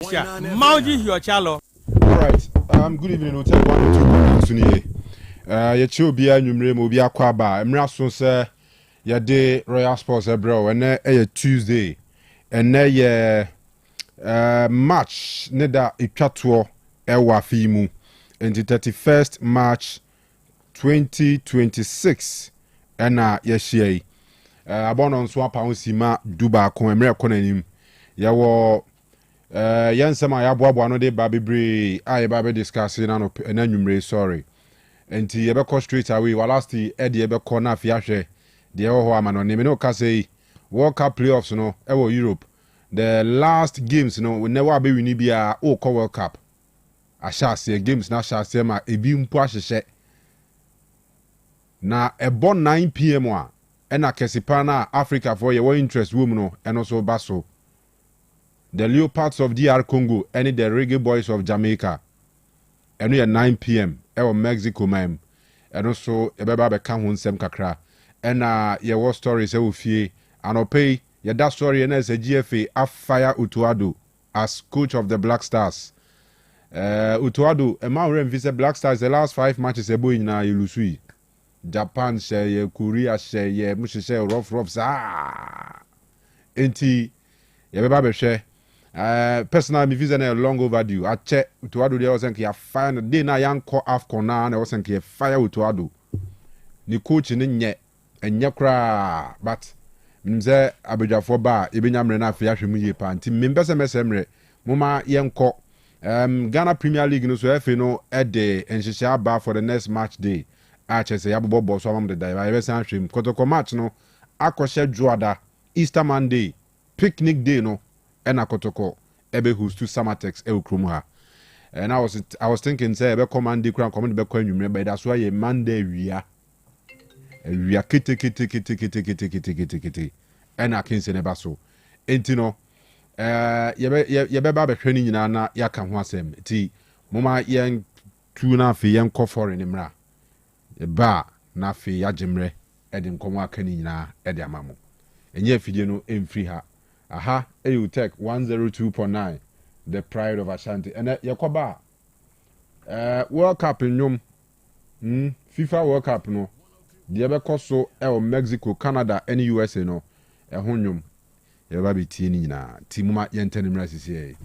Asia. Mauji Hiochalo. Alright, good evening, Otec 102.9Fm. Your Bia Numre Mobia Kwaba, Emraso say your day Royal Sports bro, and a Tuesday, and ye match neda Ikatwo Ewa Fimu, and the 31st March 2026, and ye Abonon Swapa Sima Duba Ko Emre Konanim. Yawo yansema ya boaboa no de ba bebre a ye ba be discuss na no na nwumre sorry enti ye be call straight away last e de ye be call na afia hwe de ye ho ama no ne me no ka say World Cup playoffs no e wo Europe the last games no we never be win bia o call World Cup a shase games na shase ma ebi mpo ahyehye na ebo 9 pm a na kesipa na Africa for ye wo interest wo mu no eno so ba so the Leopards of DR Congo and the Reggae Boys of Jamaica. And we at 9 p.m. Ewa Mexico, ma'am. And also, Ebeba Bekam Hunsem Kakra. And your war stories, Eufie, and I'll pay your that story and as a GFA, Afire Utuado as coach of the Black Stars. Utuado, a man visit Black Stars the last 5 matches, Ebo in Ilusui. Japan, share, Korea, share, Mushi, share, rough, Enti, Yabeba share. Personal me visa na long overdue. I check to ado there was nke ya fire no day na yan call AFCON na was nke fire to ado. Ni coach ni nye enye kra but mze abedwafo ba ebenya mre na afia hwemu ye pa nti membese mesemre moma yenko Ghana Premier League no so efe no ede enhyehyia ba for the next match day. A chese ya bobo so amam de dai ba yebesa hwem kotoko match no akɔhyɛ dwoada Easter Monday picnic day no ena kotoko ebe who's to Samatex e ukrum ha. And I was thinking say ebe command the crown command be kwa nwumre but that's why ye Monday wia kete ena kinse ne baso enti no ye be ba be hwani nyina na yaka ho asem ti moma yen tu na afi yen kɔ foreign mra ba na afi yagimre edi nkomo aka ni nyina edi amamo enye afidie no emfiri ha. Aha, Otec 102.9, the pride of Ashanti. And Yakoba, World Cup in Yum, FIFA World Cup no, the other coso, Mexico, Canada, and USA no, Honyum, Yababi Tinina, Timuma Yentenim Rasisi.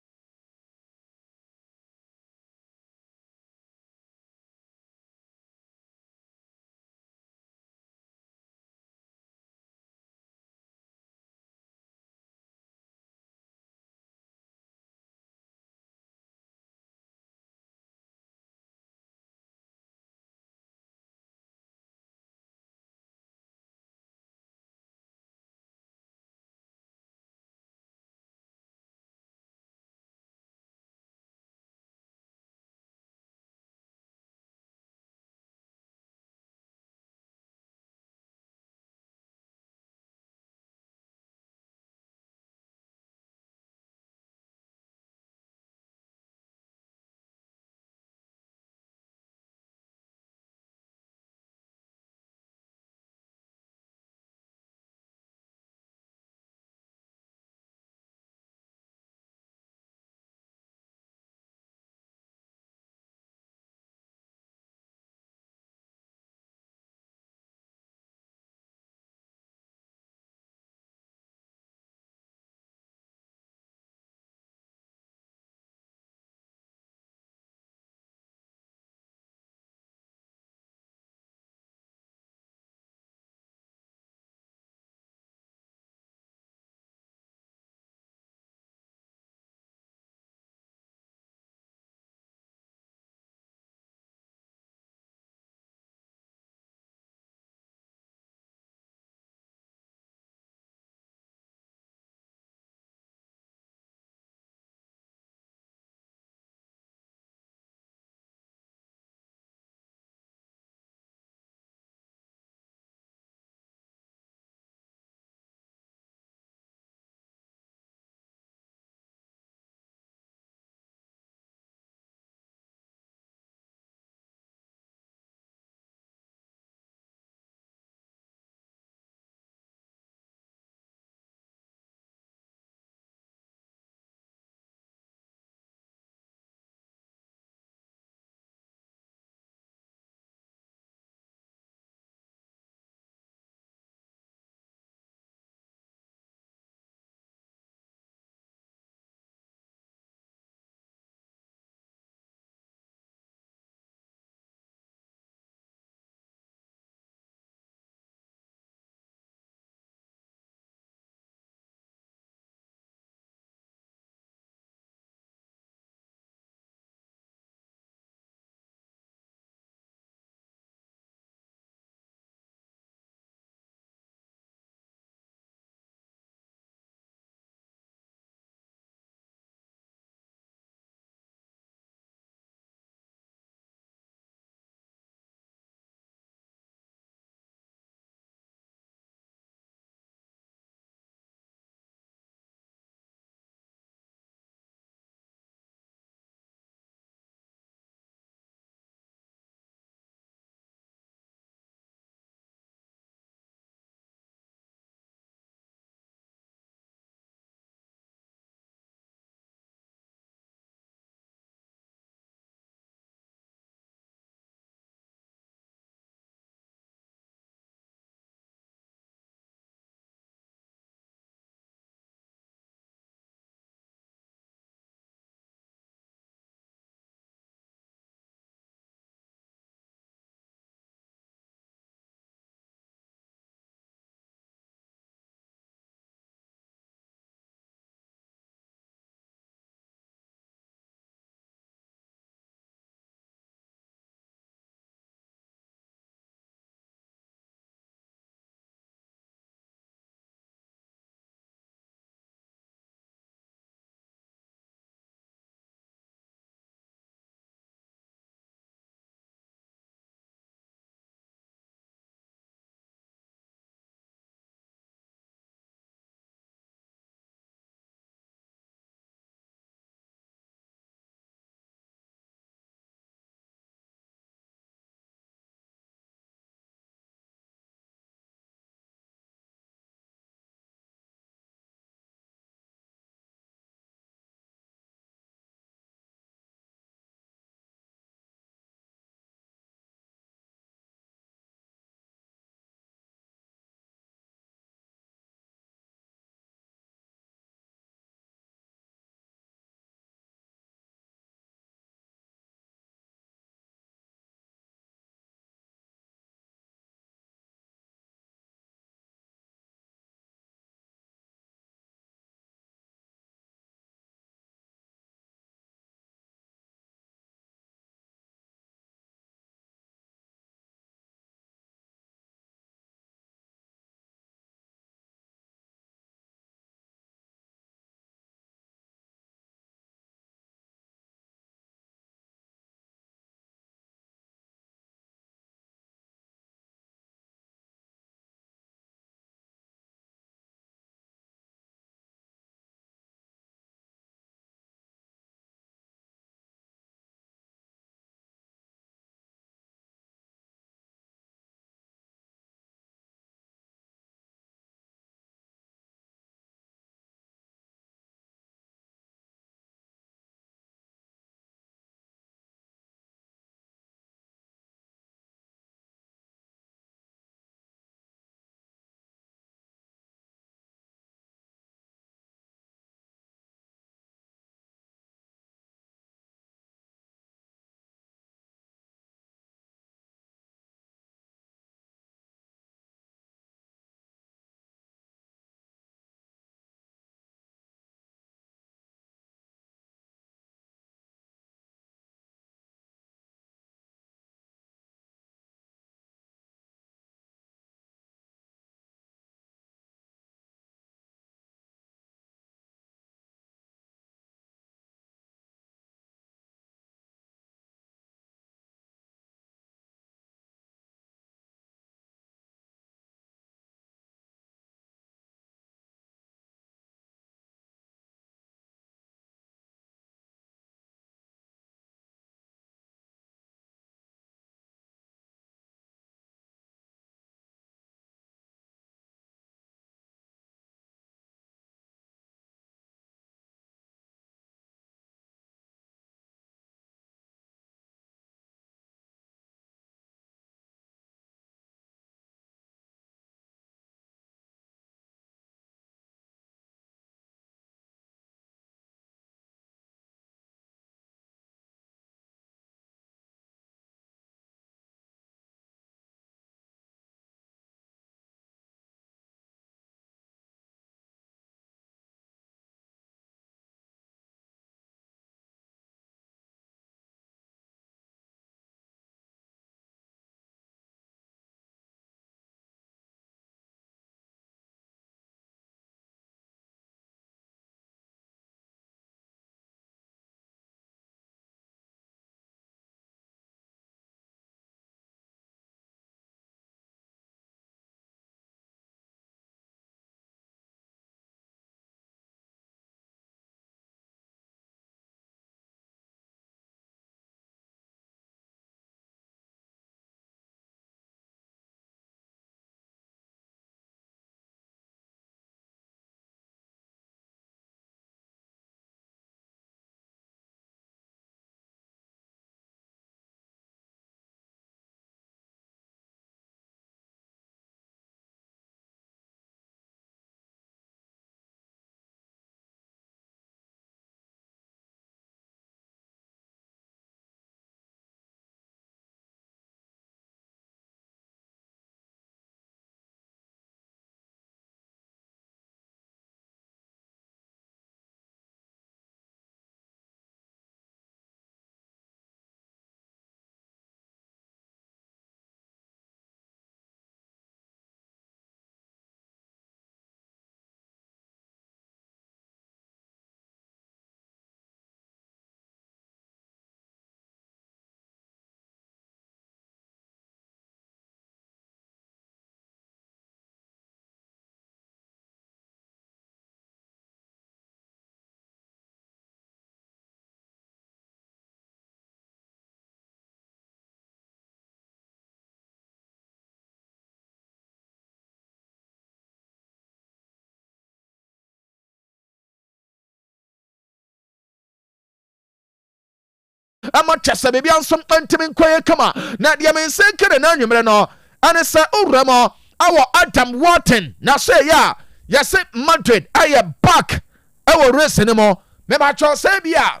ama chese bibia nsom antimi nkoye kama na dia men se kere na nwumre no ane se owramo awo Adam Wharton na say ya yes Madrid aye back ewo race ni mo me ba cho say bia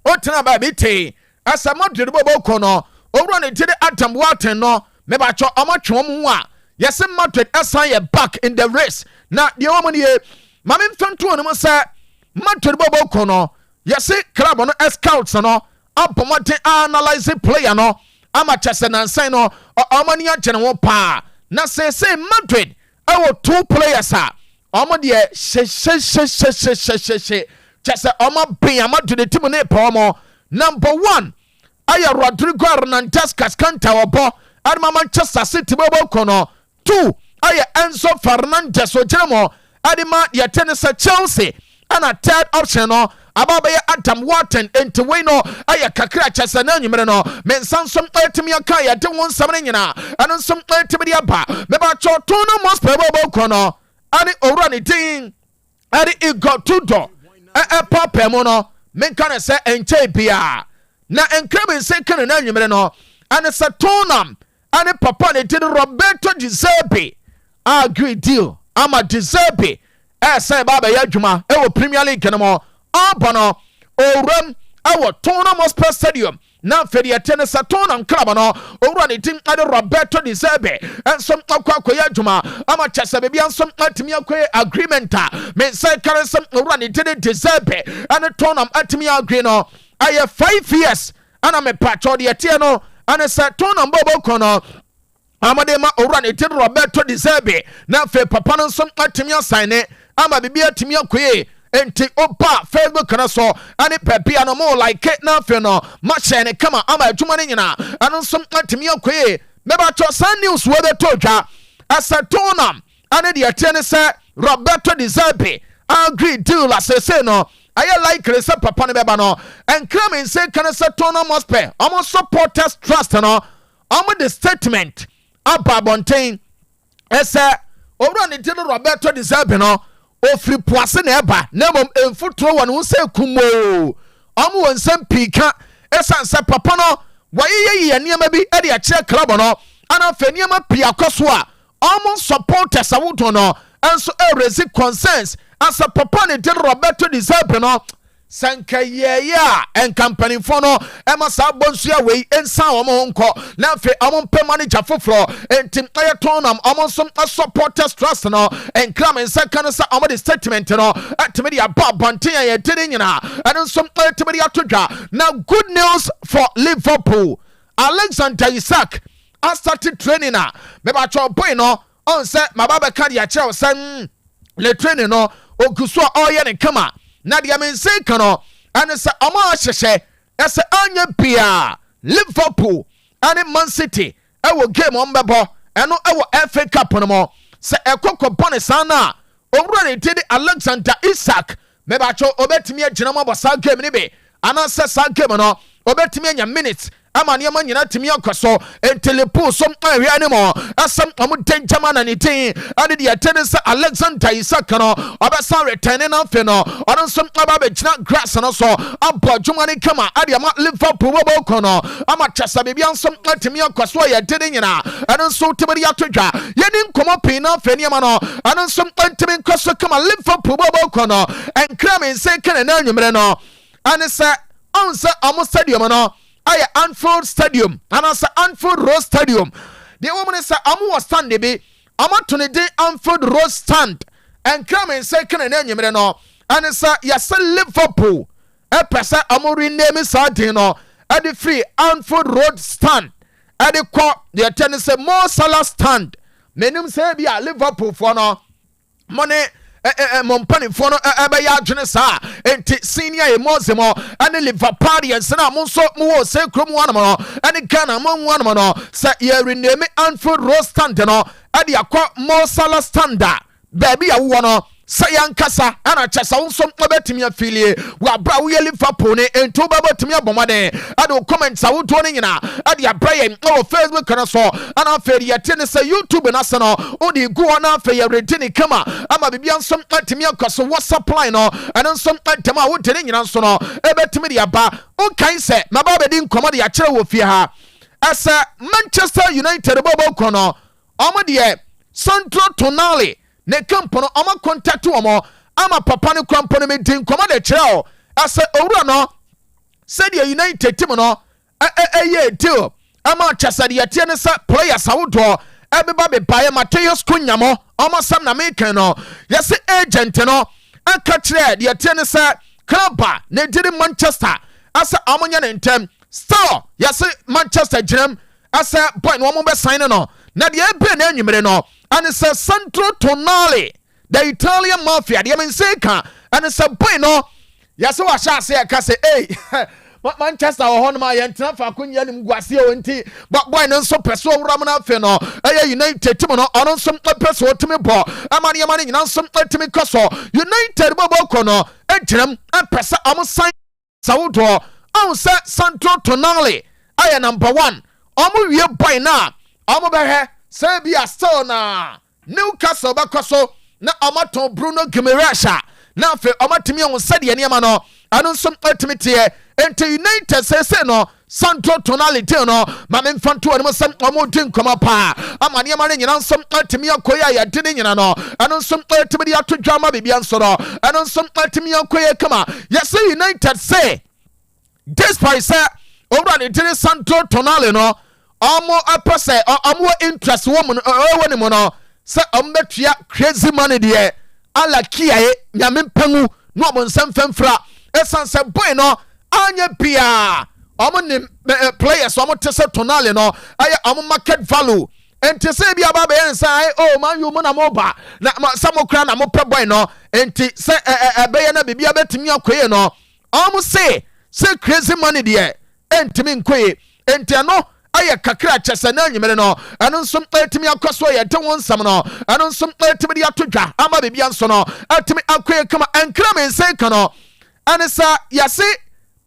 o tena ba bi te asa Madrid bobo ko no owro ne tede Adam Wharton no me ba cho amatwe mo a yes Madrid asan ye back in the race na de wo mo ne mame mfanto no mo say Madrid bobo ko no yes club no scouts no abomote analyze player no ama chese na nsan no amani agene wo pa na say Madrid awo 2 players a omo de she chese omo bin amadu de team ne pa omo number 1 aya Rodrigo Hernandez Cascanta obo adama Manchester City bobo kono 2 aya Enzo Fernandez ojemo adima ya tenisa Chelsea ana third option no ababa ya Adam Wharton enti we no aya kakra chese na nwumere no mensansom etimi aka ya de won samre nyina anonsom etimi de aba meba cho to no most probable kono ani owura ne din ani Igor Tudor papa mo no menka ne se enche bia na enkrabe se kan na nwumere no ani se tonam ani papa ne din Roberto Di Zerbi agree deal ama Di Zerbi say baba ya dwuma wo Premier League no mo abono owram awo Tottenham Hotspur Stadium na feri atene sa Tottenham club no owura ne tin ade Roberto Di Zerbi ensom akwakoya dwuma ama chese bebia ensom atimi akwe agreement a men say karesem owura ne tin Di Zerbi ane Tottenham atimi agree no aye 5 years ana me pacho de tie no ane sa Tottenham bobo kono amade ma owura ne tin Roberto Di Zerbi na fe papa no ensom atimi assign ama bibia atimi akwe enti opa Facebook na so ani pepia no mo like na fe no ma share ne kama ama adwuma ne nyina anu som atimi akwe meba cho san news we be to dwa asatonam ani de atene se Roberto Di Zerbi agree deal asese no aye like se papa ne beba no enkram nse kan se Tottenham Hotspur omo supporters trust no omo the statement ababonten ese owura ne de Roberto Di Zerbi no ofri poase na eba na mom emfutro won wo se kumo omo won sam pika esan se papa no waye niam bi e de a kire club no ana fa niam pia koso a omo supporters awoto no enso erezi concerns as a papa ne de Roberto Di Zerbi no sanka ya en company for no ema sa bonsu we ensa omo nko na fe omo pe manager foforo entim aye tonam omo som supporters trust no en kram en second sa omo the statement no atime dia babonten ya tiri nyina en som atime dia todwa na good news for Liverpool Alexander Isak started training na me ba cho boy no on say mababa card ya che sen le training no oguso oye ne kama na dia men say kano and say omo ahyehye ese anya bia Liverpool and Man City e wo game on bebo eno e wo FA Cup no mo se ekoko bone sana owura ne tedi Alexander Isak me ba cho obetimi agina mo bosa game ni be ana se sa game no obetimi anya minutes ama ne ma nyina timi akoso entelepo som ahia ne mo asam amu denjama na ne tin ade de atene se Alexander Isak no obesa return na fe no onon som aba be gina grass no so abodwuma ne kama ade ama Liverpool bobo kono ama chasa bebia som atimi akoso ya dede nyina anon so tibiri atodwa yeni nkomo pin na fe ne ma no anon som antimi koso kama Liverpool bobo kono enkra men se kana na nwumre no ane se on se amo stadium no aye Anfield Stadium and as Anfield Road Stadium the woman is amu stand be amatone de Anfield Road stand and come and say can na no and it's yes Liverpool e pesa amu rename sadin no at the free Anfield Road stand at the court the tennis Mo Salah stand menum say be Liverpool for no money mompani for no ebe ya adwene sa enti senior emozemo ane Liverpoolians na mo so mo se krom wan mo ane Ghana mo wan mo no sa ye rename Anfield Road stand no ade akọ Mo Salah stand baby ya wo no Sayankasa ana chasa unsom obetimi afilie wa bra wo Liverpool ne ento babotimi abomade ade comments a wodo ne nyina ade abraye o Facebook kana so ana feri yete ne say YouTube na se no odi go na fe ya retini kama ama bibia nsom atimi akoso WhatsApp line no ana nsom atema wo de ne nyina nso no ebetimi de aba o kan se maba bedi nkomo de ya kire wo fie ha asa Manchester United bobo kono omo de Sandro Tonali ne kampono ama contact omo ama papa ne kampono me din koma de kire asa owura no said the United team no ye deal ama chasade yete ne sa players awodo ebeba be baye Mateus Kunyamo omo sam na make no yese agent no aka kire de yete ne sa club ne diri Manchester asa amonya ne ntem still yese Manchester jam asa boy no mo be sign no na de ebe na anwumere no and it's a Sandro Tonali, the Italian mafia. The American, and it's a bueno. Yes, I shall say, I say, hey, Manchester or Honma and Trafa Kunyan Guasio and T, but why not so perso Ramana Feno? I United Timono, on some perso to me, Bo, Amani Mani, and some to me Coso, United Bobocono, and Jim, and Pressa almost sign Saudo, on Sandro Tonali. I am number one. Almost you by now. Almost Serbia Stona Newcastle bakoso na amato Bruno Guimaraes na fe amatimi on sadia niama no anu som ultimate ente United say no Sandro Tonali no ma memfanto anu sam amodin koma pa ama niama ne nyina som ultimate akoya ya de nyina no anu som ultimate atodwa ma bibia nso no anu som ultimate akoya kama yes United say despite say over the Sandro Tonali no Omo apose omo interest woman woni mo no se ombetua crazy money de ala kiaye nyame pangu no omo nsam famfra esanse boy no anya bia omo ne players omo tese Tonali no aye omo market value enti se bia baba yen sai oh man you mo na mo ba na samokra na mo pe boy no enti se ebeye na bibia betimi akoye no omo se crazy money de enti min koye enti no aye kakra chese na nyimere no anu nsom atimi akoso ye de won sam no anu nsom atimi de atodwa ama bebia nso no atimi akoye kama enkra men say kano anisa yase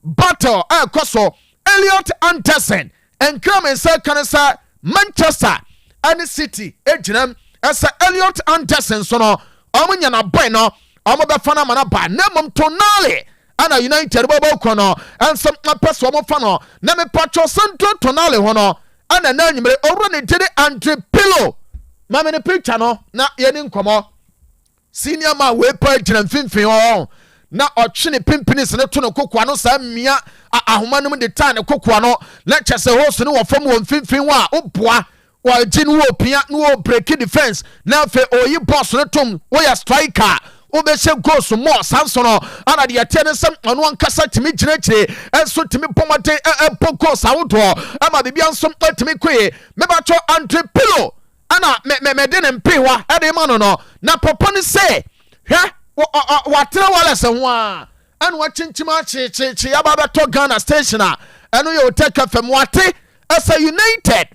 battle akoso Elliot Anderson enkra men say kanisa Manchester and City ejinam asa Elliot Anderson so no omunya na boy no omobefana mana ba nemom Tonali ana United bobo kono and some person mo fa no na me patcho Sandro Tonali ho no ana na nyimre owro ne dede Andre Pirlo ma me ne picture no na ye ni nkomo senior man we pa gyina mfimfin ho na otwe ne pimpinis ne to no kokwa no sa mmia ahoma no de tan ne kokwa no na chese ho so ne wo fam wo mfimfin wa oboa wa gin wo pia no wo break defense na fe oyi boss ne tom wo ya striker obese goals more sansono ana de yete sem ono ankasa timi girechire enso timi pomate pokos awodo ama bibia nso timi kwe mebacho Andre Pirlo ana me de ne mpewa ade ma no na papa ni say hwe watre wala se ho a anu wachinchima chi ya baba to Ghana station a anu ye Otec FM wate asa United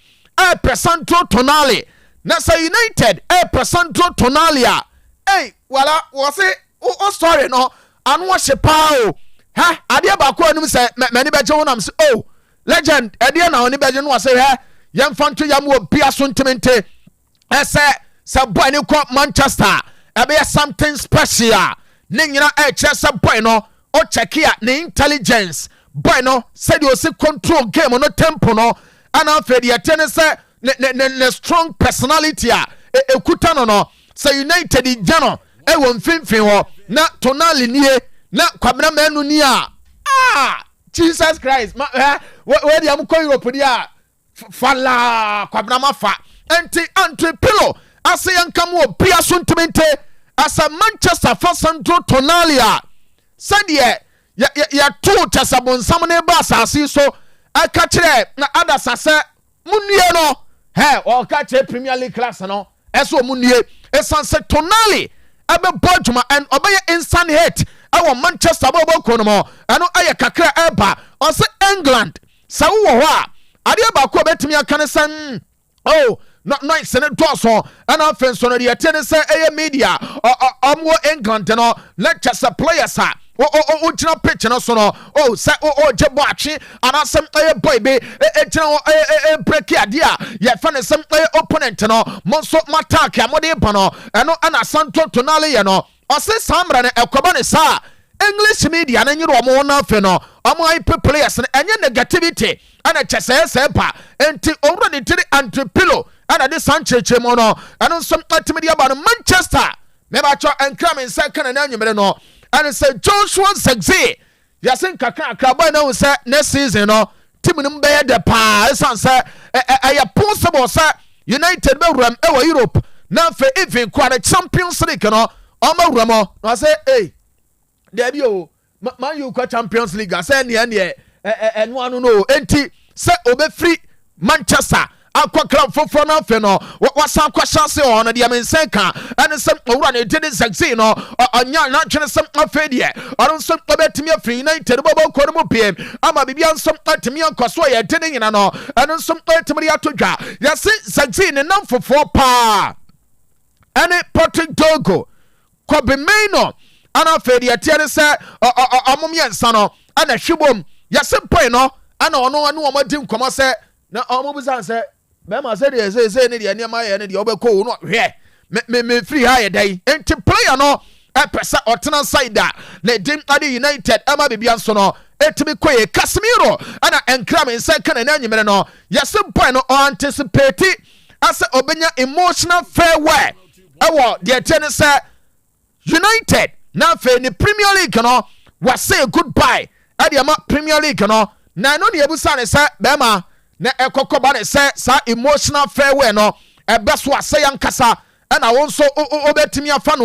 Sandro Tonali na sa United Sandro Tonali a hey wala wose o sorry no anu wo shepa o ha ade ba ko anum se mani beje wonam se oh legend ade na oni beje no wase he yemfanto yam wo bia so ntemente ese se boy ni ko Manchester ebe something special ne nyina kire se boy no o check ya ne intelligence boy no said you see control game no tempo no ana fe de yete se ne strong personality a ekuta no say United jano wo mfimfin ho na Tonali nie na kwabena manu ni a Jesus Christ we dey am ko Europe dia fala kwabena mafa enti Andre Pirlo ase yankam wo bia so ntemente asa Manchester for Sandro Tonali a said ya two tasabon samne ba asase so aka kire na adasase munue no o ka kire Premier League class no eso munue esanse Tonali abe boduma and obey instant hit our Manchester bobo kono ano aye kakra eba ose England sa wo ho a ade ba ko betimi aka ne san oh noise ne dɔɔso ɛna afei nso no deɛ ɛte ne sɛ ɛyɛ media ɔmo England no lecture sɛ players a wogyina pitch no so no sɛ wogye bɔ atwe anaasɛm ɛyɛ boy bi ɛgyina hɔ breki adeɛ a yɛfa ne sɛm ɛyɛ opponent no mo nso matake a mode ba no ɛno ɛna santo tonale yɛ no ɔse saa mmerɛ no ɛkɔba ne saa English media no nyere ɔmo no afei no ɔmo hype players no ɛnyɛ negativity ɛna kyɛ sɛ pa enti owura ne tiri Antipilo ɛna de san kyerɛkyerɛ mu no ɛno nso atimi de aba no Manchester mebakyɛ ɛnkra me nsa ka na anwumere no ɛne sɛ Joshua Zirkzee yɛse nkakra boy no sɛ next season no team no bɛyɛ de paa ɛsan sɛ ɛyɛ possible sɛ United bɛwuram ɛwɔ Europe na afei even kwa the Champions League no ɔmawuram na ɔsɛ dabi o man you kwa Champions League sɛ neɛ ɛno ano no enti sɛ obɛfiri Manchester akwa club foforɔ no afei no wasan akɔhyɛ se ɔno deɛ mensa ka ɛne sɛ owura ne de Zirkzee no ɔnya n'atwene sɛm afei deɛ ɔno nso ɔbɛtumi afiri United bɔbɔ nkɔ no mu piem ama biribia nso atumi ankɔ so ɔyɛ de ne nyina no ɛno nso ɔtumi de ato dwa yɛse Zirkzee ne nam foforɔ paa ɛne Patrick Dogo Kobe Maino ana afei deɛ teɛ ne sɛ ɔmom yɛnsa no ɛna hwebom yɛse mpɔi no ɛna ɔno ne ɔmadi nkɔmmɔ sɛ na ɔmobusan sɛ bɛma sɛ deɛ sɛ ne deɛ nneɛma yɛ ne deɛ wobɛkɔ wo no hwɛ mefiri ha yɛ dɛn enti player no ɛpɛ sɛ ɔtena side a na dim ade United ɛma bibia nso no ɛtumi kɔyɛ Casemiro ɛna ɛnkra me nsɛ ka na anwumere no yɛse mpɔi no ɔanticipate asɛ ɔbɛnya emotional farewell ɛwɔ deɛ teɛ ne sɛ United na afei ne Premier League no wɔsɛ goodbye ɛde ama Premier League no na ɛno ne yɛbusa ne sɛ bɛma na ɛkɔkɔba ne sɛ saa emotional farewell no ɛbɛ so asɛ yankasa ɛna wo nso wobɛtumi afa no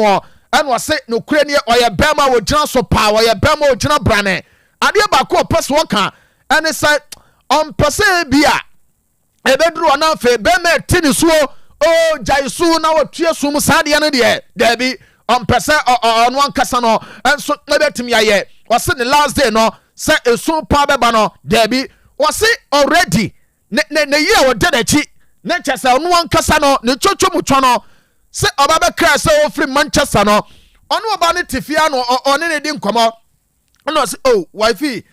ɛna ɔse nokure ne ɔyɛ bɛma wɔgyina so paa ɔyɛ bɛma wɔgyina brane adeɛ baako ɔpɛ so wɔka ɛne sɛ ɔmpɛ sɛ bi a ɛbɛduru ɔna afei bɛma ɛti ne suo gyae so na wɔtue so mu saa deɛ no deɛ daabi ɔmpɛ sɛ ɔno ankasa no ɛnso ɛbɛtumi ayɛ ɔse ne last day no sɛ esu paa bɛba no daabi ɔse already ne yi a wɔda n'akyi ne kyɛ sɛ ɔno ankasa no ne twotwo mu twɔ no sɛ ɔba bɛkra sɛ ɔfiri Manchester no ɔno ɔba ne te fia no ɔne ne di nkɔmmɔ ɔno ɔse wifi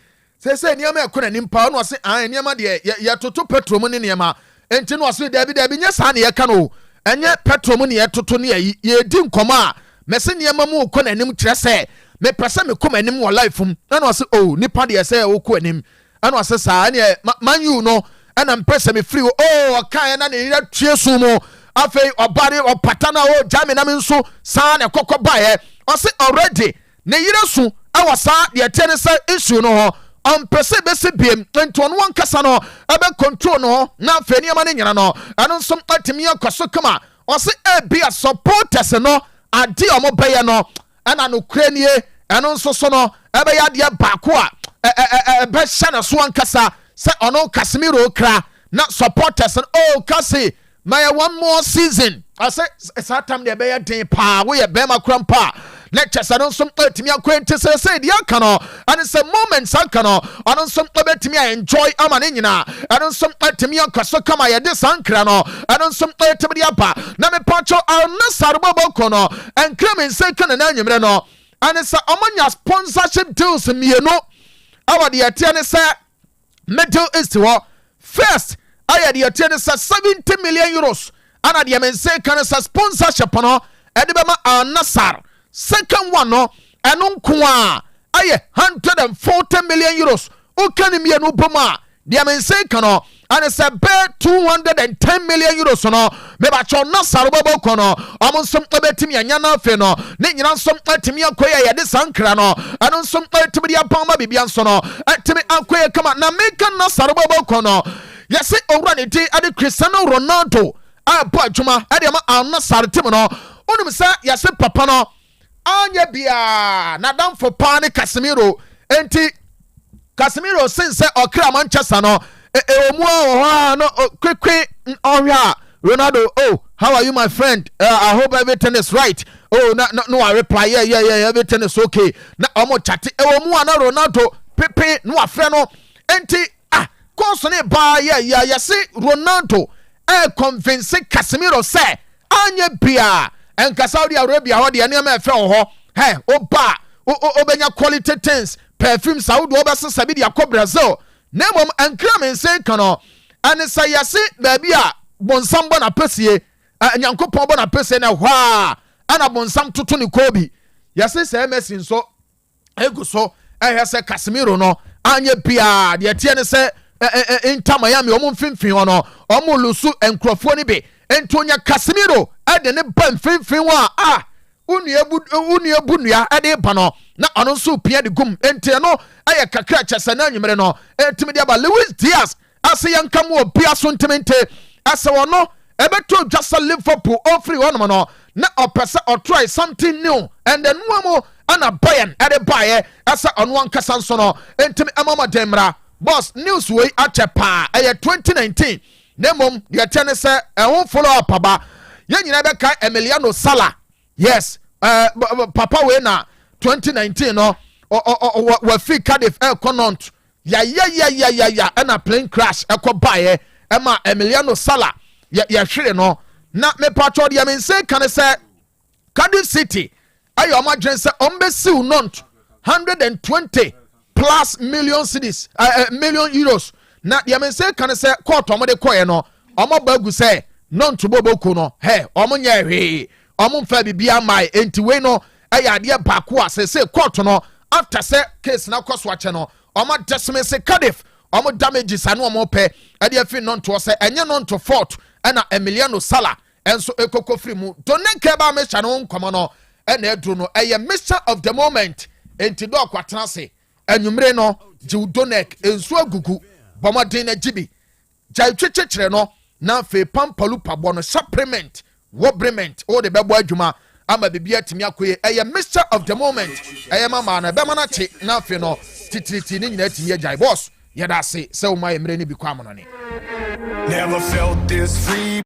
sɛ nneɛma ɛkɔ n'anim paa ɔno ɔse nneɛma deɛ yɛtoto petrol mu ne nneɛma enti no ɔse daabi nyɛ saa ne yɛka no ɛnyɛ petrol mu ne yɛtoto ne yɛdi nkɔmmɔ a mɛsɛ nneɛma mu kɔ n'anim kyerɛ sɛ mepɛ sɛ mekɔ m'anim wɔ life mu ɛna ɔse nipa deɛ sɛ wokɔ anim ɛna ɔse saa neɛ Man U no ɛna mpɛ sɛ mefiri ɔkaeɛ na ne yera tue so mu afei ɔbare ɔpata no a gya me nam nso saa ne kɔkɔ baeɛ ɔse already ne yera so ɛwɔ saa deɛ ɛteɛ ne sɛ issue no hɔ ɔmpɛ sɛ bɛsɛ biem nti ɔno wankasa no ɛbɛ control no hɔ na afei nneɛma no nyina no ɛno nso atumi akɔ so kama ɔse ebia supporters no ade a ɔmo bɛyɛ no ɛna nokura nie ɛno nso so no ɛbɛyɛ adeɛ baako a ɛbɛhyɛ ne so ankasa sɛ ɔno Casemiro kra na supporters no Kasi my one more season ase saa tam de ɛbɛyɛ den paa woyɛ bɛrima kora mpa na kyɛ sɛ no nso atumi akɔ nti sɛ deɛ aka no ɛne sɛ moments aka no ɔno nso bɛtumi a enjoy ama ne nyinaa ɛno nso atumi akɔ so kama yɛde saa nkra no ɛno nso atumi de aba na mepakyɛ Al-Nassr bɔbɔkɔ no ɛnkra me nsɛ ka na anwummerɛ no ɛne sɛ ɔmanya sponsorship deals mmienu ɛwɔ deɛ ɛteɛ ne sɛ Middle East hɔ first ayɛ deɛ ɛteɛ ne sɛ 70 million euros ana deɛ me nsɛ ka ne sɛ sponsorship no ɛde bɛma Al-Nassr second one no ɛno nko a ayɛ 140 million euros woka ne mmienu bom a deɛ me nsɛ ka no ane sɛ bɛɛ 210 million euros no mebakyɛ Nassr bɔbɔkɔ no ɔmo nso bɛtumi anya no afei no ne nyina nso atumi akɔyɛ yɛde saa nkra no ɛno nso atumi de apama bibia nso no atumi akɔyɛ kama na meka Nassr bɔbɔkɔ no yɛse owura ne din ade Cristiano Ronaldo a bɔ adwuma ɛde ma Al-Nassr team no wonim sɛ yɛse papa no anya bia nadamfo paa ne Casemiro enti Casemiro sen sɛ ɔkra Manchester no no quickly Ronaldo, how are you my friend? I hope everything is right. No I reply yeah everything is okay. Na omo chat na Ronaldo pepe no afre no enti consone ba yeah say Ronaldo convince Casemiro say anya bia enka Saudi Arabia ho de ene ma efe ho he oba obenya quality things perfume Saudi obesa bi de akọ Brazil na mom enkra men say kano ane sayase baabi a bonsam bo na pesie nyankopon bo na pesie na hwa ana bonsam toto ne kobi yase say Messi nso egu so se Casemiro no anya bia de tie ne say Inter Miami omo mfimfin ho no omo lusu enkrofo ni be entonya Casemiro ade ne ba mfimfin wa unie bunua ade ba no na ono so pia de gum ente no aye kakra chese na anwumere no etimi de ba Luis Diaz ase yankam obi aso ntemente ase wono ebeto just Liverpool ofri wono no na opese or try something new and then nuamo ana Bayern ade baye ase ono ankasa nso no entimi amama demra boss news way achepa 2019 nemom ye tene se ehon follow up aba ye nyina be kai Emiliano Sala yes papa we na 2019 no wa free Cardiff Conont ya na plane crash baye ema Emiliano Sala ya hwere no na me patro de men say kan say Cardiff City ayo ma dwen say ombesiw Nantes 120 plus million cities million euros na de men say kan say court omode koye no omo bagu say Nantes boboku no he omo nya hwe omo mfa bibia mai enti we no ayade baako a say court no after say case na koso ache no omo dismiss Cardiff omo damages anu omo pe ade afi Nantes say enye Nantes fort na Emiliano Sala enso ekoko free mu donenke ba me cha no nkomo no na edru no eye mixture of the moment enti do kwatena se anwumre no jiudonek enso agugu bomodin na jibi jai twetwekere no na fe pampalu pabo no supplement wobrement o de bebo adwuma ama bibia timi akoye eye mixture of the moment eye mama na be mana che na fe no titiriti ni nyina timi jai boss yeda se o ma emre ni bi kwa mo no ne never felt this free.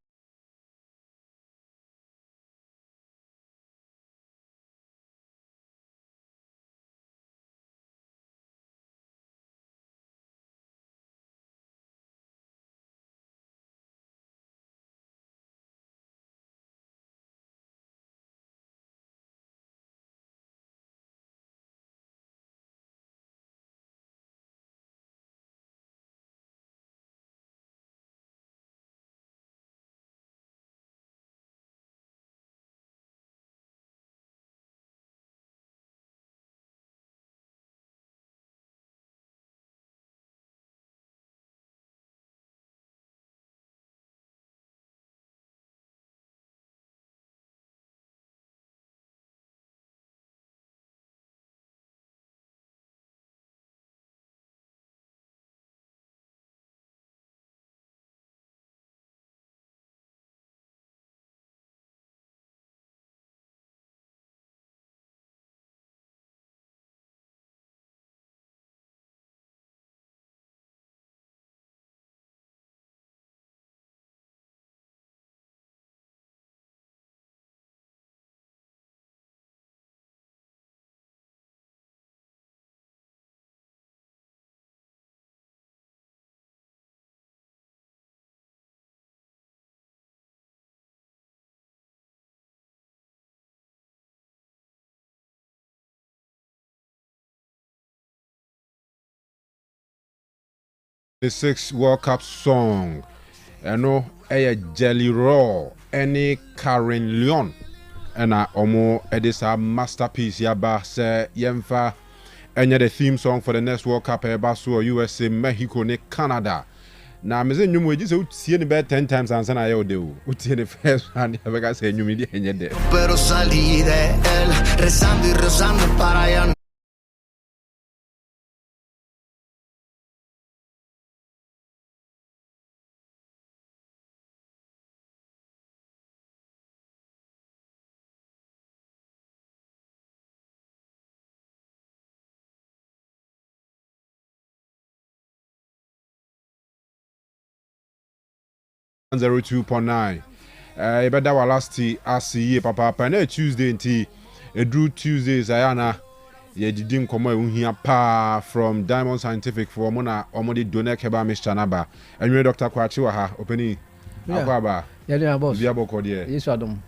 The 6 World Cup song eno Jelly Roll any Karen Leon ena omo edisa masterpiece yaba se yemfa enye the theme song for the next World Cup eba so USA, Mexico ne Canada. Na meze nyumu eji se utie ni be 10 times ansa na ye ode o. Utie the first one e be say nyumu di enye de. Pero salí de él rezando y rezando para allá. .9 better wa last asi papa na Tuesday nti edru Tuesdays ayana ye didi nkomo ehia pa from Diamond Scientific for mo na omode donate keba Mr. Naba enwe Dr. Kwachi wa ha openi Akwaba. Yeah, yeah, boss. Bia boko de. Yes, Adam.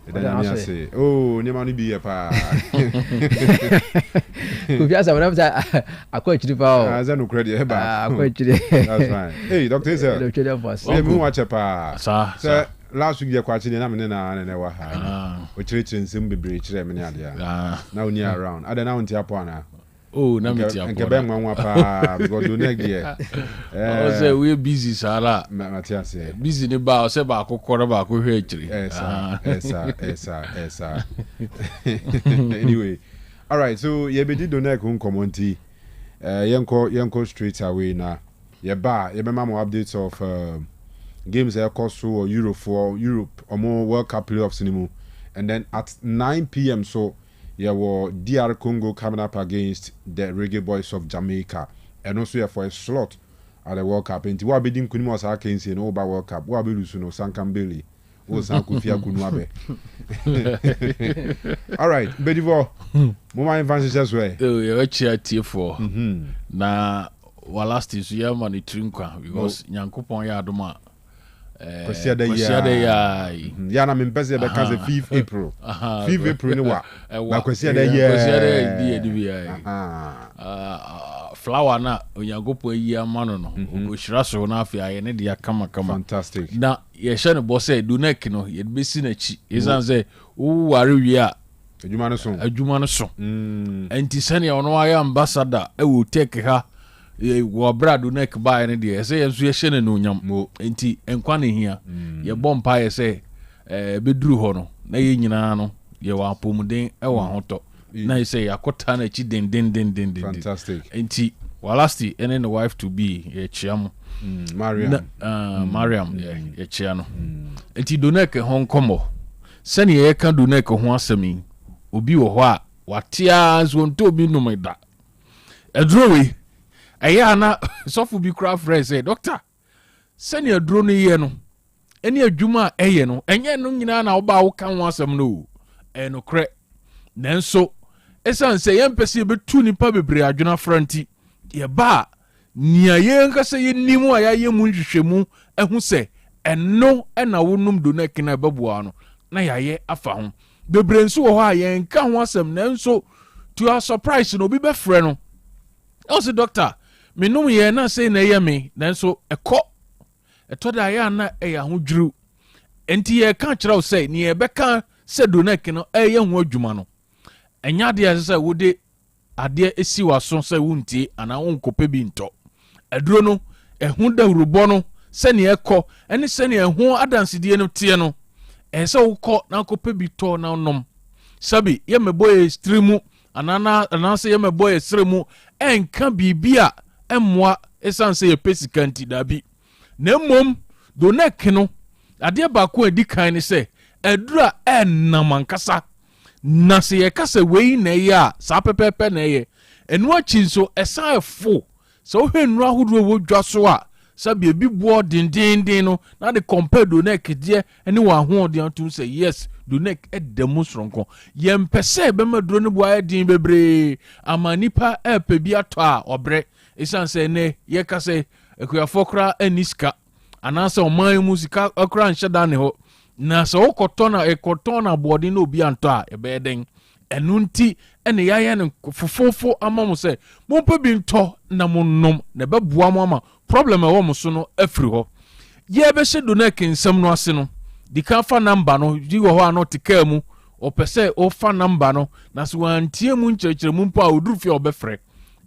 Say. Oh, ni manu bi pa. Kufiasa whenever I quite you pa. No credit ba. I quite you. That's fine. Hey, Dr. Israel. Doctor boss. Hey, me watch pa. Sir. Last week you kwachi na me na wa ha. O chire nsem bebre chire me ne ade a. Na oni around. Ada na unti apo na. Oh, na meti apo. Nke be nwa pa because do next year. Say we busy sala. Matias. Busy ni ba o se ba akokoro ba ko hwe chire. Esa. Anyway, all right, so ye be di do next nkomonti. Yenko straight away na. Ye be ma mo updates of games cost or Europe or more World Cup playoffs anymore. And then at 9 p.m. so were DR Congo coming up against the Reggae Boys of Jamaica. And also for a slot at the World Cup. And what be doing Kunimo Sakensi and over World Cup. What be Lusuno Sankambeli. O Sankufia Kunuabe. All right, Bedivo. Mama advances as well. Oh, you're a for. Na last is year money trinkwa because Yankupon Yadoma. Kosia de ya na membeze be kaze 5 April 5 April ni wa na kosia de ya flower na onyagopo yi amano no ohyira so na afia ye ne dia kama fantastic na ye hye ne boss do neck no ye be si na chi izan say wo ware wi a adwuma no so enti sane ono aye ambassador e wo take ha wo brado neck buy ne de say enso ye hye ne onyam enti enkwa ne hia ye bompa ye say beduru ho no na ye nyina no ye wa apomuden e wa hoto na say yakota na chi den fantastic enti walasti and the wife to be ye chiam Mariam ye chiano enti donek hon komo sene ye kan donek ho asemi obi wo ho a watia zonto bi no meda edrowe eya na sofu bi craft friend say doctor sene edro no ye no eni adwuma eye no enye no nyina na wo ba wo kan ho asem no eno kre nanso esan say yempese betu nipa bebre adwuna franti ye ba nia ye nkase ye nimu aya ye mu nhwehwemu ehu se eno na wonum do na kina babua no na yaye afa ho bebre nso wo ha ye nka ho asem nanso to our surprise no bi be frɛ no also doctor me no ye na say na ye me nanso eto da ya na eya ho dwuru enti ye ka kyerɛw say ne ye bɛka se do na kina eye ho adwuma no enya de ase say wode ade esi waso say wuntie ana wonkope bi nto aduro no ehu dawrubo no se ne ekɔ ene se ne ehu adanside no tie no se wokɔ na kope bi to na nom sabi ye meboye streamu ana se ye meboye sremu enka bibia emmoa esanse ye pesikanti dabi na mmom do nek no ade ba ko edikan ne se adura enamankasa na se ye kasa wei na ye a sa pepepe na ye enu achi nso esa efo so hwenu ahuduro wo dwa so a sabi ebi bo dindindin no na de compare do nek die ene wa ho de antum say yes do nek edemu sronko ye mpese be maduro ne bo aye din bebre amanipa epe bi ato a obre isan say ne ye kasa ekuyafo kra aniska anase oman mu sika akra nhyeda ne ho na so ekotona body no obi anto a ebeden enunti ene yaye ne fofofo amamu se mompa bi nto na monnom na beboa mo ama problem e wo mo so no afri ho ye be hye do na kinsam no ase no di kan fa number no di wo ho anotika mu opese o fa number no na so antie mu nkyerkyere mu mpa oduru fi obefre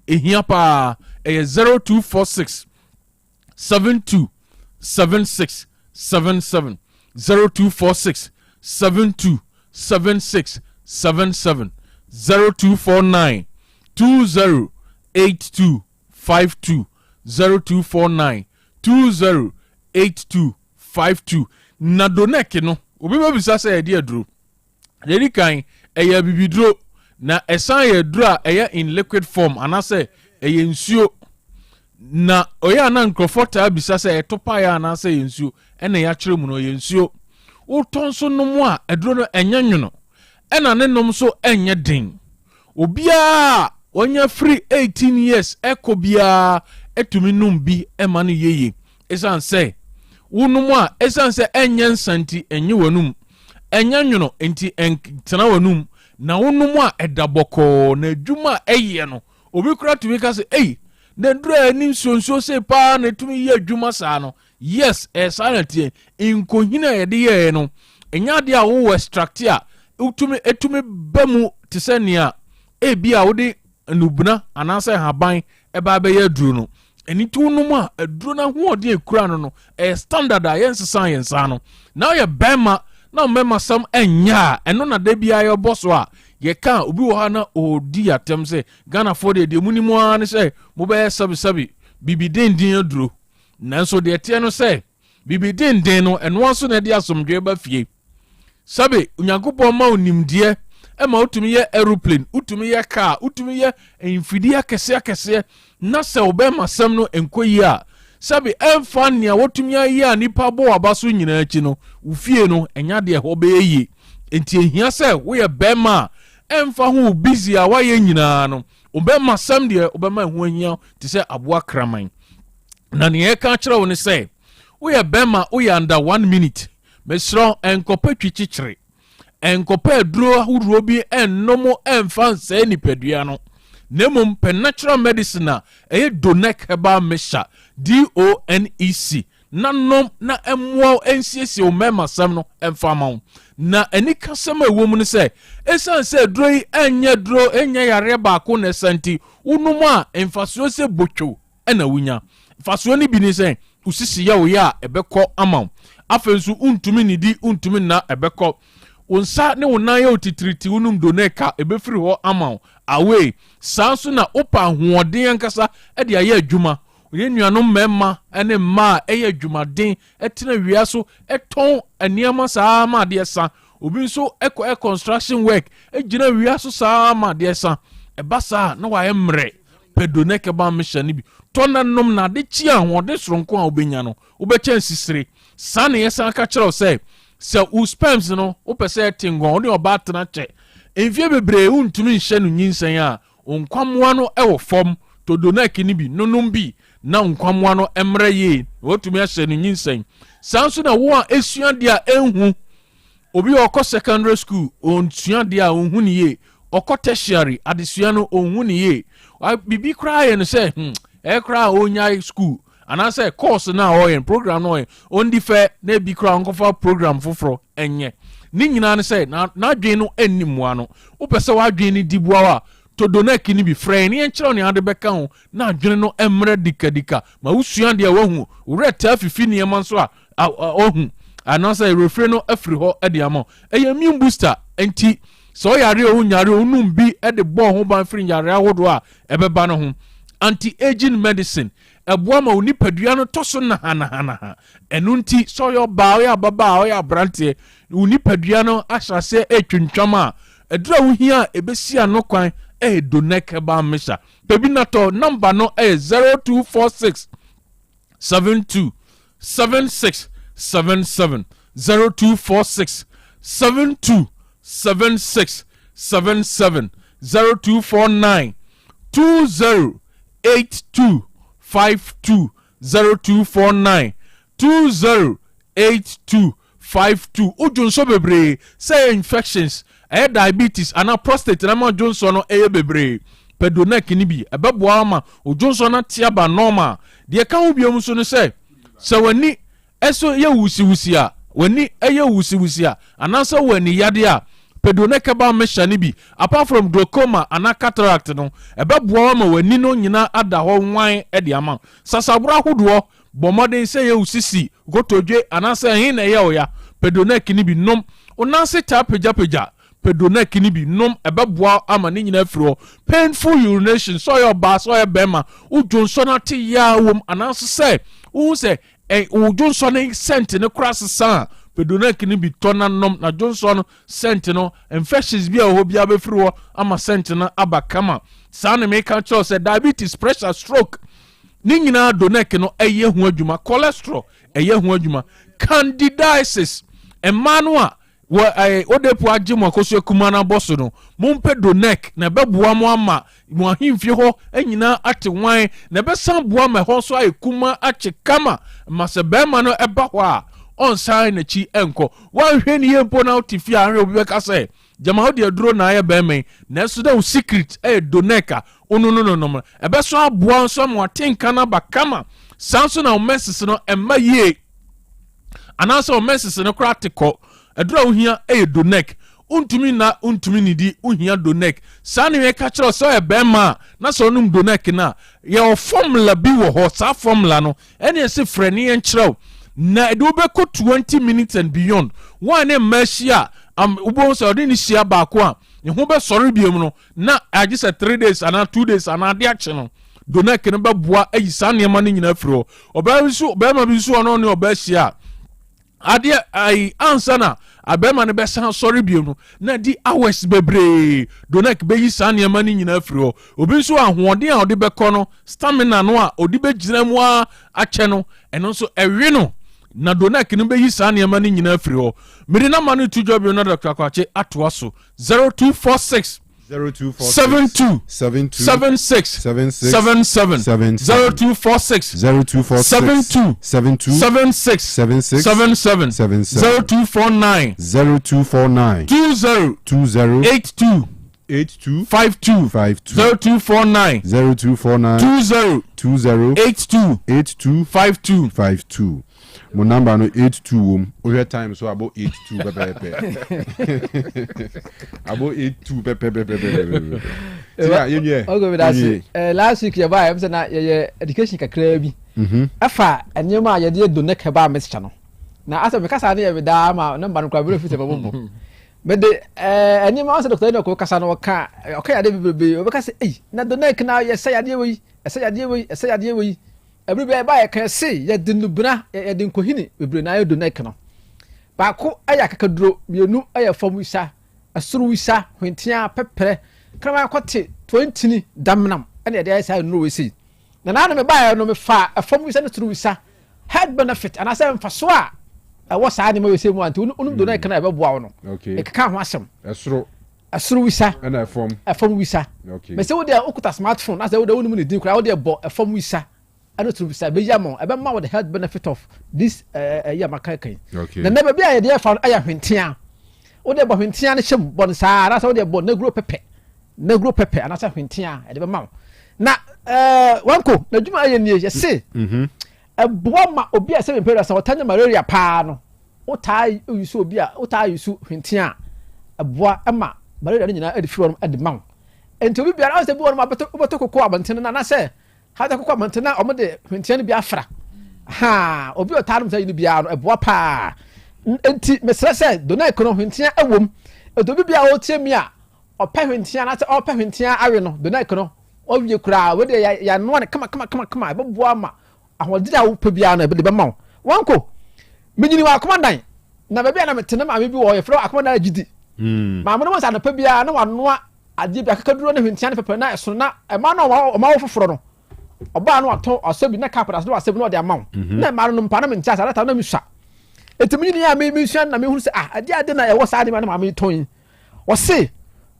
ehia pa 0246 72 76 77 0246 72 76 77 0249 2082 52 0249 2082 52 na donek no obi babisa say e de aduro dedi kan eya bibiduro na esan ye duro a eya in liquid form anase eya nsuo na oya na nkrofota abisa say etopa ya anase ye nsuo ene ya kyeremu no ye nsuo utonso nomu a aduro no enya nwono ena ne nom so enye den obia wonya free 18 years ekobia etumi num bi ema no yeye esan say wonum a esan se enye nsanti enye wanum enya nwono enti tena wanum na wonum a edaboko na adwuma eye no obi kura tumi ka se na ndura anim sonso se pa na tumi ye adwuma saa no yes sanity inkohina yede ye no enya de a wo extract a etumi bamu tisania ebi a wode nubuna anase haban eba be ye duru no eni tunum a aduru na ho ode ekura no standard a yensesan yensa no na ye bema na mema sam enya eno na da bia ye boso a ye ka obi wo ha na odi atem se Ghana for de munimu an se mo be sabi bibi dendin aduru nanso de tie no se bibi dendin no eno aso na de asomdwe ba fie sabi Onyankopon ma onimdie ema utumi ye aeroplane utumi ye car utumi ye mfidi kese na se obe masam no enkoyi a sabi emfa nia wotumi ayi a nipa bo abaso nyina achi no ufie no enya de ho be yi enti ehia se wo ye bema emfa ho busy a wa ye nyina no obe masam de obe ma ho ahia ti se aboa kraman na ne ye ka kire wo ne se wo ye bema wo ye under 1 minute mesro enkopa twichichire enkopa duro ahuro bi ennomo emfa nse nipadua no nemum natural medicine a donec herbal mixture DONEC nanom na emwo ensiesie o mema sam no emfa ma na eni kasema ewom ne se esan se duro yi enya yare ba ko na santi unum a emfasuo se botwo na wunya fasuo ni bi ni se usisi ya wo ya ebekọ ama afensu untumi nidi untumi na ebekọ unsa ne wonan ya otitriti unum doneka ebefiri ho ama awe sanso na opa hoɔden ankasa de aye adwuma oye nuanom mema ene ma eye adwumaden etena wia so eton aniama saa ma de esa obi nso construction work ejina wia so saa ma de esa ebasa na wa emre pedoneke ba mishani bi tona nom na de chi ahoɔden soronko a obenya no obecha sisire sane yesa ka kyerɛw se u spams no opese tingo oni oba tena che envie bebre untumi nhye no nyinsan a onkwamwa no ewo fom to donaki ni bi nonum bi na onkwamwa no emre ye wotumi ahye no nyinsan sanso na wo a esuade a enhu obi okọ secondary school onsuade a onhu ni ye okọ tertiary adesua no onhu ni ye bibi kra ye no se kra onya school anase course na oyen program no on di fe na bi kra onkofa program foforo enye ni nyina ne se na adwen no animua no wo pese wa adwen ni dibua wa to donaki ni bi frɛ ni enkyerɛ ne ade bɛka ho na adwen no emre dikadika ma usua de wahu ureta fifi ne man so a ohu anase refre no afiri ho ade ama immune booster enti so yare o nyare onum bi de bɔ ho ban firi yare ahodo a ebeba no ho anti aging medicine eboa ma onipadua no toso na hana enunti so yo ba o ya baba o ya brante onipadua no ahyase etwentwam a edura wo hia ebesi ano kwan donec ba mesha bebi nato number no 0246 72 76 77 0246 72 76 77 0249 2082 52 0249 2082 52 ujonso bebre say infections diabetes ana prostate na ma jonso no bebre pedonec ni bi ebeboa ma ujonso na tiaba normal de ka ho biom so no say wani eso ye wusi a wani eye wusi a ana so wani yade a pedonec ba mesha ni bi apart from glaucoma ana cataract no ebeboa ma wani no nyina ada ho nwan de ama sasabura hodo bomoden say ye usisi gotodwe ana say hin na ye oya pedonec ni bi nom onanse ta peja pedonec ni bi nom ebeboa ama ni nyina afiro painful urination so your ba so your bema ujonso na ti ya wom ana say u say ujonso na scent ne cross san pedonec ni bi tona nom na jonso scent no infections bi a ho bia be firi ama scent na abakama san me ka cho say diabetes pressure stroke ni nyina donec no eye ho adwuma cholesterol eye ho adwuma candidiasis emmanuel odepo agye mo akoso kuma na boso no mompe donek na beboa mo ama mo ahimfie ho anyina ate wan na besan boa ma ho so ay kuma ache kama mase bema no eba ho a on sai na chi enko wan hwe ni yempo na otifi ahwe obi beka se jama ho de aduro na aye bema na so da secret doneka no ebe so aboa so mo atenka na bakama sanso na o message no emma ye anasa o message no kratiko adura ohia donek untumi nidi ohia donek sa ne ka kire so bema na so num donek na ye formula bi wo ho sa formula no ene se freni en kire na do be ko 20 minutes and beyond one machia ubo so de ni sia ba ko a ye ho be sori biem no na agi se 3 days and 2 days and ade action no donek ne be boa ayi sa ne ma no nyina firo oba bisu be ma bisu no ne oba sia ade ai ansana abema ne besan sorry biemu na di hours bebre donek be yi san yema ni nyina afiro obi nso ahoɔden a ɔde bɛkɔ no stamina no a ɔde bɛgyina mu a akyɛ no ɛno nso ɛwe no na donek no be yi san yema ni nyina afiro mede na ma no tu job no dr kwache atoa so 0246 72 76 77 0246 72 76 77 0249 20 82 52 0249 20 82 52 mo number no 82 o time so about 82 pepe about 82 pepe ogo bidasi last week ya ba am say na ye education kakra bi afa enyema ye de do nek ba message no na asa me kasa na ye be da ma number no kwa bi fit babbo me de enyema asa doctor no ko kasa no ka okay ya de bebe o be kasa na do nek na ye say ade wi say ade wi everybody ba can say ye dinubra ye din kohini bebre na ye do nek no ba ko aya kakaduro mienu aya fam wisa asuru wisa hwentia pepere kama kwate 20 ni damnam ene ye dey say no we see na me ba no me fa fam wisa na suru wisa head benefit and asem fa so a wo sa ni me we say mu anti unum do nek na e beboa wo no e kaka ho asem asuru wisa na fam wisa me say wo dey okuta smartphone na say wo dey unum ni din kura wo dey bo fam wisa ano to bisa be yamon ebe ma with the health benefit of this yamakakan na never be a dey found aya hwentia wo dey bo hwentia na hyem bon saa na so dey bo na gro pepe ana sa hwentia e dey be ma na wanko na dwuma aye nie ye se eboa ma obi a 7 period sa wotanya malaria pa no wotai yusu obi a wotai yusu hwentia eboa ma malaria no nyina edifiro no edema enti obi biara se bi won ma beto kokko abantene na se hada kokwa mantena omode hwentia bi afra ha obi otarum say ni bia no eboa pa enti mesra say dona ekono hwentia awom edobi bia o tie mi a opa hwentia na say opa hwentia awe no dona ekono owie kura we de ya no ne kama eboa ma ahodi da wo pa bia no ebe be ma wanko menyini wa komandan na be bia na metena ma bi wo ye fro akomandan agidi ma mo no sa na pa bia na wanoa ade bia kakaduro ne hwentia ne pepe na eso na e ma no ma wo foforo no oba no ato asobi na kapra so asebi no de amount na ma no mpa na mentia sa data na miswa etimi ni ya me sua na me hu se ade na e wo sa de ma na ma me ton wo se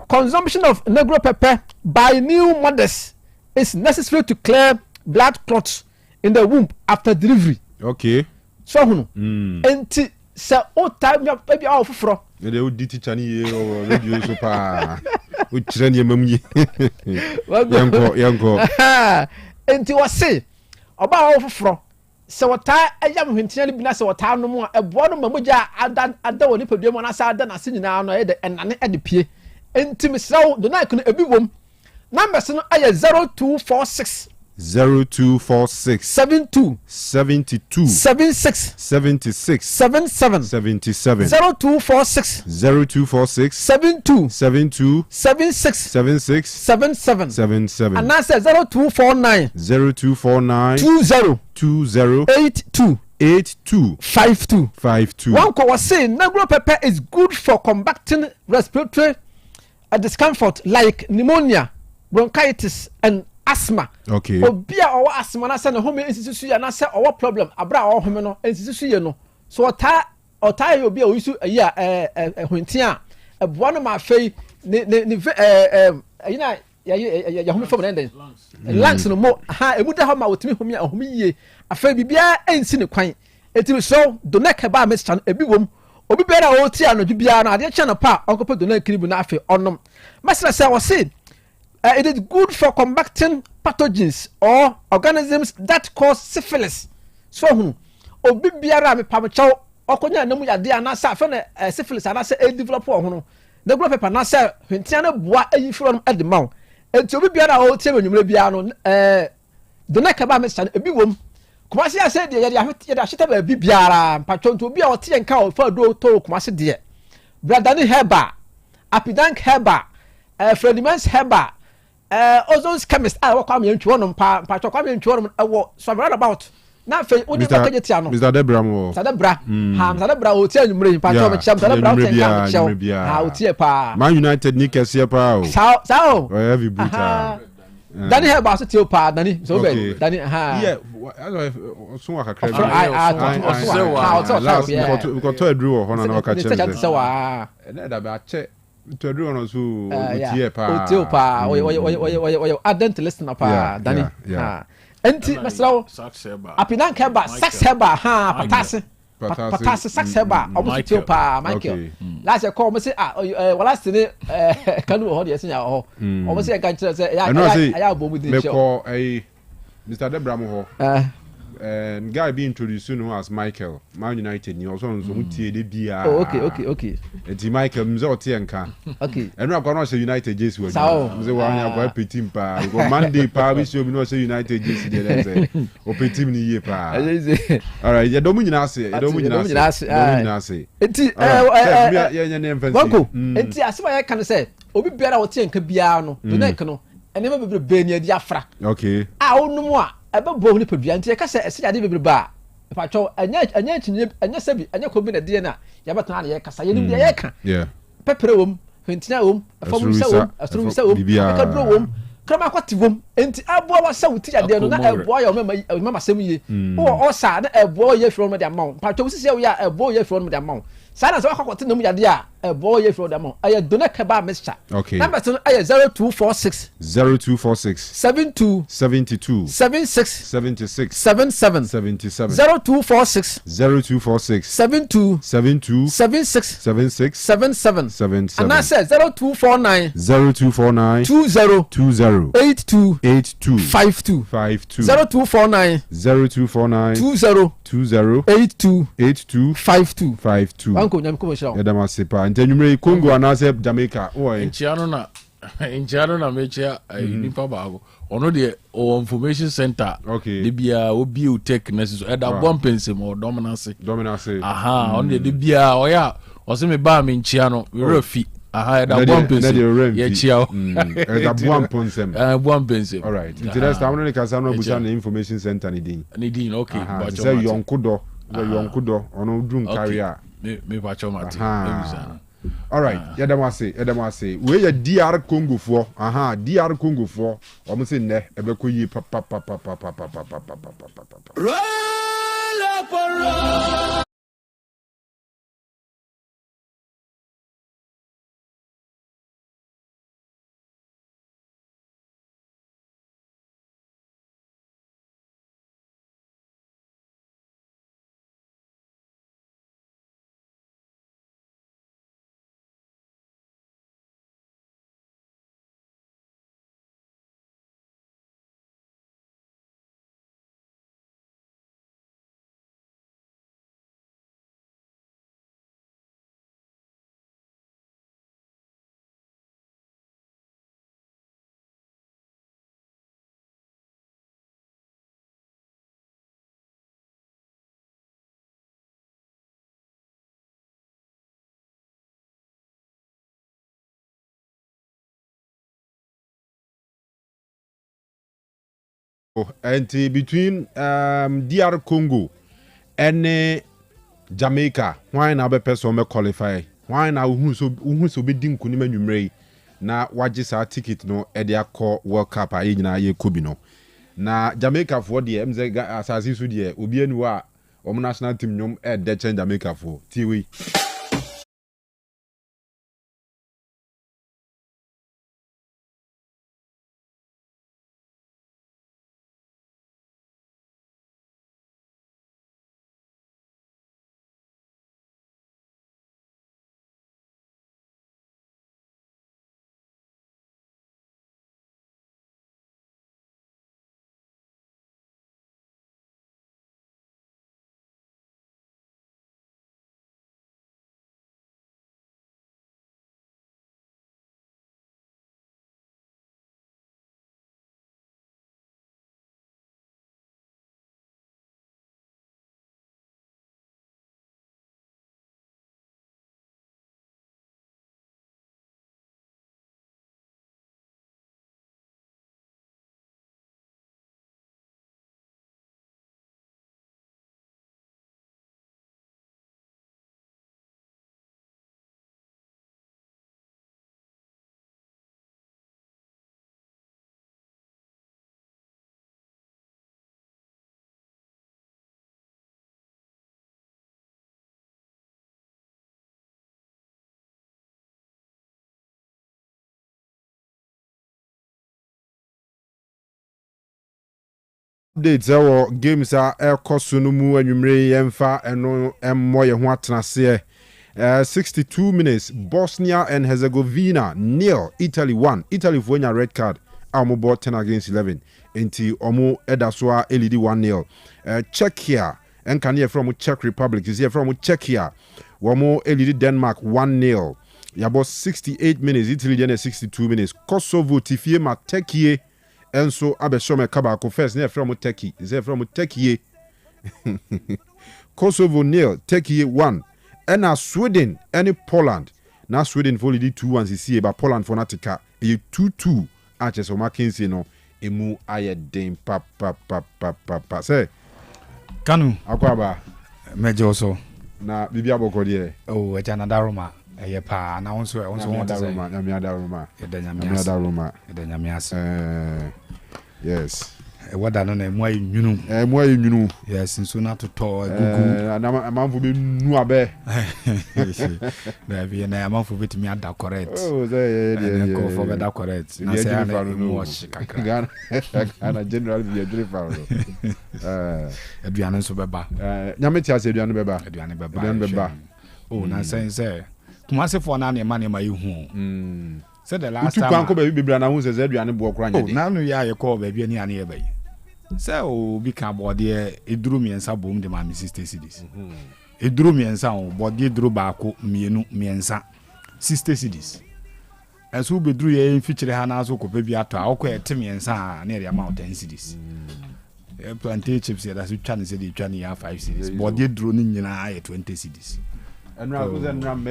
consumption of negro pepper by new mothers is necessary to clear blood clots in the womb after delivery. Okay, so hunu enti se o time baby a ofoforo e de o di teacher ni ye o radio so pa o kire ni mam yi yanko enti wose oba wo foforo se wota ayam hwentia ni bina se wota no mu ebo no mamuja ada woni padua mu na sa ada na se nyina no e de enane e de pie enti mesrawo do na ikono ebi wom numbers no aye 0246 72 76 77 0246 72 76 and now says 0249 20 82 52 one co was saying negro pepper is good for combating respiratory discomfort like pneumonia, bronchitis and asthma. Okay. Obi a owa asthma na say na home insisusu ya na say owa problem abra owa home no insisusu ye no so ota ɔtaa obi a oyisu ayi a hwentia ɛboa no ma afei ne ɛyina ya home fam nende lungs no mo ha emu da ho ma wotimi home a home yie afei bibia ensi ne kwan etimi so do na keba mixture no ebi wom obi bera o ti anodwu bia no ade channel pa onkope do na kiribu na afei onom masra say we say it is good for combating pathogens or organisms that cause syphilis so hu obi biara me pamchaw okonya namu yade ana sa afei na syphilis ana say e develop ho no na gro paper na say hwentia na boa ayi firo no edemaw enti obi biara o tie menwumre bia no do na keba me san ebi wom kumasi ase de ye ahweta ba bi biara mpatwonto obi a o tie nka o fa do to kumasi de bradani herba apidank herba fredimans herba ozons chemist a wo kwa me ntwo no mpatwo kwa me ntwo no wo so about na fe odi ba kaje tia no Mr. Debra mo Mr. Debra ha Mr. Debra o tie nwumre mpatwo me cham Mr. Debra o tie nka me chew ha o tie pa Man United ni kese pa o sao heavy brutal Dani herba so tie pa Dani so be Dani ha yeah so wa kakra we got to adru ho na na ka che na da ba che to adru no so o tie pa o tie pa o adent listener pa Dani ha enti mesrawo apinan keba sax heba ha patase sax heba omo tie pa Michael last year call me say wala sene kanu ho de yesinya ho omo say kan kire say ya bomu din show Mr. Debram ho and guy be introduced no as Michael Man United ni also nso mutie de bia okay enti Michael mze otie nka okay enu akwa no say United jesu mze wa anya kwa petim pa go Monday pa we show me no say United jesu de say o petim ni ye pa all right ya do mu nyina ase enti ya ne mfansi Banko enti asema ya kan say obi biara otie nka bia no do na no enema bebre be ni adi afra okay onum a ebe bo ni padua nti ka se ese ade bebre ba pa cho anya chinye anya sabi anya ko bi na de na ya betana na ye kasa ye nim de ye ka pepere wom hwentina wom afom sa wom astrum sa wom ka dro wom krama kwati wom enti aboa wa sa wuti ade no na eboa ya mama sem ye o sa na eboa ye fro no de amount pa cho sisi ya eboa ye fro no de amount sana so akwakote no mu yade a eboa ye fro de amount aye do na keba mixture number so aye 0246 72 76 77 0246 72 76 77 and I said 0249 20 82 52 0249 20 82 52 Banko nyam ko shira edama sepa ntanyumre Congo anase Jamaica Nchiano na mechia nipa bago ono de o information center de bia obi Otec na so eda bompense mo dominance aha ono de bia oya o se me ba me Nchiano we refi aha eda bompense ye chia eda bomponsem bompense all right interest am no kasa no busa na information center ni din okay but say yonkudo ono drum carrier me pacho mate all right yedamase we ya DR Congo fo DR Congo fo o mo se ne ebe ko yi pa and between DR Congo and Jamaica why na be person me qualify why na who so be din kunima nwumrei na waje sa ticket no e de akọ World Cup a nyina ye kobi no na Jamaica for de mze asase so de obi anu a omo national team nyom de change Jamaica for tiwi updates our games are air koso mu anwumre yemfa eno emmo ye ho atenase 62 minutes Bosnia and Herzegovina 0 Italy 1 Italy for a red card amobo 10 against 11 enti omo edasoa elidi 1-0 Czechia and can hear from Czech Republic is here from Czechia womo elidi Denmark 1-0 yabo 68 minutes Italy then 62 minutes Kosovo tifie matekie enso abeshome kabako first near from Turkey is here from Turkey Kosovo 0 Turkey 1 and Sweden and Poland now Sweden for the 2-1 see but Poland for natika 2-2 atches o Mackenzie no emu aye den pa say kanu akwaba mejo so na bibia boko de oh e jana daroma eye pa na wonso want to say nyamia daroma eda nyamias yes wada no na emu ayi nwunu yes nso na toto egugu na amanfo be nu abe na bi na amanfo betimi ada correct oh say ko for better correct na say na emu kakra ana general bi edrifa aduane nso beba nyameti ase aduane beba oh na say kumase for na ma ihu said the last time tu kwanko be bibra na hu se aduane bo okra nya de na no ya ye call ba bi ani ye ba say o bi ka bode eduru miensa bom de ma mi sister cities eduru miensa o bode eduru baako miensa sister cities aso be duru ye feature ha na so ko pa bi ato a okọ ete miensa na ye amount 10 cities plantain chips ya da so twa ne se de twa ne ya 5 cities bode eduru ni nyina aye 20 cities and I was in Ram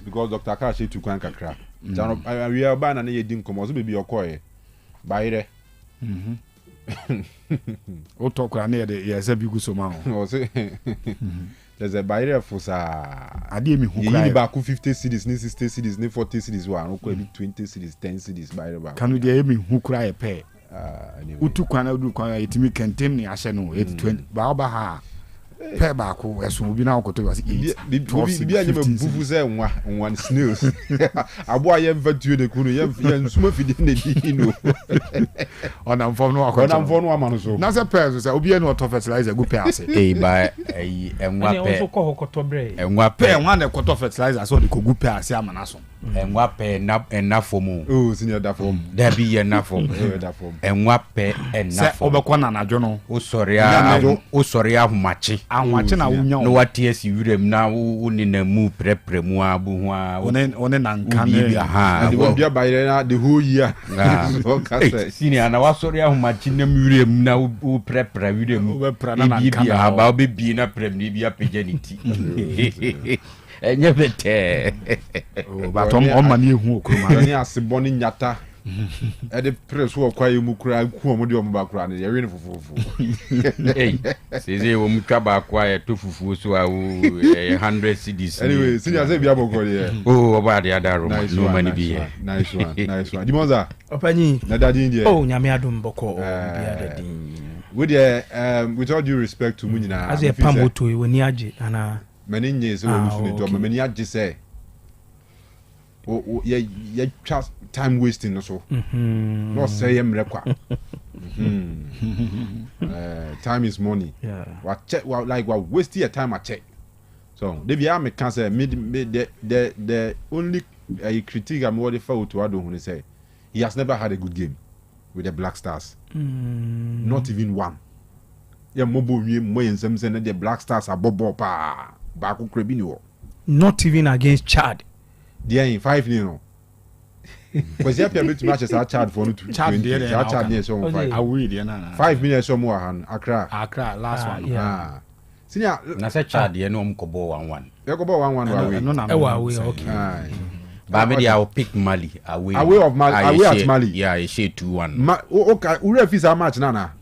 because Dr. Kashi took one kakra. We are ban and ye didn't come also be your coy. By o talk near the yes, a big so man. There's a barrier for I did me who back 50 cities, 60 cities, 40 cities, 20 cities, 10 cities by the back. Can we hear me who cry a pair? Who took one do quite it me contain me, I shall know 20 Baba. Pay back as we now go to was eat. One snails. I boy you the Kunu, and smooth in on I'm for no man so. Nasa pairs, I'll be no to fertilizer good pass. A by a and what pay one that cut off fertilizer so the good pass, Yamanason. And what pay enough for more. Oh, senior that form. There be enough for and what pay enough for Obakwana journal. Oh, sorry, I have much. I'm watching a woman. No, what tears you them now in the move prepare more buha on an uncanny. It won't be by the whole year. Senior, and I was sorry how much in the museum now who prepare with them about being a premia pigeonity. And you bet, but on money who come as a bonny yata. At the press who acquire Mukra, Kuomodium background, you're in for. Hey, says a woman acquire 2 so 100 CDs. Anyway, see, I say, Biabo, oh, about the other room, no money be here. Nice one. Dimoza, Opani, Nadadin, oh, Yamiadum Boko, with all due respect to Munina, as a pambo to you when yaji and many years many just say, oh, yeah, just time wasting also. Not say I'm time is money. Yeah. What check? Like what wasting your time? I check. So the be can say the only critique I'm worried for to Ado when he say he has never had a good game with the Black Stars. Not even one. Yeah, mobile more in some sense the Black Stars are bobo pa baku krebini. Not even against Chad. They are in 5-0. Because you have to match as a Chad for 20. Chad near some 5 minutes or more. Accra last one. Yeah. Senior, na say Chad ye no mkobo 1-1. You go 1-1 away. Okay. But maybe I'll pick Mali away of Mali. Away at Mali. Yeah, I say 2-1. Okay, we refuse our match nana.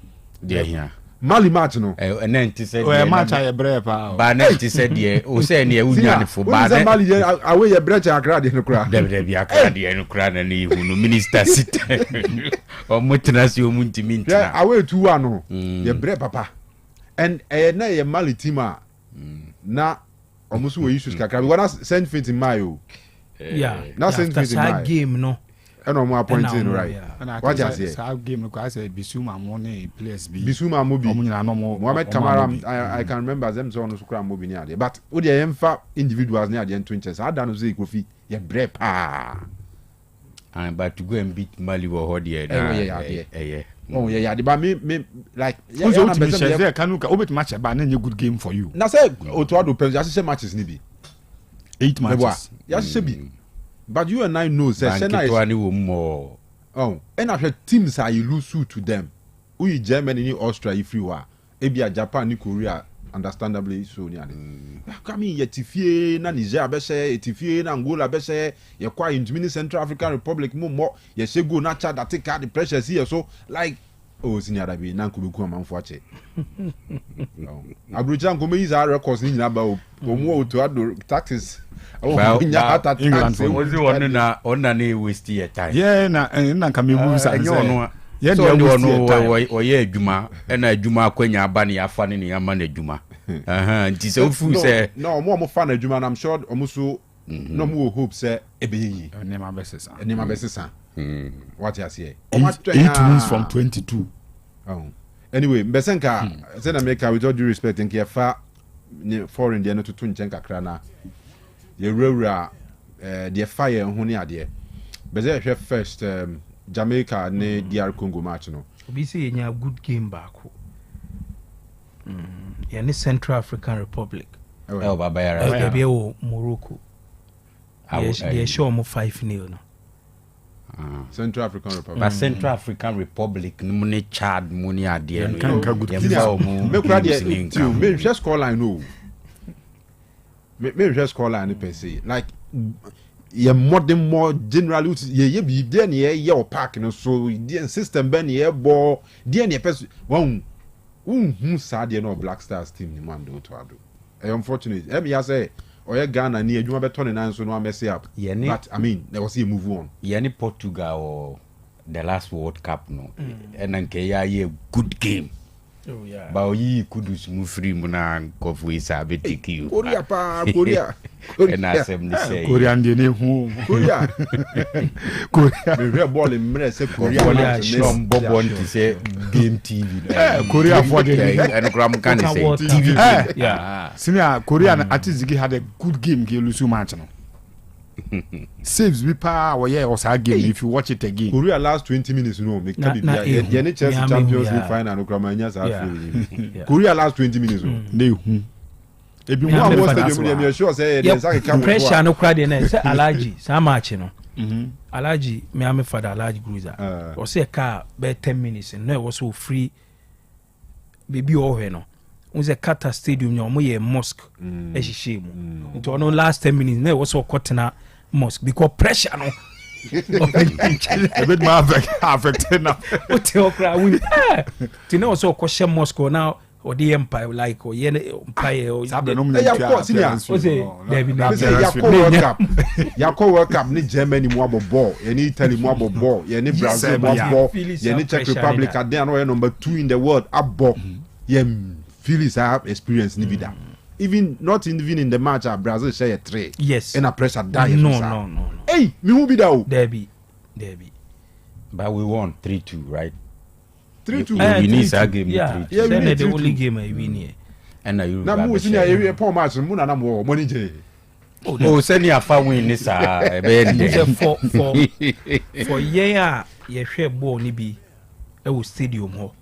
Yeah. Mali match no. And then to say match I brave pa. But then to say the o say ne unya for bad. Mali away your branch Accra dey no kra. There be Accra dey no kra na ni hu no minister sit. O mutena si o muntimi ntina. Yeah, away 2-1 no. Your brave papa. And na your Mali team na almost we issues kakra. We gonna send fit in Mayo. Yeah. Now send fit in Mayo. Game no. And no more appointing right. What just say? That game because say Bisuma money place B. Bisuma Mobi. Mohamed Kamara I can remember them so no sukra Mobi near there. But wo dey emfa individuals near the 20s. I don't say Kofi ye brep ah. And but to go and beat Mali wo ho there. Oh yeah, but me like yeah, can you match but na good game for you. Na say Otuado Pens just say matches ni bi. 8 matches. Yes, should be. But you and I know that Senna is more. Oh, and after teams are you lose to them. We Germany, Austria, if you are. Ebia Japan, Korea, understandably so near. Come in yet Tifie, na Niger Beshe, Tifie, na Angola Beshe, you quite in Central African Republic more. Yes, you go not that take out the pressure here. So like oh senior Arabi, Nankubu man for it. Abujan come is our records in about to add taxes. Well, England was the one na only waste your time. Yeah, na come move no. Yeah, no no ye Juma and a Juma Quenya Bani are funny in your man Juma. Nti so fu say no more fan of Juma I'm sure almost no more hope say ebe Nema Besesa. What you say? 8 wins from 22. Oh. Anyway, Besenka said America with all due respect and care far foreign there not to Tunchenka Krana. The rura the fire on here there. But they first Jamaica ne DR Congo match no. We say you have good game back. Yeah, Central African Republic. Oh, Baba Morocco. They show them 5-0 no. Central African Republic. But Central African Republic money Chad money there. Me just call I know. Me just call I per se. Like ye modern more generally ye be there near your park no so the system ben ye ball there near person one who sad no Black Stars team ni man do to ado. Unfortunately, me say or Ghana near you be 29 so no mess up. But I mean there was a move on. Ye Portugal or the last World Cup no. And then ye good game. Oh yeah. But you could do smooth free muna Kofi Larbi take you. Korea. And I say Korean dey hu. Korea. Me real ball in me say Korea. Some bobon to say game TV. Korea for the and gram can say TV. Yeah. Senior Korean Atizigi had a good game lose match no. Saves we pa or yeah was a game if you watch it again. Korea last 20 minutes no make can be the Chelsea Champions League final no Kramanyas are Korea last 20 minutes no. They hu. Ebi one was stadium me sure say there's a pressure no crowd na say Alaji some match no. Alaji me am father Alaji Cruiser. O say car be 10 minutes no it was so free baby o he no. Unze Qatar stadium no mo ye mosque e hihye mu. Nti no last 10 minutes na it was so kotena mosque because pressure no a bit more affected now. What you cry we ti na so ko she mosque now or the empire like or yen empire or Yakko World Cup ni Germany mo ball, any Italy mo ball, any Brazil mo ball, any Czech Republic they are number 2 in the world abbo. Phillies have experience ni vida. Even not even in the match Brazil share 3. Yes. And a pressure die. No. Hey, me who be that? Derby. But we won 3-2, right? 3-2. We need a game. Yeah, we need the only game I win here. And now you. Now we see a poor match. Muna na mo money je. Oh, send your far win this. For yeah, you share ball ni bi. E stadium ho.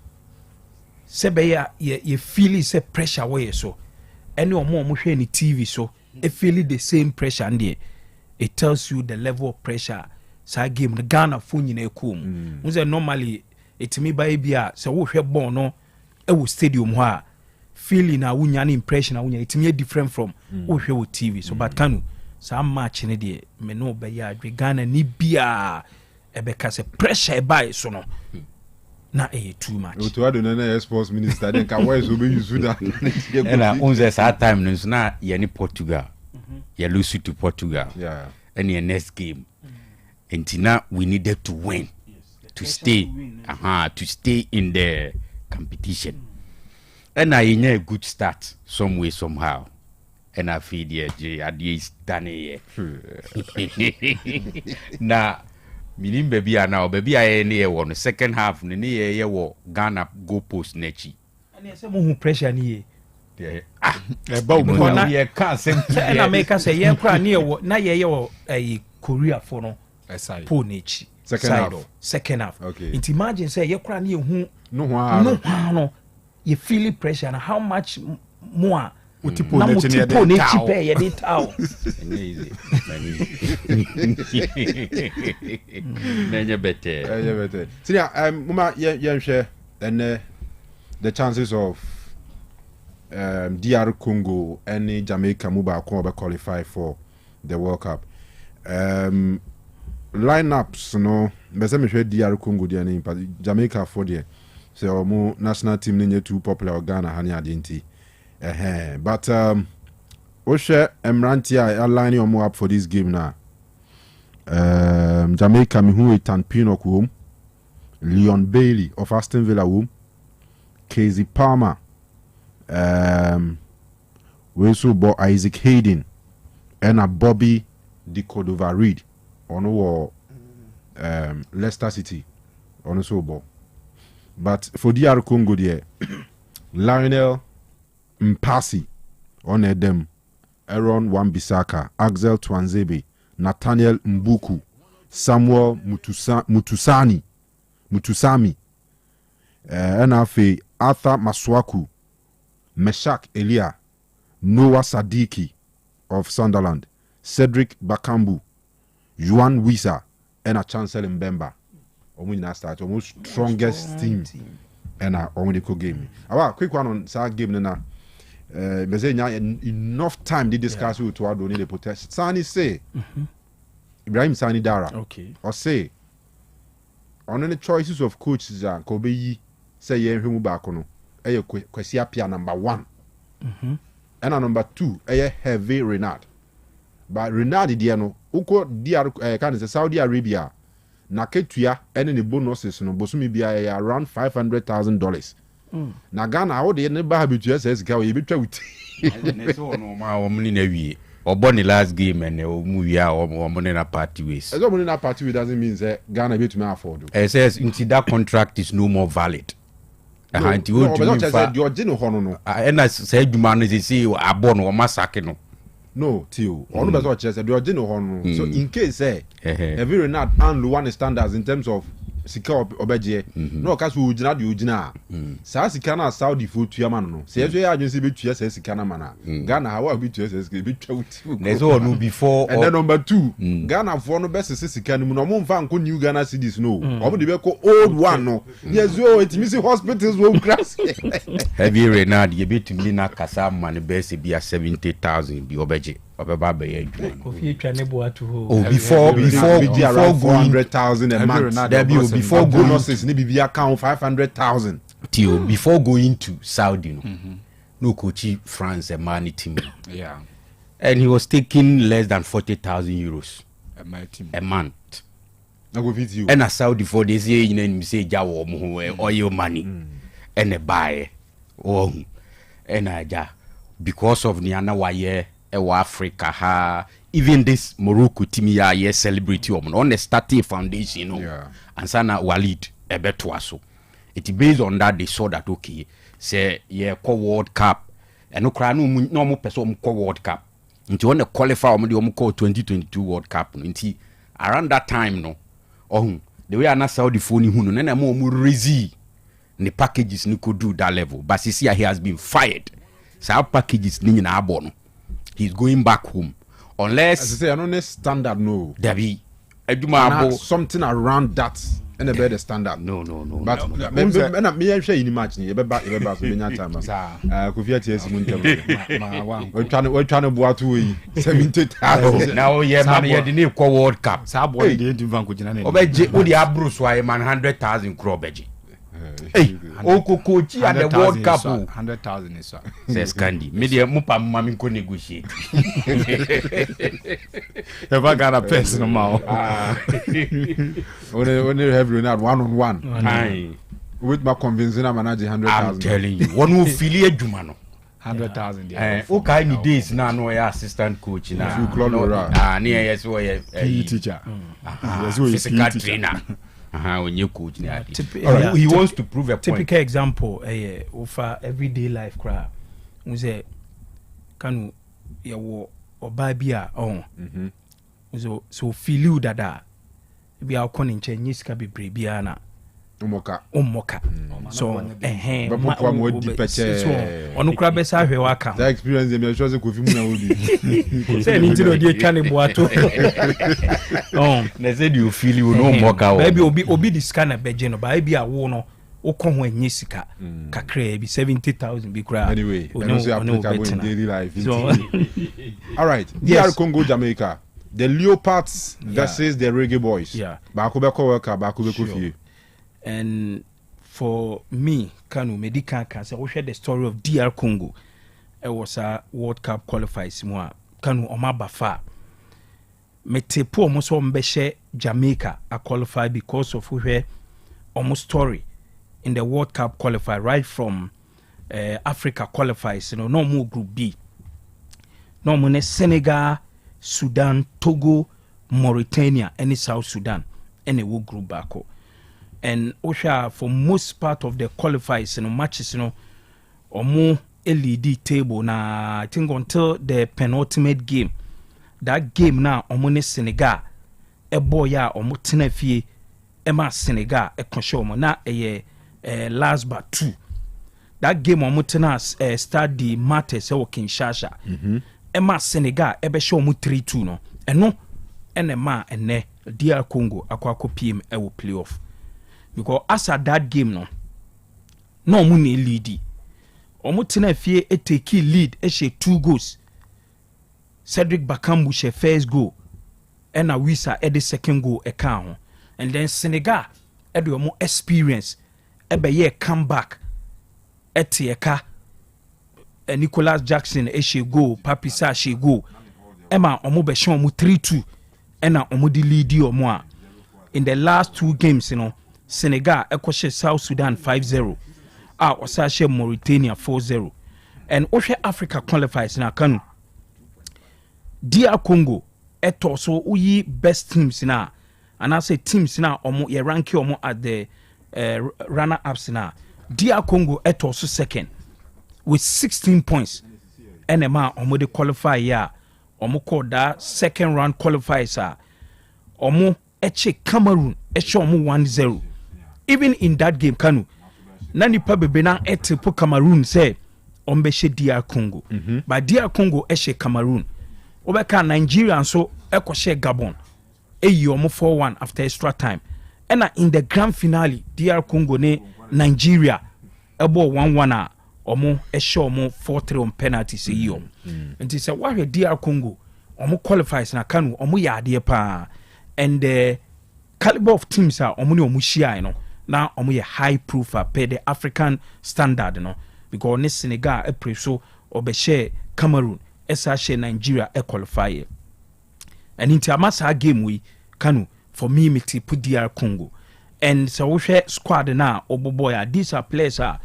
Sebe ya you feel is a pressure way so. Any or more mo share ni TV so. E feel the same pressure and there. It tells you the level of pressure. Sa game the Ghana phone in a coom. Normally it me by bia so wo hwe ball no e wo stadium ho a feeling a wunya impression a wunya it me different from wo hwe wo TV so but kanu sa match ne de me no be ya adwe Ghana ni bia e be ka se pressure by so no na too much. To add na sports minister then ka why so be use that. And on sa time no na ye ni Portugal. You lose to Portugal. Yeah. And your next game. And now we needed to win. To stay, to stay in the competition. And I in a good start some way somehow. And I feel the idea is done here. Now, meaning baby now baby I near one the second half ni Ghana go post nechi. And you say more pressure ni. About we can't say. And I make us say yeah cry near na ye Korea for no. Po nechi. Second half. Okay. It imagine say you cry near who no you feel pressure and how much more Utipo nechi pay ye dit out. Nanya better. See mama yen share and the chances of DR Congo and Jamaica muba ko be qualify for the World Cup. Lineups no be say me hwe DR Congo dia ni Jamaica for there. So mo national team ni too popular Ghana hani adinti. But we share Emrantia aligning omo up for this game now. Jamaica mi hu Ethan Pinnock home, Leon Bailey of Aston Villa home, Casey Palmer, we so bo Isaac Hayden, and a Bobby Di Cordova Reed on Leicester City on so bo. But for DR Congo there, Lionel Mpasi on them, Aaron Wan-Bissaka, Axel Twanzebe, Nathaniel Mbuku, Samuel Mutusami, NFA, Arthur Maswaku, Meshak Elia, Noah Sadiki of Sunderland, Cedric Bakambu, Juan Wisa, and a Chancellor Mbemba. Almost strongest team. And I only could game. Quick one on Sag game na. Enough time to discuss with to need the protest. Sani say Ibrahim Sani Dara. Okay. Or say on any choices of coaches and Kobe say ye him back on. Kwesi Apia number 1. And number 2 heavy Renard. But Renard diano uko DR can say Saudi Arabia. Na ketua ene ne bonuses no bosumi bia around $500,000. Na Ghana how de ne ba habitua says ka we betwa wuti. So no ma o mni na wie. Oboni last game and mu wia o money na party ways. Eso money na party ways doesn't mean say Ghana betumi afford. It says into that contract is no more valid. But not just the original hono no. And I say demand is say abon o masake no. No, Tio. Onu be so chese the original hono. So in case every Renard and one standards in terms of sika obeje. No case we ujina di ujina. Sa sika na Saudi fo tuya man no. Se yeso ya adwese be tuya se sika na mana. Ghana how be tuya se sika be twa uti. Nezo onu before. And then number 2, Ghana for no best se sika no mo mfa nko new Ghana cedis no. Omo de be ko old one no. Yes yo it means hospitals wo grass. Heavy Renard ye be to me na kasa man be se bia 70,000 bi obeje. Obeba be ye dwan. Kofi Twanebo atu ho. Oh before going 400,000 a month. Before bonuses ni bibia count 500,000. till before going to Saudi, no coach France a money team. Yeah. And he was taking less than 40,000 euros a month. I go visit you. And a Saudi for this year, you know, say Jawo oil money and a buy. Oh, and I because of Niana Waye, Africa, ha, even this Morocco team, yeah, celebrity on the starting foundation, you know, and Sana Walid, a betwaso. It's based on that they saw that okay, say, yeah, World Cup, and no more person World Cup. Into when the qualify on the 2022 World Cup, into around that time, no. Oh, the way I not saw the phone, who no, and more razy. The packages no could do that level, but see he has been fired. So our packages ni na abono. He's going back home, unless as I say, I don't know standard no. There be something around that. And a better standard. No. But me share in imagine. You be back so many times. Kofi TS Muntem. We're trying to boat to 70,000. Now man, you didn't call World Cup. Sabo dey do van ko jina na. Obeje o di Abros why man 100,000 crore beje. Hey, coach at the World Cup 100,000 is says Candy. Media mupa mami ko negotiate. If I got a personal mouth. When you have Renard one-on-one. With my convincing I'm managing 100,000. I'm telling you. One who feel Jumano. 100,000. Okay, any days now no assistant coach now. Near yes way teacher. Physical trainer. When you coach he wants to prove a point. Typical example over everyday life crowd. We say can you oba bia on so feel you that be our calling Chinese can be brebiana umoka so onu kra be sa hwe waka that experience dem you sure say Kofi mu na odi say ni ti no dey twa ne boato na say you feel you no umoka baby obi the scanner beje no ba bia wo no ukọ ho anyi sika kakra bi 70,000 bi kra anyway no say applicable in daily life so all right DR Congo Jamaica the Leopards versus the Reggae Boys ba ko be ko worker ba ko be ko fie. And for me, Kanu Medica can say, we share the story of DR Congo. It was a World Cup qualifiers. Kanu Omabafa. Metepo almost Mbeshe Jamaica a qualified because of where almost story in the World Cup qualifier right from Africa qualifiers. You know, no more Group B. No more Senegal, Sudan, Togo, Mauritania, any South Sudan, any Group Bako. And Osha for most part of the qualifiers, matches, or more LED table na I think until the penultimate game. That game now omone Senegal e boya omo tenafie e ma Senegal e konsho omo na last but 2. That game omo tena start the matters e wo Kinshasa. E ma Senegal e be show omo 3-2 no. Eno ene ma ene DR Congo akwa PM e wo playoff. Because as at that game no omo ne lead. Omo tenafie e take lead e she 2 goals. Cedric Bakambu she first goal and a Wisa the second goal e kan, and then Senegal e do more experience e be ye come back etieka Nicholas Jackson e she goal Papisa she goal Emma omo be show omo 3-2 and na omo di lead omo a in the last 2 games Senegal e kwashe South Sudan 5-0 osashe Mauritania 4-0 and Oshe Africa qualifies na Kanu DR Congo eto so uyi best teams na and I say teams na omo ye rank omo at the runner ups na DR Congo eto so second with 16 points NMA omo de qualify ya omo call that second round qualifiers omo eche Cameroon eche omo 1-0 even in that game Kanu na nipa bebe na etepo Cameroon say ombeshe DR Congo but DR Congo eche Cameroon Obeka Nigeria so ekoshe Gabon eyi omo 4-1 after extra time and in the grand finale DR Congo ne Nigeria ebo 1-1 omo eshe omo 4-3 on penalty say yi omo nti say wahwe DR Congo omo qualifies na Kanu omo ya ade pa and the caliber of teams are omo ne omo shia na ɔmo yɛ high profile per the African standard no because ne Senegal ɛpere so ɔbɛhyɛ Cameroon ɛsa hyɛ Nigeria ɛqualify ɛne nti ama saa game we kanu for me meti put DR Congo and so wohwɛ squad na oboboy these are players I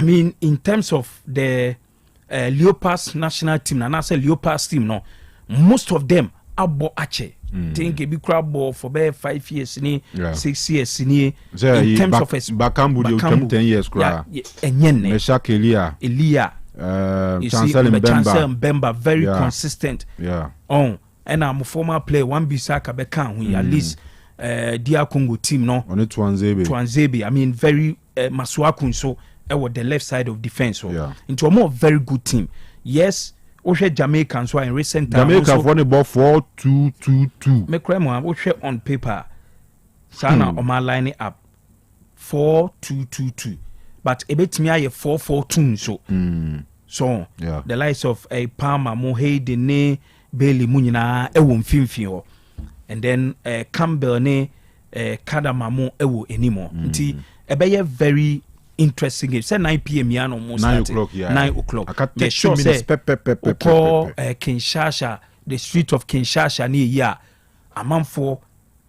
mean in terms of the Leopards national team na say Leopards team no most of them abo ache think e be crab ball for about 5 years ni 6 years ni in terms of Bakambu de 10 years kra enyen Meshak Elia Chancellor Mbemba very consistent and I'm a former player one Bisaka Bekan at least DR Congo team no on Twanzebe I mean very Masuaku so the left side of defense so into a more very good team yes Oshe Jamaican so in recent time Jamaica won the ball 4-2-2-2 me kremo Oshe on paper sana on my line up 4-2-2-2 but a bit me aye 4-4-2 so so the likes of a Palmer Mohe Dene Bailey Munina ewo mfimfin and then Campbell ne Kadamamo ewo anymore nti ebeye very interesting game say 9 p.m. yan almost 9 o'clock 9 o'clock I can take 2 minutes Kinshasa the street of Kinshasa near here amanfo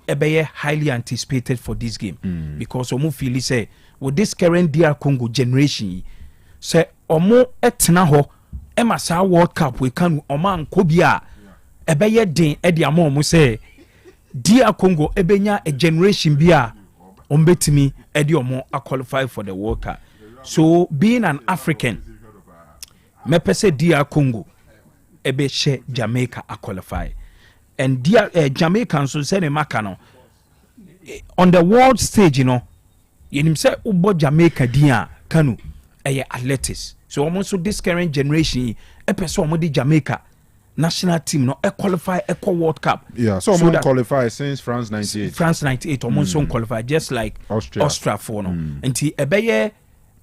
ebeye highly anticipated for this game because omo feel say with this current DR Congo generation say omo etena ho ema sa World Cup we can oman kobia ebeye den e de amon mo say DR Congo ebenya a generation bia ombetimi e de omo a qualify for the World Cup so being an African me pese DR Congo ebe she Jamaica a qualify and DR Jamaican so say ne maka no on the world stage you know yenim say ubo Jamaica dia kanu athletics so almost this current generation a person omo di Jamaica national team no qualify World Cup so almost qualify since France 98 almost qualify just like Austria for no nti ebeye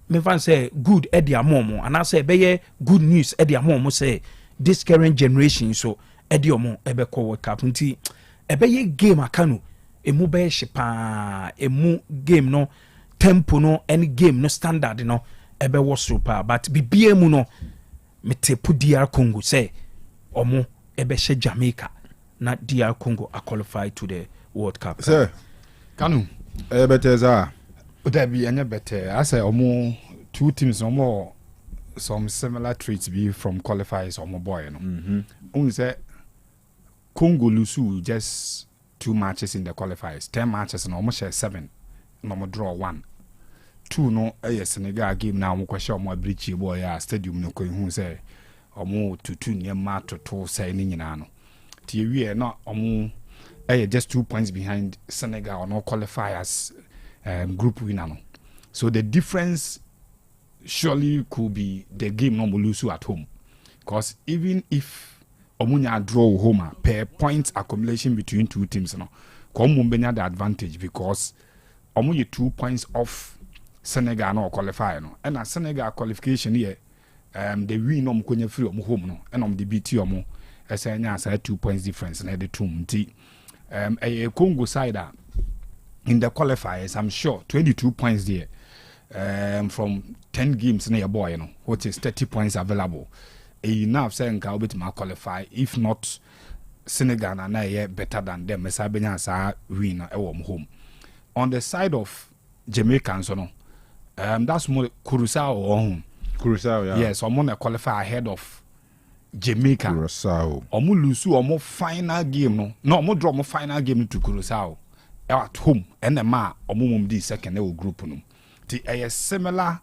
me fan say good e dia momo and I say ebeye good news e dia momo say this current generation so e dia omo ebe World Cup nti ebeye game akanu emu be shipa emu game no tempo no any game no standard no ebe wo super but bibie mu no mete pu DR Congo say omo ebe she Jamaica na DR Congo a qualify to the World Cup sir kanu beteza that be any better I say omo two teams omo some similar traits be from qualifiers omo boy no only say Congo lose just 2 matches in the qualifiers 10 matches and almost share 7 no draw 1 2 no Senegal game now mo kwahye omo abrichi boy ya stadium no ko hu say omo tutu nyema toto say ni nyina no ti ewie na omo just 2 points behind Senegal no qualifiers group winner no so the difference surely could be the game no lose at home because even if omunya draw home per point accumulation between two teams no come benya the advantage because omuye 2 points off Senegal no qualify no and Senegal qualification here the win no mkonya free omu home no and the beat omu esenya say 2 points difference na the two nti Congo side in the qualifiers I'm sure 22 points there from 10 games na your boy no which is 30 points available enough saying ka obet ma qualify if not Senegal na better than them esa benya sa win e wo home on the side of Jamaicans no that's more Curacao or home Curacao yes omo na qualify ahead of Jamaica Curacao omo lose omo final game no omo draw omo final game to Curacao at home and the ma omo mum di second e group no ti similar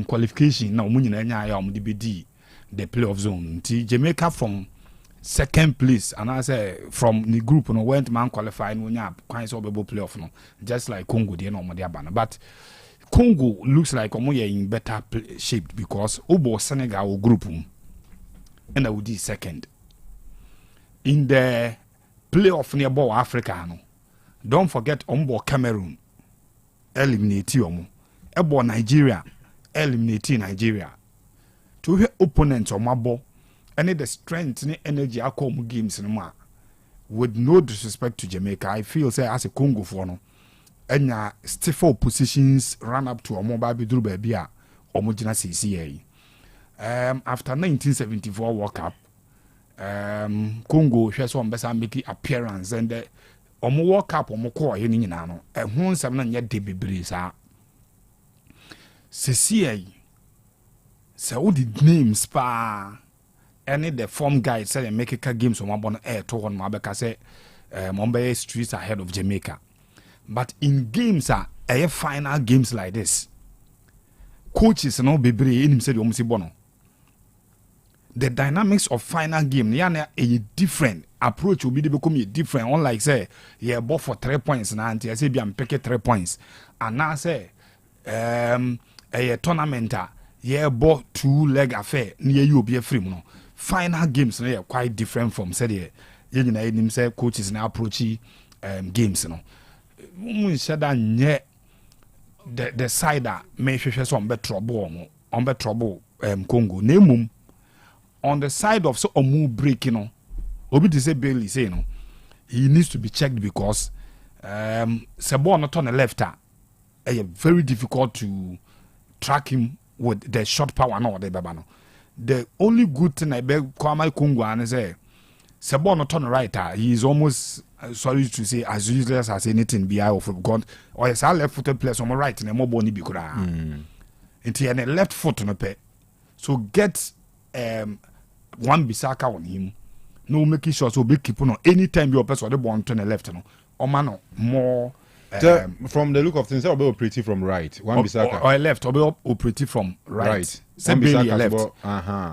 qualification na omo nyina nya ya omo di bedi the playoff zone. Jamaica from second place, and I say from the group, no went man qualifying when you have quite so playoff, no just like Congo, they know their banner. But Congo looks like Omoye in better shape because Obo Senegal group, and I would be second in the playoff nearby Africa. No, don't forget Ombo Cameroon eliminate Omo, Ebo Nigeria eliminate Nigeria. To her opponents or mabo, and the strength and energy I call games no more. With no disrespect to Jamaica, I feel say as a Congo for no, enya stiffer positions run up to omo ba biduru ba bia omo gina CCA. After 1974 World Cup, Congo hwe so mbesa make appearance and omo World Cup omo ko ye ni nyina no ehun nsem na nya de bebre sa CCA so all the names pa any the form guide say make a games on one to one mabeka say Mumbai streets ahead of Jamaica, but in games a final games like this coaches no bebre in said omo si bono the dynamics of final game yana a different approach will be become a different unlike say yeah ball for 3 points na anti say be am pick 3 points and now say a tournament yeah ball 2-leg affair near you be a free no final games no quite different from say the you know him say coaches na approach games no mun say that nye the side that may hwehwe so on be trouble Congo na mum on the side of so omu break you know obi to say Bailey say you know he needs to be checked because Sebo not on the left very difficult to track him with the short power no the baba no the only good thing I beg Kwame Congo and say Sebo not on the right he is almost sorry to say as useless as anything be of God or is left footed place on the right and more bony be kura into a left foot no pay so get one Bisaka on him no making sure so big keep on anytime your person the ball to the left no or man more from the look of things I'll be operating from right one Bisaka or left or be operating from right one Bisaka left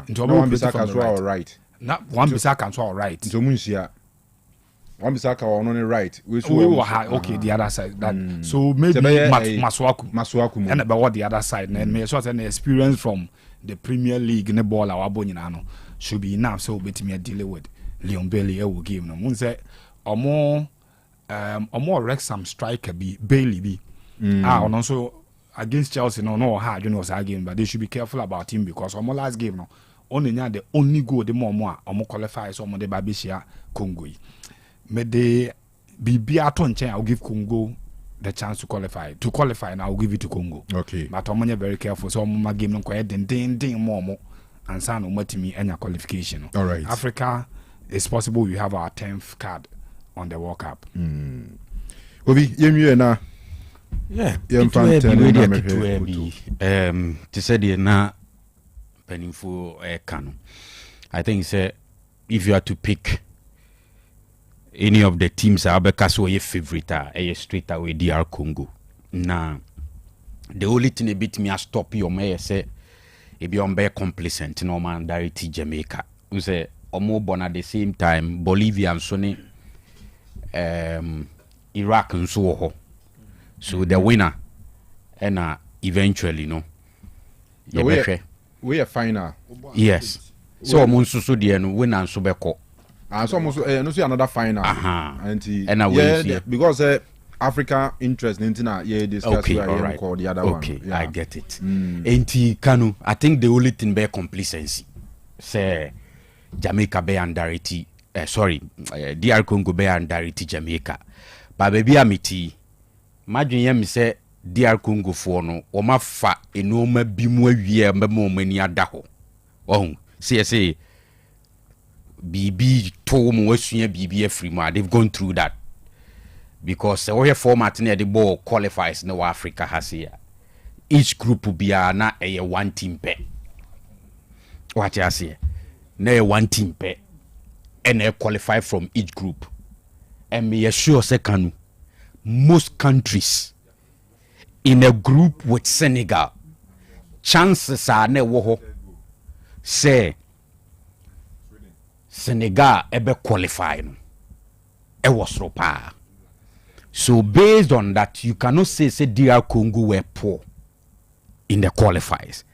no one Bisaka as well right not one Bisaka as well right so munsia one Bisaka on the right we were okay the other side that so maybe Masuaku and about the other side and me sort of experience from the Premier League in the ball our bonino should be enough so bet me deal with Leon Bailey will give no mun say or more Wrexham striker be Bailey be and also against Chelsea no hard you know game but they should be careful about him because our last game no only the only goal the more qualify so the Babishia Congo me de bibia aton chen I'll give Congo the chance to qualify and I'll give it to Congo okay but I'm very careful so my game no quite ding more and san umatimi any qualification all right Africa it's possible we have our 10th card on the World Cup Obi yemwie na yeah to say the na painful canon I think say if you are to pick any of the teams abekaso your favorite a straight away DR Congo na the only thing a bit me a stop you may say e be on be complacent no man direct Jamaica we say omo born at the same time Bolivia and Sonny Iraq and so so the winner and eventually no we are final yes so omo so the no winner so be ko and so almost no see another final and because Africa interest in discuss okay, all right. Call the other okay, one. Yeah. I get it. Enti Kanu, I think the only thing be complacency. Say Jamaica be andarity. DR Congo be andarity Jamaica. But baby amiti. Imagine yem say DR Congo for no. Oma fa enoma bimu awie mbemo mani adaho. Oh, say BB to mo wasunya BB free ma. They've gone through that. Because the format near the ball qualifies no Africa has here. Each group will be na a one team pair. What you say? Na one team pair. And they qualify from each group. And me assure second most countries in a group with Senegal chances are ne wo say Senegal ebe qualify no. E was ropa. So based on that, you cannot say DR Congo were poor in the qualifiers.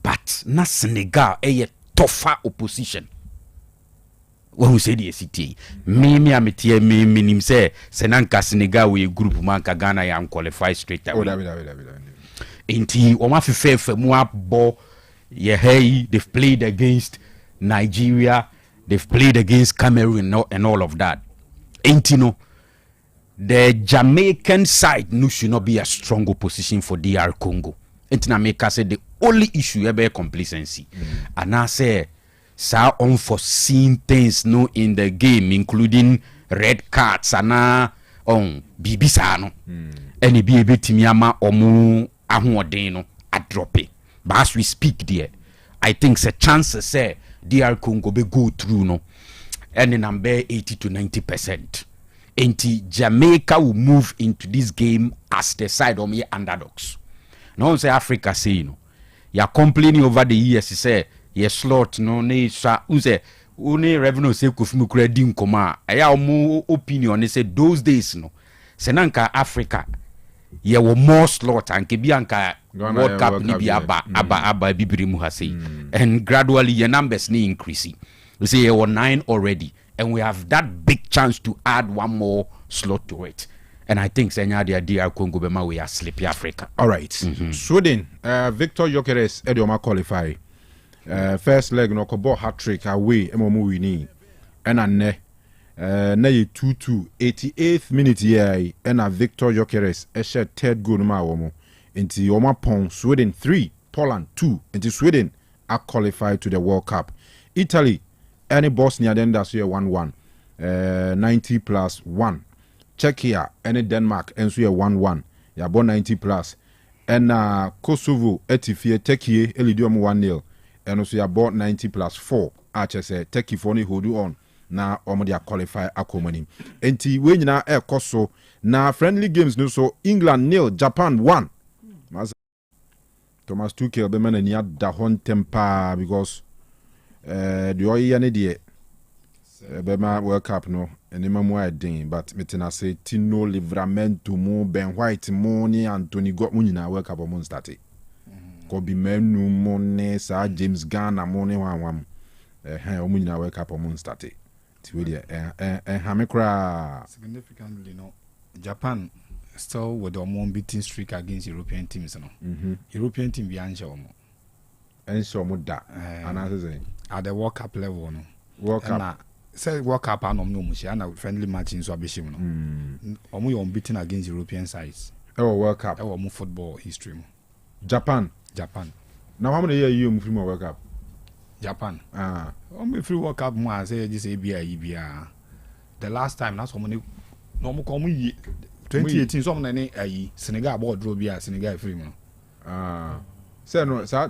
But na Senegal a tougher opposition. When we say the ACT, me say Senanka Senegal we group manka Ghana and qualify straight away. Inti Oma Fife Mua Bo Yehei, they've played against Nigeria, they've played against Cameroon and all of that. Inti no. the Jamaican side no should not be a strong opposition for DR Congo. Intina America said the only issue ever complacency. And I say so unforeseen things no in the game, including red cards and on Bibisano. And it be a bit timiama omu ahuodeno at drop it. But as we speak there, I think the chances say DR Congo be go through no and then I'm 80 to 90%. And Jamaica will move into this game as the side of me underdogs. Now say Africa say you know, you're complaining over the years. You say you slot no ne sa. You say only revenue say Kofi Larbi nkoma. I have more opinion. They say those days no. Senanka Africa, you were more slot and kebianka World Cup ni bi aba bibiri mu hase. And gradually your numbers ni increasing. We say you were 9 already, and we have that big chance to add one more slot to it. And I think Senya the DR Congo Bema we are sleepy Africa. All right. Sweden, Victor Gyökeres Edioma qualify. First leg no ko ball hat trick away emomu wini. And ne 2-2 88th minute here and Victor Gyökeres share third goal ma womo. Inti Oma Pong Sweden 3, Poland 2. Inti Sweden are qualified to the World Cup. Italy any Bosnia then that's here 1-1. 90 plus 1. Czechia any Denmark and so 1-1. Ya born 90 plus. And Kosovo etifie Turkey elidium 1-0. And also ya born 90 plus 4. Ache say Turkey for ni hold on. Na omo dia qualify akomani. Enti we nyina e koso na friendly games no so England 0 Japan 1. Thomas Tuchel be man ni ada hon temper because the oye ne de Bema World Cup no enema mo adin but metina say Tino Livramento mo Ben White mo ni Anthony got mo nyina World Cup mo start ko bi menu mo ne sa James Garner mo ne wan o mo nyina World Cup mo start ti we de ha me kra significantly no Japan still with the unbeaten streak against European teams no European team bi anche omo enso mo da ana say at the World Cup level no World Cup say World Cup anom no mushi na friendly match in so abeshim no omo you unbeaten against European sides World Cup omo football history mo Japan now how many year you from World Cup Japan omo free World Cup mo say just EBA the last time that's omo no mo come 2018 so omo na Senegal ball draw bia Senegal free mo say no sa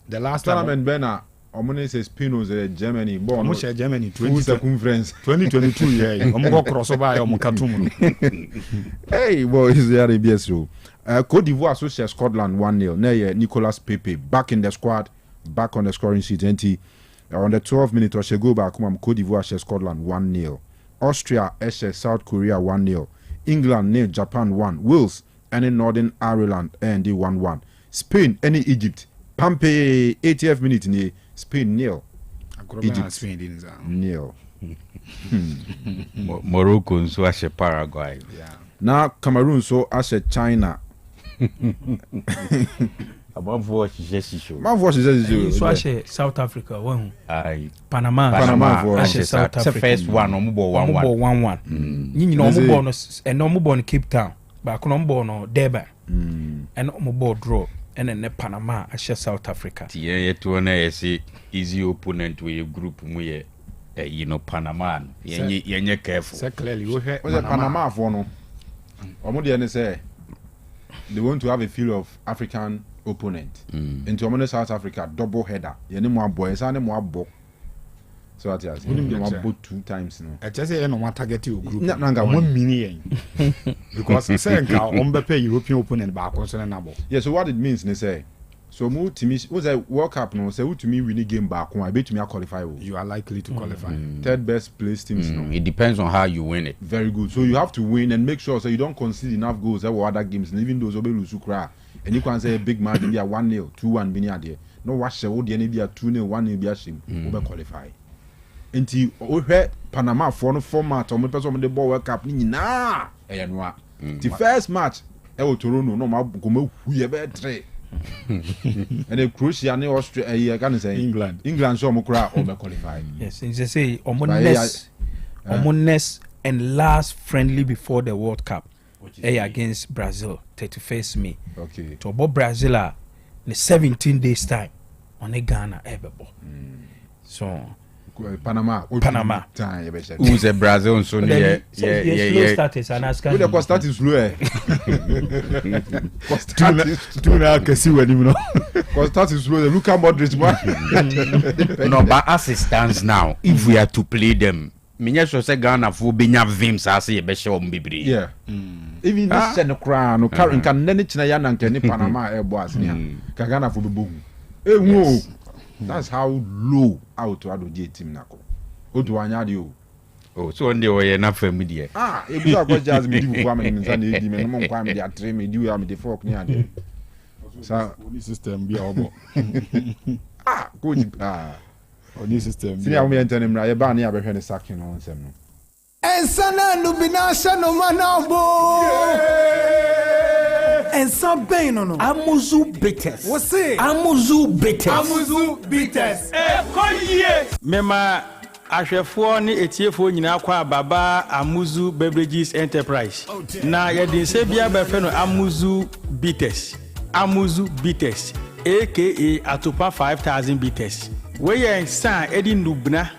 the last tournament bena Omone says Pinos Germany born share Germany 2022 yeah omo crossover omo katum hey boys the Arabia so Côte d'Ivoire so share Scotland 1-0 na Nicolas Pepe back in the squad back on the scoring sheet on the 12th minute or she go back Côte d'Ivoire share Scotland 1-0 Austria share South Korea 1-0 England nil Japan 1 Wales and Northern Ireland and 1-1 Spain and Egypt Pampe 80th minute ni Spain nil. Egypt Spain nil. Morocco so as Paraguay. Yeah. Now Cameroon so as China. About voice is show. My voice is so as South Africa one. Aye. Panama as South Africa. First one omubo 1-1. Nyinyi no omubo no and omubo no Cape Town. Ba kono omubo no Durban. And omubo draw. And then Panama as South Africa. Yeah, to na say easy opponent we group mu Panama. Yenye careful. Say clearly we hear Panama for no. Omo dey say they want to have a feel of African opponent. Into omo South Africa double header. Yene mo abo, esa ne mo abo. So what you say? We mo abo 2 times no. I just say no one target your group. Nanga 1 million. Because say nka on pay European opponent ba so na nabo. Yeah, so what it means they say so mu timi was a World Cup no say who to me winning game back one I bet me qualify. You are likely to qualify. Third best placed teams no. It depends on how you win it. Very good. So you have to win and make sure so you don't concede enough goals that were other games and even those obe lose cry. And you can say a big match be a 1-0, 2-1 be near there. No wash the old be a 2-0, 1-0 be a shame. Obe qualify. Enti o hwe Panama for no format o me person me the ball World Cup ni na e no a the first match e o Toronto no ma go ma hu ye be 3 and the Croatia and Austria can say England so mo kra o be qualify. Yes, they say omo next and last friendly before the World Cup against Brazil 31st May. Okay. To about Brazil in 17 days time on a Ghana so Panama. Who's a Brazil so yeah status and as can the start is slow. Can see when you know. Start is slow. Look at Modric. No, but as it stands now, if we are to play them, Minya so say Ghana for benya vims as ye be show mbibri. Yeah. Even this send crown no current can nene china ya na nkeni Panama e bo asnia. Ka Ghana for be wo. That's how low out to Ado team nako. Odu anya de o. Oh, so on the way na family there. E bi akwa jazz me di kwa me nza na edi me no mo kwa me dia tre me di we am de fork ni ade. Sa oni system bi obo. Coach oni system. Sini am yen tanim ra ye ba na ya be hwe ne sacking on nsem no. Ensana lubina shano manabo. Ensa bem no. Amuzu bitters. Você? Amuzu bitters. Amuzu bitters. Koye. Mema ahwefo ne etiefo nyina kwa baba Amuzu Beverages Enterprise. Na ye din se bia be fe no Amuzu bitters. Amuzu bitters aka atopa 5000 bitters. We yen san edi nubna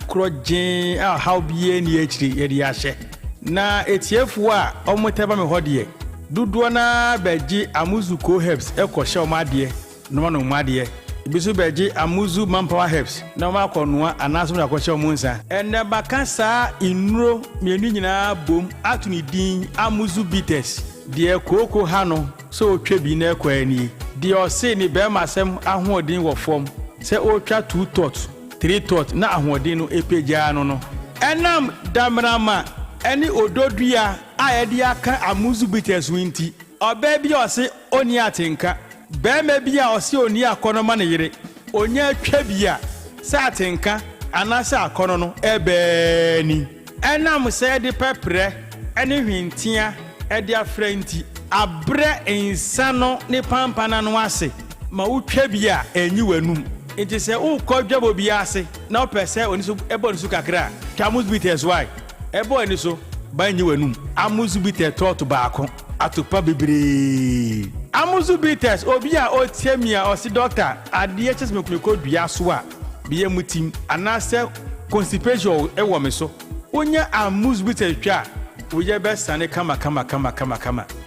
krojen a how bie ni akiri ye di ahye. Na etiefo a omoteba me hodie. Dudu na beji Amuzu co herbs ekoshe omade no no omade ibisu beji Amuzu manpower herbs na ma konoa anaso na ekoshe omunsa enne bakasa inuro mienu nyina bom atuni din Amuzu bitters de koko hano so otwa bi na ekwani de ose ni be masem ahoodin wo fom se otwa 2 tot 3 tot na ahoodin no epeja no enam damrama any ododua ayedi aka Amuzu bitters winti oba bi ose oni atenka be me bi a ose oni akono na yire onye atwa bi a sa atenka anasa akono no ebe ni enam se de pepre ene hwintia ede afranti abre insano ne pampana no ase ma utwa bi a enyi wanum enti se ukodwabo bi ase na opese oni so ebo ni so kakra Amuzu bitters why ebo ni so banyi wanum Amuzu bitters tot baako atopa bebre Amuzu bitters obi a otiamia osi doctor ade chesme kumeko dua so a biye mutim anase constipation ewo me so onya Amuzu bitters twa oye be sane kama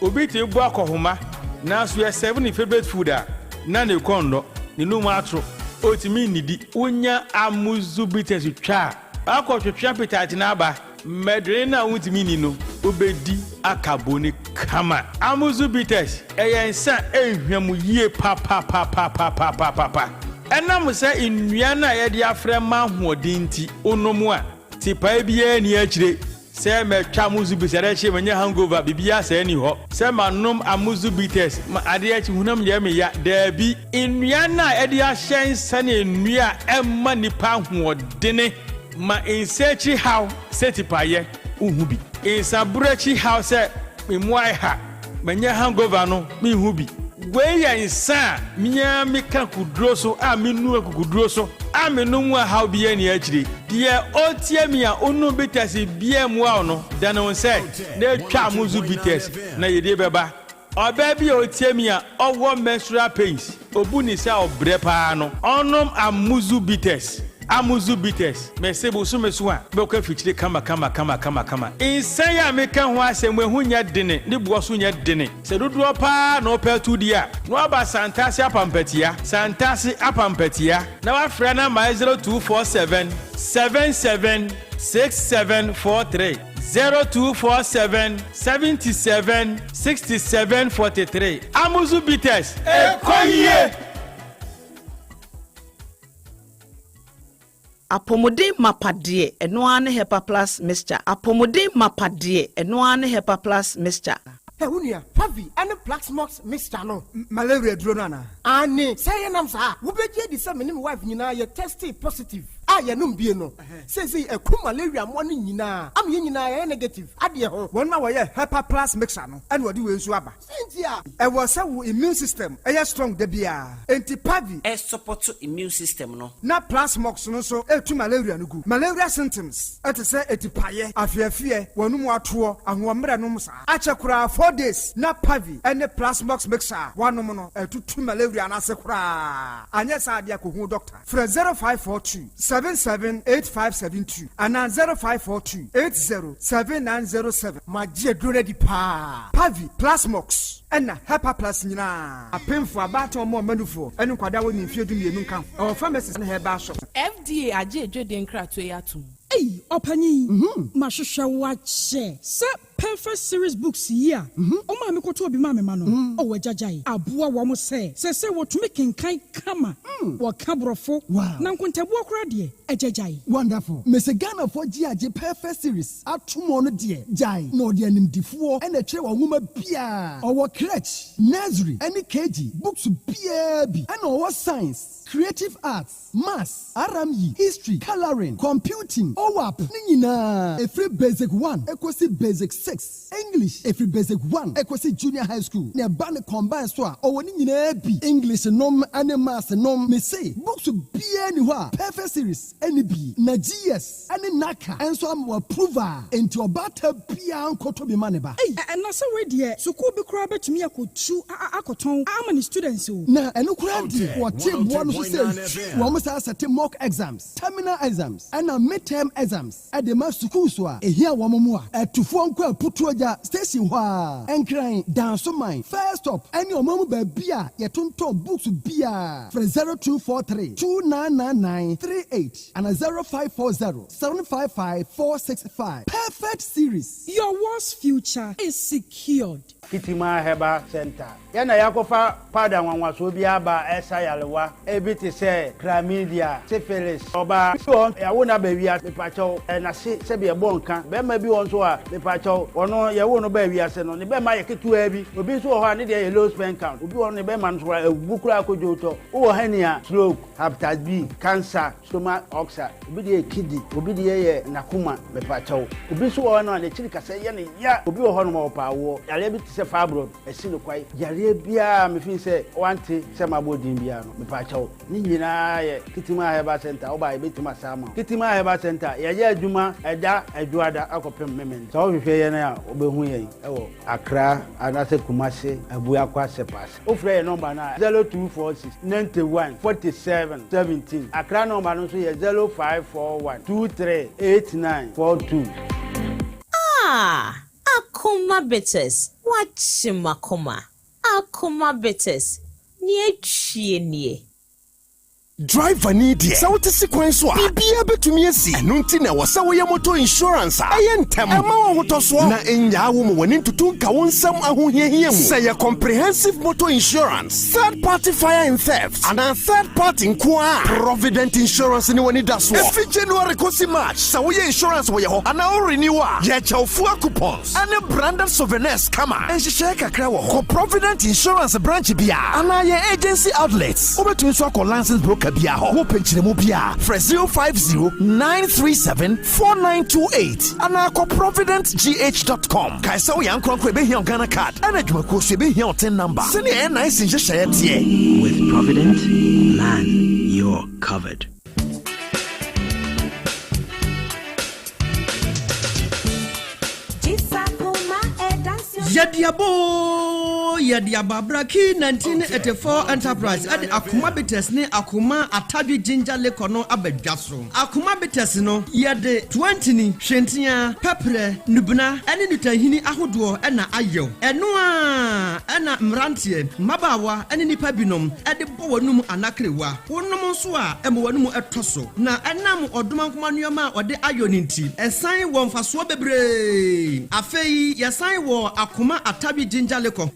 obi te bu akohoma na so ye 7 favorite food a na ne kondo ne no matro otimi nidi onya Amuzu bitters twa akotwetwa petati na aba medrena utimi ni no obedi akaboni kama Amuzu bitters eyensa ehwemu yie pa enam se nnua na ye de afre ma hoodinti onomu a tipa bia ni akire se metwa Amuzu bitters che manya hangover bibia se ni ho se manom Amuzu bitters ma ade achi hunam ye me ya dabi nnua na ye de ahyen sane nnua emma nipa hoodene ma insechi how setipaye uhubi insabrechi how se memwai ha manya hangover no mi hubi we ya insa minya meka kudro so a menu akukudro so a menu mu how bia ni akire de otiamia onu bitters bia mu a no da no se na twa Amuzu bitters na yede beba oba bia otiamia owo menstrual pains obuni se obre pa no onom Amuzu bitters mesebo so meso a be ko fichire kama insan ya meka ho asem ehu nya dene ne buo so nya dene se dodo pa na opetu dia no aba santase apampatia na wa fra na 0247 776743 0247 77 6743 Amuzu bitters ekoye Apomodin mapade enoane hepa plus mixture apomodin mapade enoane hepa plus mixture Unia, Pavi, and a Plaxmox mixture no malaria dronana. Ani, say nam sa, wo beje di some wife nyina ye tested positive. ye no mbie no say eku malaria mo no nyina am ye nyina ye negative ade ho won ma wo ye Hepa Plus mixer no and wo de we nsu aba sentia e wo say wo immune system e strong da bia enti pavi e support immune system no na plus mox no so etu malaria no gu malaria symptoms et say etipaye afiafie wonu mu ato ahomre no msa achekura 4 days na pavi ene plus mox mixer wanom no etutu malaria na sekura anya sa dia ko hu doctor fra 0542 778572 ana 0542 807907 magie dure di pa pavi plus mox ena Hepa Plus nyina apemfo abato mo manufo enu kwada woni mfiedu mienu kan o pharmacies na heba shop FDA aje edwede nkrato yatum Hey, opanyi. Mashusha wache. Se perfect series books here. Oma mi koto obi ma me ma no. O wejajai. Aboa wo mo se wo tumi kenkan kama. Wo kabrofo. Na nkontabu okra de ejajai. Wonderful. Mese Ghana for GAJ perfect series. Atumo no de jai. No de animdifo ene tire wo nwoma bia. Owo crèche, nursery, any KG, books bia bi. And owo science, creative arts, maths, RME, history, coloring, computing, OWAP, nina. Every basic 1, equals basic 6. English, every basic 1, equals junior high school. Ne bane combine swa, or nina bi. English nom, and maths nom, me say, books be anywhere. Perfect series, any B, na GS, any naka, and so I'm approver into a batter pian koto be maneba. Hey, and na so we there, so could be crab to me akotu akoton. How many students who? Na, and no crab what team one who says, one must ask a mock exams, terminal exams, and a midterm exams. At the master school, a here one more, at to phone call put to a station wa, and crying down so mine. First up, and your mom by beer, your tonto books beer for 0243 2999 38 and a 0540 755 465. Perfect series. Your worst future is secured. Kitima Heba Center. Yana yakofa pada wanwaso bi aba esa yalewa ebi te se chlamydia, syphilis, oba ya wona ba wi ase pacho na se be bonka be ma bi won so a be pacho ono ya wono ba wi ase no ne be ma yeketu abi obi so ho ane de low sperm count obi won ne be man so bukura akojoto wo hania stroke, hepatitis B, cancer, stomach ulcer obi de kidney obi de ye nakuma be pacho obi so ho no ane chirika se ye ne ya obi wo ho no ma opa wo yale bi se fibroid esi no kwai yare bia me fin se wante se mabodin bia no me pa chawo ni nyina ye Kitima Heba Center oba e betima sama Kitima Heba Center ye ye adwuma eda adwada akopem memen so wo hwehwe ye na obehu ye ewo Accra anase Kumasi Abuya kwa Sepas ofre ye number na 0246 91 47 17 Accra number no so ye 0541 238942 Akuma bitters. Wachimakoma. Akuma bitters. Nye chie nie. Driver need ye. Sa wote sequence wa. Bibia betumi asi. Enu nti na wasa wo ye motor insurance a. Eye ntem. Ema wo hotoso. Na enya wo mo wani ntutu nka wo nsam ahohiahia mu. Say a comprehensive motor insurance, third party fire and theft, and a third party nkoa. Provident insurance ni wani daso. Every January kosi March. Sa wo ye insurance wo ye ho. Ana wo renew a. Ye chawfu coupons. Ane branded souvenirs kama. Enhihye kakra wo ho. Provident insurance branch bia. Ana ye agency outlets. Obetumi so akọ license broker bia ho wo penchiremu bia for 050-937-4928 and akọ providentgh.com kaisa wo yankronko ebe hia Ghana card and adwumako so ebe hia tin number sene e nice nhyehyɛ tie with Provident man you're covered. Yadiaba Braki 1984 Enterprise at Akuma Bites ne Akuma Atadwi Ginger Lekono Abedjaso. Akuma Bites no yade 20 ni hwentia pepre nubna ene nutahini ahodo ena ayew. Eno a ena mrantie mabawa ene nipa binom ede bowanum anakrewa. Wonom so a emwanum etoso. Na enam odomankoma nuama ode ayo ninti. Esan wo mfaso bebre. Afei yesan wo Akuma Atadwi Ginger Leko.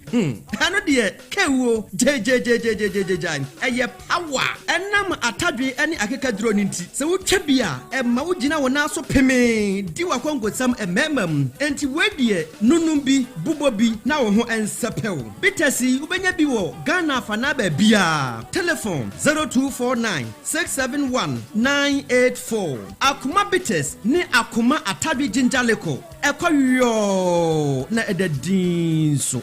ano deɛ kewo jejejejejejejejan ɛyɛ power ɛnam atadwe ɛne akekaduro ne nti sɛ wotwa bi a ɛma wogyina wo nan so peme di wakɔnkɔsam ɛmɛmam enti wedeɛ nunum bi bubɔ bi na wo ho ɛnsɛpɛw bitasi wobɛnya bi wɔ Ghana fana baabia telephone 0249 671 984 akoma bites ne akoma atadwe ginger liquor ɛkɔ na ɛdadin so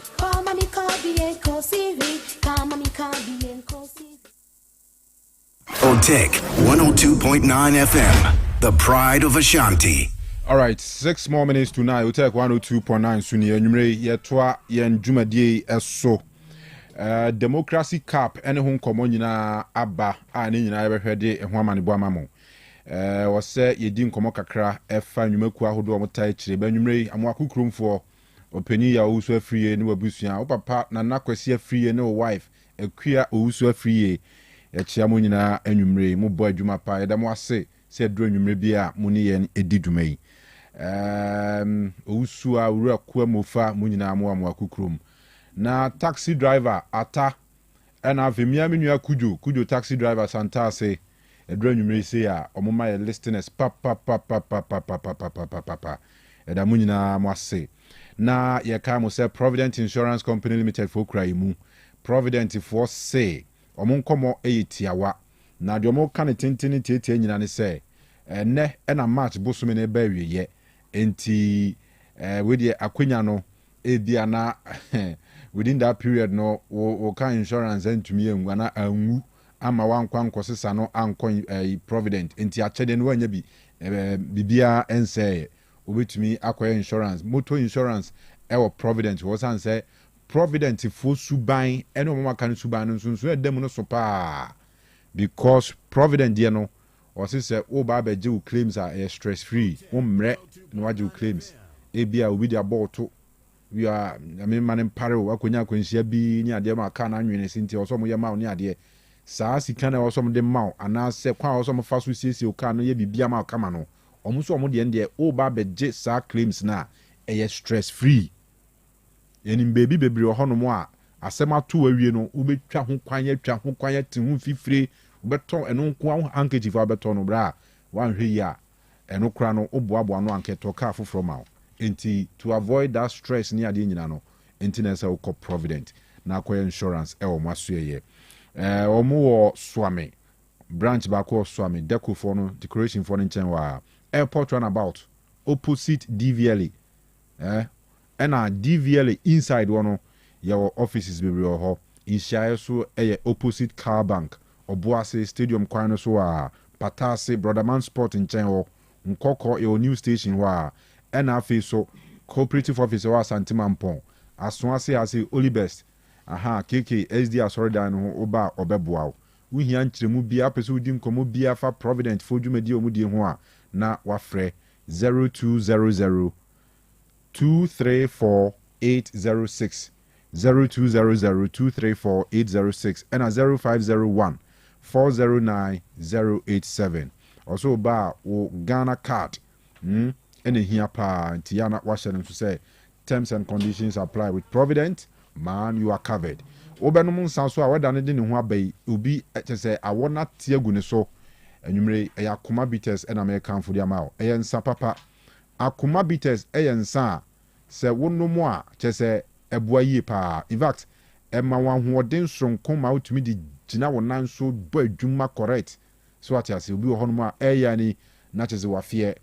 Otec 102.9 FM, the pride of Ashanti. All right, 6 more minutes to 9. Otec 102.9 Suni Enyumre yetwa yen dwumadie eso. Democracy Cup ene ho nkomo nyina aba a ne nyina yebehwede eho amanebo amamo. Wose yedi nkomo kakra efa nwumaku ahodo omotai kire ba nwumre amoakokromfo opani ya owusu afriye ne wabusua o papa na nakwasi afriye ne o wife akua owusu afriye ya mo nyina anwumre mo bo adwuma pa ya da mo ase se dro anwumre bia mo ne yen edi dwuma yi owusu a wura kwa mofa mo nyina amoakokrom na taxi driver ata na avemia menua kujo taxi driver santa se edro anwumre se ya omoma ye listeners pa eda mo nyina mo ase na ye ka mo se Provident Insurance Company Limited for krai mu Provident for say omo nkomo eyetiawa na de omo kan tenteni tietie nyina ne se ene na March bosome ne ba wiye enti we de akwanya no ebia na within that period no wo kan insurance entumi engu na anwu ama wankwa nkosesa no ankon Provident enti achede no anya bi bibia ense obetumi akoye insurance motor insurance ewo Provident wo san say Provident fo suban ene o mama kan suban no nso edem no so pa because Provident de no o say o ba be je claims are stress free o mre no waje claims e bia obi de aboto we are I mean man pare o akonya akwanhia bi ni ade ma ka na anwene sinti o so mo ye ma o ni ade saa sika na o so mo de ma o ana se kwa o so mo fa so siesie o ka no ye bibia ma o kama no omo so omo de ende o ba be je saa claims na stress free yenim baby bebre ho no mo a asema to awie no ubetwa ho kwanye te ho fifire ubeton eno nko handkerchief abeton no bra wanhwe ya eno kra no oboabo no anketo ka foforo ma enti to avoid that stress ni ade nyina no enti na say ukọ Provident na akọ insurance e wo maso ye omo wo Swami branch back or Swami deco for no decoration for nchen wa airport runabout opposite DVLA and DVLA inside one your offices be real ho inside so opposite car bank Obuase stadium kwan so Patase Brotherman Sport in Chenho nkoko your new station wa and afi so cooperative officer wa Santimampon asonase ase Olibest KK SD asoridan ho oba obeboa we hia nkyeremu bia pese udi nkomo bia fa Provident for dwumadi omudi ho a na wafrɛ 0200 234-806 0200-234-806 and 0501-409-087 also ba o Ghana card and here pa Tiana Washington to say terms and conditions apply with Provident man you are covered obenom sanso a weda ne de ne ho abai obi say I wanna tie gu ne so enwumre yakoma bitters and American food amao eyensa papa akoma bitters eyensa se wonomo a chese eboa yie pa in fact ema wan hoden sonko ma utumi di gina wonan so bo adwuma correct so ati ase obi ho no a eya ni na chese wafie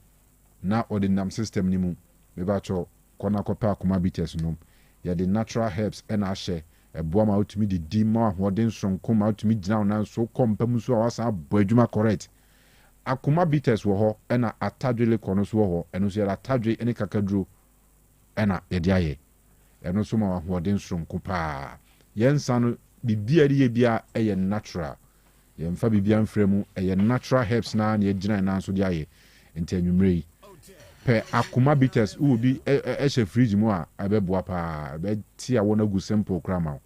na ordinary system ni mu me ba cho kona kopa akoma bitters no ya the natural herbs and ahye eboa ma utumi di ma hoden sonko ma utumi gina wonan so kompam so a wasa bo adwuma correct akoma bitters wo ho na atadwele kono so wo ho eno so ya atadwe ene kakaduro ena yede aye eno so ma hoden sonko pa yensa no bibia de bia eye natural yemfa bibia mfremu eye natural herbs na na yegina na so de aye enti anwumrei pe akoma bitters u bi ehye fridge mu a abeboa pa be ti a wona gu simple krama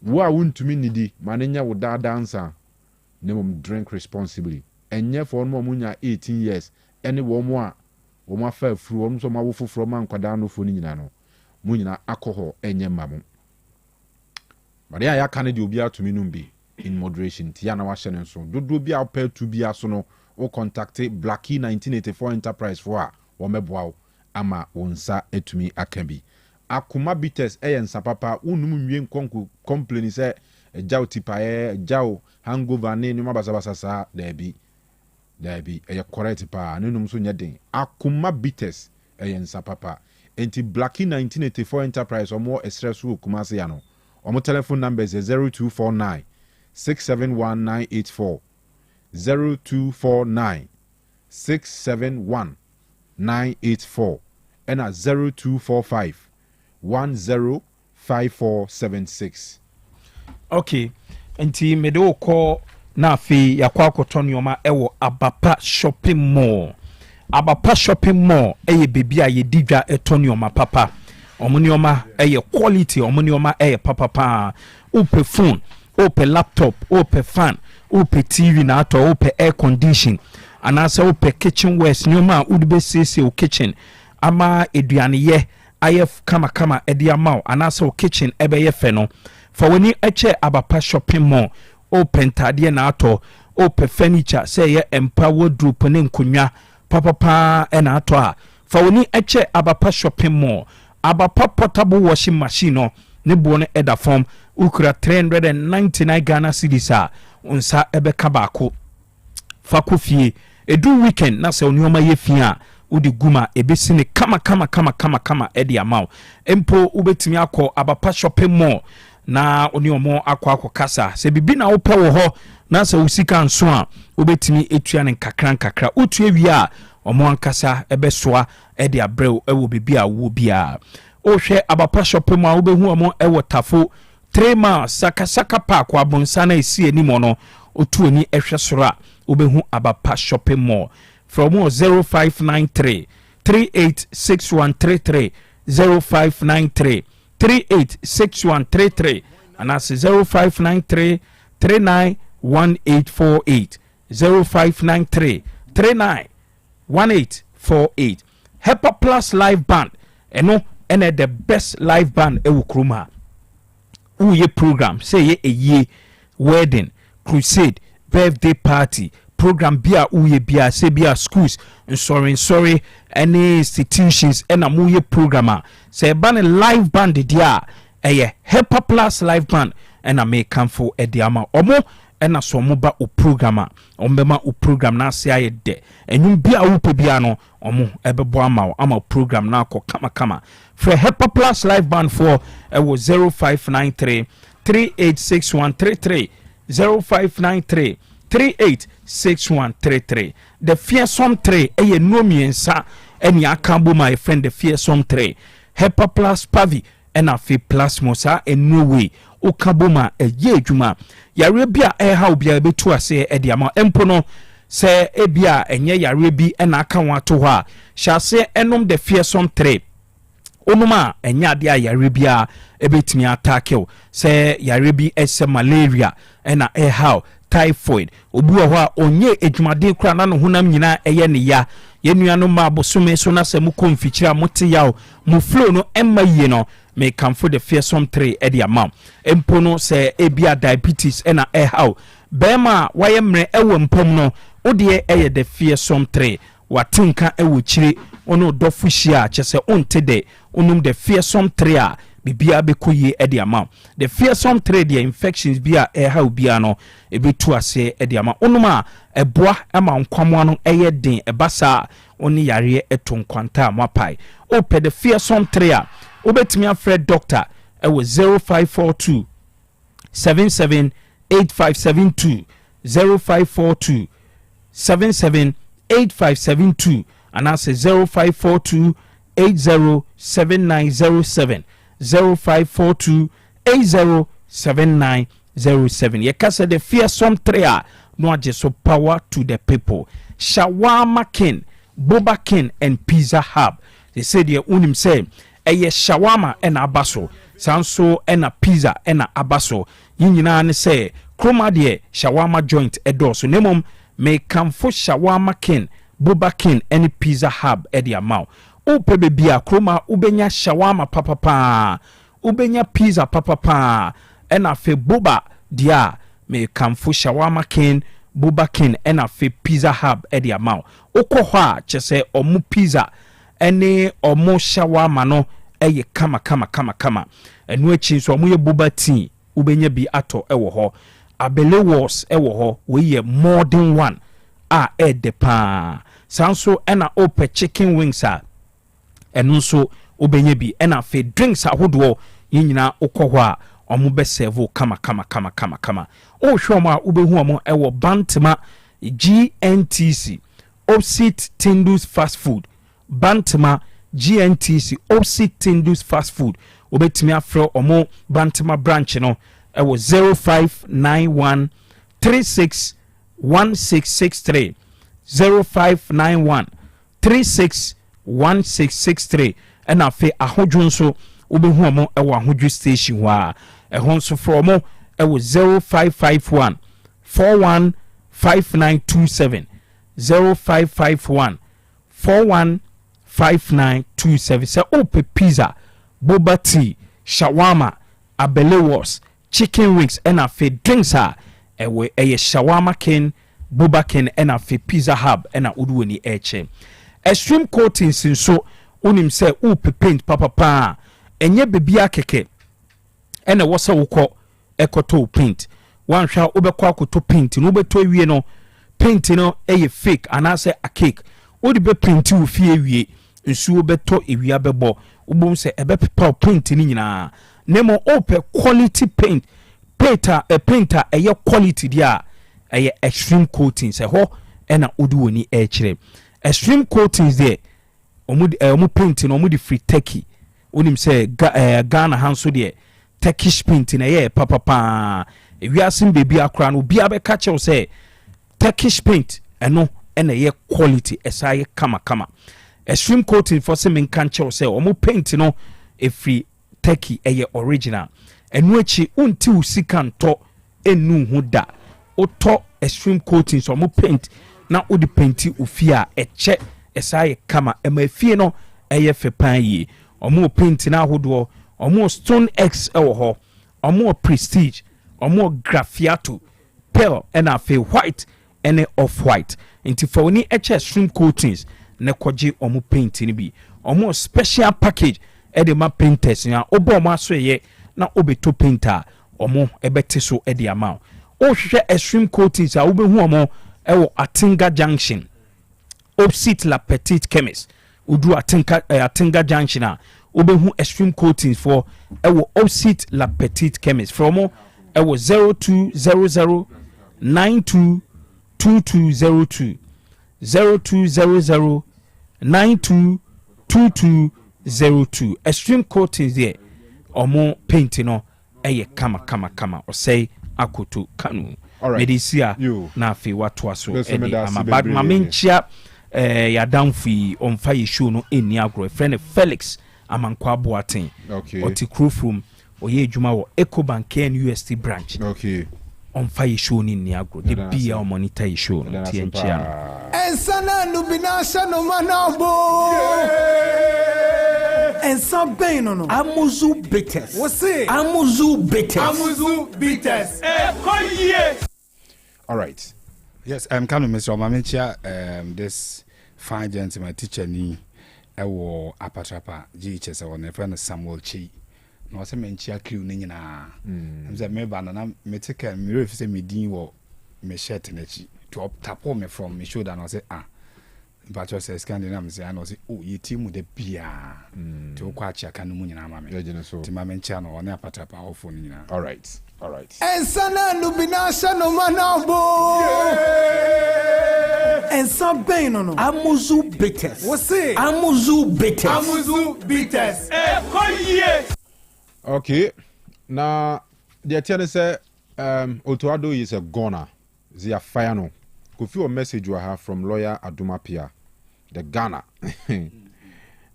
wo a wuntumi nidi manenya wo dadansa nemom drink responsibly enye for no munya 18 years ene wo mo a wo ma fa furu wo so ma wo foforo ma nkwada no fo ni nyina no mu nyina alcohol enye ma mo but ya ya kan de obi atumi num bi in moderation tia na wa hye ne so dodo bi a pay to bi aso no o contact Blackie 1984 Enterprise for a wo meboa ama wonsa etumi akabi akuma bites nsa papa unum nwie nkonku complain say ejao tipae ejao hangover ne nyuma basabasa sa dabi eye correct pa nenum so nyeden akuma bites nsa papa enti Blackie 1984 Enterprise omo esresu kumase ya no omo telephone number is 0249 671984 0249 671984 and at 0245 105476. Okay, enti medo call na afi yakwa akoto nioma ewo Abapa Shopping Mall. Abapa Shopping Mall eye bebi a yedi dwa eto nioma papa. Omo nioma eye quality, omo nioma eye papa pa. Upe phone, upe laptop, upe fan, upe TV na ato, upe air condition. Anasa upe kitchen wares nioma udube sese o kitchen. Ama eduane ye ayef kama edi amao anasa o kitchen ebe ye feno. For when you eche Abapa Shopping Mall, open tadie na ato, open furniture, say ye empower group ne nkunya, papa and ato. For when you eche Abapa Shopping Mall, Abapa portable washing machine no, ne bone eda form, ukura 399 Ghana cedis unsa ebe kabako. Fakufie, edu weekend na se onyoma ye fia, udi guma ebesine kama edi amao. Empo ubetimi akọ Abapa Shopping Mall. Na oni omo akwa kasa se bibi na wo pewo ho na se usika nso a obetimi etua ne kakra utu wi a omo ankasa ebesoa e de abreu ewo bibi a wo bia o hwe Abapa Shopping Mall obehu omo ewo tafo 3 miles saka park wa bonsa na esi animo no otu oni ehwe soro a obehu Abapa Shopping Mall from 0593 386133 0593 386133 and that's 0593 391848 0593 391848 Hepa Plus live band eno ene the best live band e wukruma uye program say ye eye wedding crusade birthday party program bia uye bia say bia schools sorry any institutions ena muye programmer say ban live band dia eye Hepa Plus live band ena me kamfo ediama omo ena so mo ba o programmer ombema o program na say aye de enum bia wo pe bia no omo ebebo ama program na akọ kama for Hepa Plus live band for ewo 0593 386133 0593 386133 the fearsome 3 eye no miensa eni akambo my friend the fearsome 3 Hepa Plus pavi ena fi plus mosa enu way okaboma eye adwuma yare bia ha obia betu ase e dia ma empo no se ebia enye yare bi ena aka wato ho a hyase enom the fearsome 3 onuma enya de yare bia ebetimi attack se yare bi ese malaria ena how typhoid obi ho a onye edwumade kura na no honam nyina eye ne ya yenuano ma bosome so na se mu konfikira mote yawo mu flow no emma yie no me kamfo the fearsome 3 e dia mam empo no se ebia diabetes ena how bema waye mre ewo mpom no ode eye the fearsome 3 watinka ewo chire ono dofuhia chese onte de onum the fearsome 3 a bibia bekoye edi ama the fearsome 3 the infections bia how bia no ebetu ase edi ama onuma eboa ama nkwamo no eye den ebasa oni yare etonkwanta amapai ope the fearsome 3 a obetimi afred doctor ewo 0542 778572 0542 778572 and that's 0542 807907 0542 807907 ye kase the fearsome 3 no aje so power to the people shawarma king boba king and pizza hub they say the unim say eye shawarma and abaso sanso and pizza and abaso yinyina ne say kroma de shawarma joint edoso nemom me kamfo shawarma king boba king and pizza hub e dia maw upe bebia kroma ubenya shawarma papa ubenya pizza papa ɛna afei boba dia me kamfo shawarma king boba king ɛna afei pizza hub ɛde ama okɔ hɔ a kyɛ sɛ ɔmo pizza ɛne ɔmo shawarma no ɛyɛ kama ɛno akyi nso ɔmo yɛ boba tea wobɛnya bi atɔ ɛwɔ hɔ abele wars ɛwɔ hɔ wɔyɛ modern one a ɛde paa saa nso ɛna opɛ chicken wings a ɛno nso wobɛnya bi ɛna afei drinks ahodoɔ yɛn nyinaa wokɔ hɔ a ɔmo bɛsɛvo kama wohwɛ ɔmo a wobɛhu ɔmo ɛwɔ bantama GNTC opposite Tindus fast food bantama GNTC opposite Tindus fast food wobɛtumi afrɛ ɔmo bantama branch no ɛwɔ 0591 361663 0591 361663 ɛna afei ahodwo nso wobɛhu ɔmo ɛwɔ ahodwo station hɔ a ɛho nso frɛ ɔmo ɛwɔ 0551 415927 0551 415927 sɛ wopɛ pizza boba tea shawarma abelewos chicken wings ɛna afei drinks a ɛyɛ shawarma king boba king ɛna afei pizza hub ɛna wode w'ani ɛkyɛ extreme coatings nso wonim sɛ wopɛ paint papapaa ɛnyɛ bebia kɛkɛ ɛna ɛwɔ sɛ wokɔ ɛkɔtɔ paint wanhwɛ a wobɛkɔ akɔtɔ paint no wobɛtɔ awie no paint no ɛyɛ fake anaasɛ a cake wode bɛ paint wo fie awie nsuo bɛtɔ ewia bɛbɔ wobom sɛ ɛbɛpepa paint no nyinaa na mmom wopɛ quality paint paint a ɛyɛ quality deɛ a ɛyɛ extreme coatings ɛhɔ ɛna wode w'ani ɛkyerɛ extreme coatings deɛ ɔmo paint no ɔmo de free turkey wonim sɛ Ghana ha nso deɛ Turkish paint na ɛyɛ papapaa ewiase beebi akora no obiara bɛka kyerɛw sɛ Turkish paint ɛno ɛna ɛyɛ quality ɛsa yɛ kama extreme coating for sɛ menka kyerɛw sɛ ɔmo paint no ɛfiri Turkey ɛyɛ original ɛno akyi wonti wo sika ntɔ ɛnu ho da wotɔ extreme coating so ɔmo paint na wode painti ofie a ɛkyɛ ɛsa yɛ kama ɛma efie no ɛyɛ fɛ paa yie ɔmo paint na ahodoɔ ɔmo stone x ɛwɔ hɔ ɔmo prestige ɔmo graffiato pearl ɛna afei white ɛne off white nti fa woni ɛkyɛ extreme coatings na kɔgye ɔmo paint ni bi ɔmo special package ɛde ma painters na ɔbɔ ɔmo aso yɛ na obeto painter ɔmo ɛbɛte so ɛde ama o hwehwɛ extreme coatings a wobɛhu ɔmo ɛwɔ Atinga Junction opposite La Petite Chemist udu Atinga Junction a wobɛhu extreme coatings for ɛwɔ opposite La Petite Chemist from ɛwɔ 0200 922202 0200 922202 extreme coatings there ɔmo paint no ɛyɛ kama ɔsɛe akoto kanu medisia na afei watoa so ɛde ama bad mamenkyia yadamfo yi ɔmfa yɛ show no ɛnni agorɔ ɛfrɛ no Felix Amankwa Boaten ɔte Krofrom ɔyɛ adwuma wɔ Ecobank UST branch ɔmfa yɛ show no nni agorɔ de bia ɔmɔnita yɛ show no nti ɛnkyia no ɛnsana nubina hyɛ no ma na ɔbo ɛnsa bɛn no amuzu bitters wɔse amuzu bitters ɛkɔyie. All right. Yes, I'm kind of Mr. Omamenchia, this fine gentleman teacher ni ewo apatrapa GHS on a friend Samuel Chi. No se menchia crew ni nyina. Mze me ba na me take me refi se me din wo me shirt na chi. To tap me from me shoulder and I say but you say Scandinavia say I know say oh ye team de bia. To kwa chia kan mu nyina ma me. Ti ma menchia no on apatrapa ofo ni nyina. All right. Ensana nubina shano manabo. Ensa bɛn no amuzu bitters. Wɔse amuzu bitters. Ɛkɔyie. Okay. Na the attorney say Otuado is a goner. They are fire no. Kofi a message you have from lawyer Adumapia, the Ghana.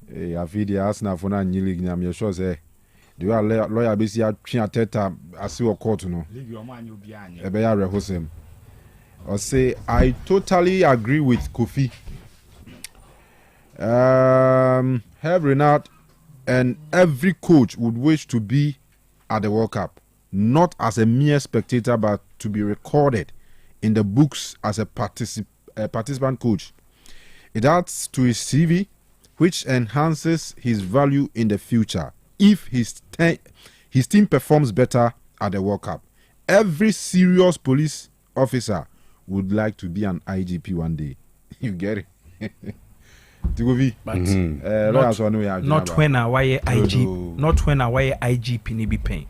Video asna fona nyili nyam ye sure say the lawyer bisi atwa teta asi wo court no. Ebe ya rehosem. Or say I totally agree with Kofi. Have Renat and every coach would wish to be at the World Cup. not as a mere spectator, but to be recorded in the books as a participant coach. It adds to his CV, which enhances his value in the future if his team performs better at the World Cup. Every serious police officer would like to be an IGP one day. You get it? But not when I wire IG, not when I wire IGP ni be paying.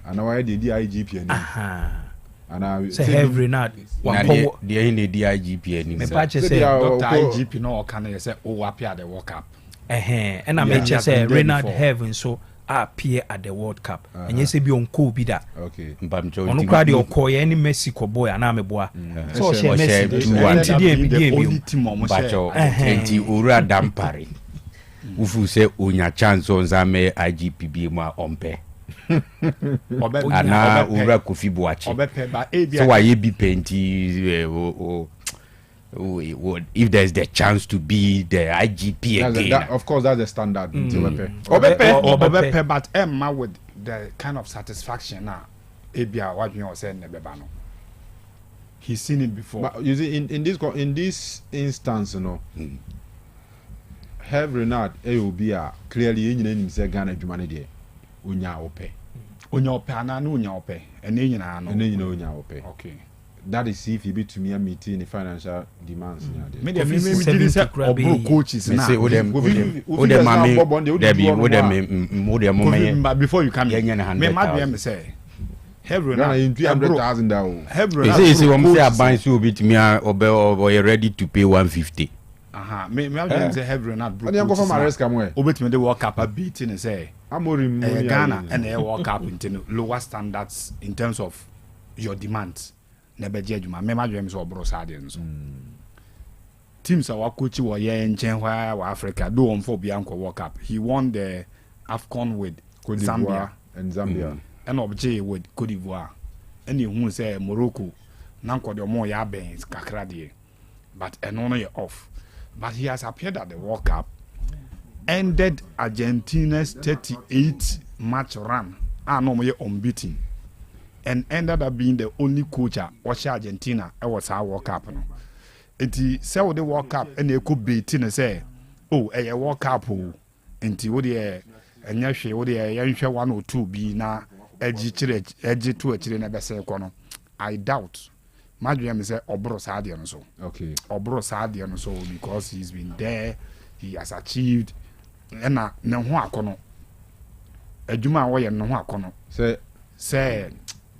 And I wire the IGP. And I say every night. The any DIGP me patch say Dr. IGP no can say oh appear at the World Cup. And I make say Renard Heaven so appear at the World Cup. And you say be on ko bi da. Okay. On crowd your koy any Mexico boy and I'm a boy. So she Messi the only team bacho enti ura dampare. Ufu say onya chance on zame IGP bi ma ompe. Ana ura Kofi Buachi. So why you be penti if there's the chance to be the IGP again. Of course, that's the standard. Obepe, but Emma with the kind of satisfaction now. Ebia, what you saying, Nebano. He's seen it before. But you see, in this instance, you know, have Renard Eobia clearly in himself Ghana humanity. Unya ope, and unya ope. Okay. That is if you be to me a meeting the financial demands. But before you come here, me say, ready to pay 150. Me say heavy not broke. They walk up a beat and say Ghana and they walk up into lower standards in terms of your demands. Never judge my dreams or brosadians. Teams are coaching were in Chenwa, Africa, do on for Bianco walk up. He won the AFCON with Zambia and Obj with Cote d'Ivoire. Any who say Morocco, Nanko de Mo Yabe is Kakradi, but an honor off. But he has appeared at the World Cup, ended Argentina's 38-match run, normally unbeaten, and ended up being the only coach watch Argentina. I was our World Cup. And he said the World Cup, and they could be and say, "Oh, a World Cup, and he would and yes, would a 1 or 2 be now edgy to a children ever say, I doubt." My dream is Obro Sadian so. Okay. Obro Sadian so because he's been there, he has achieved. And now kono. Ejuma way no kono. Say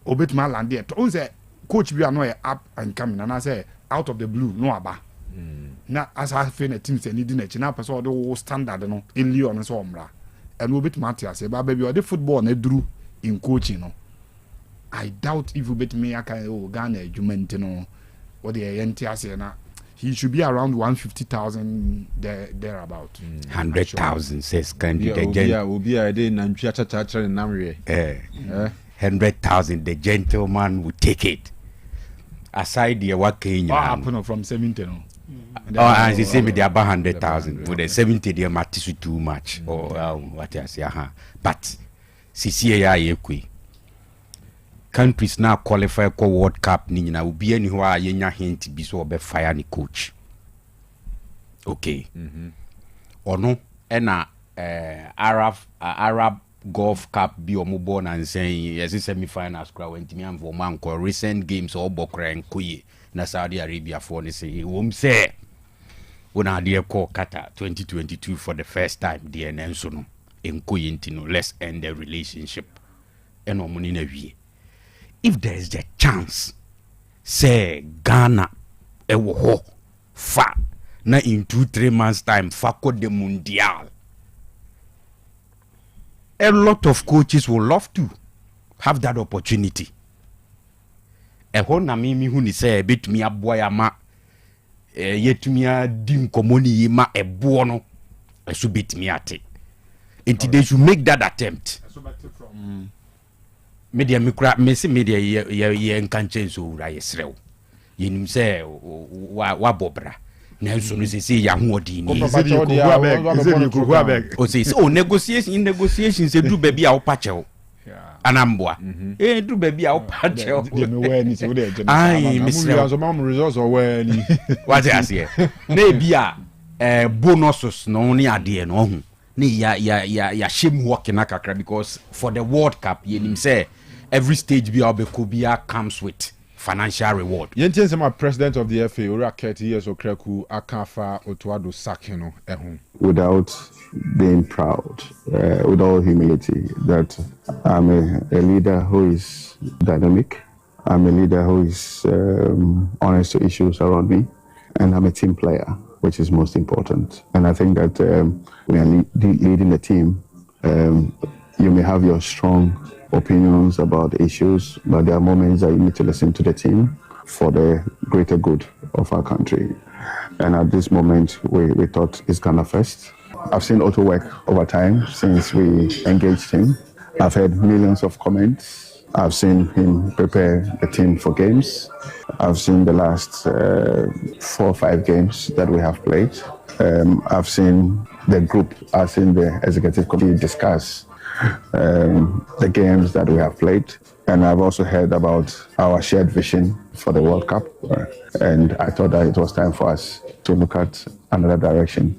obit my land there. To say coach be no up and coming and I say out of the blue no aba. Na as I feel a team say needing a china person the standard no in Leon so omra. And obit Matthias say baby or the football na drew in coaching no. I doubt if you bet me I can Ghana Jumento or the NTS na he should be around 150,000 thereabout. 100,000 says can be will be a day and chacha in Namri. 100,000 the gentleman would take it. Aside the what happened from 70 no. And he said me the about 100,000 with the 70 the matisu too much or what I say but CCA ekwi countries now qualify for World Cup ni na obi ani ho a yenya hint bi so obe fire ni coach. Okay. Ono na Arab Gulf Cup bi omubo na nsen yes semi-finals kra wentimi anfo manko recent games obokra enkoye na Saudi Arabia for ni say wom say una de call Qatar 2022 for the first time there nenso no enkoye ntino let's end the relationship eno muni na wie. If there is a chance, say Ghana, ewo fa na in 2-3 months time, fako the mundial. A lot of coaches will love to have that opportunity. Eho na mimi hu ni say bit me aboya ma yetumi adi nkomoni yima ebo no eso bit me ate. Until they should make that attempt. Media mikra mesi media ye nkanche so ura yesrew yenim se wa bobra na so no se ya hoodi ni o say negotiation say do baby a wo pachew anambwa do baby a opache ai resource or ni what I say na bia bonuses no ni ade no ho ni ya shame work na kakra because for the World Cup yenim say every stage bia obekobia comes with financial reward. Yentin say my president of the FA ora 30 years okreku akafa Otuado Sakino ehun. Without being proud, with all humility, that I'm a leader who is dynamic. I'm a leader who is honest to issues around me, and I'm a team player, which is most important. And I think that we are leading the team. You may have your strong opinions about the issues, but there are moments that you need to listen to the team for the greater good of our country. And at this moment, we thought it's Ghana first. I've seen Otto work over time since we engaged him. I've heard millions of comments. I've seen him prepare the team for games. I've seen the last 4 or 5 games that we have played. I've seen the group, I've seen the executive committee discuss the games that we have played. And I've also heard about our shared vision for the World Cup. And I thought that it was time for us to look at another direction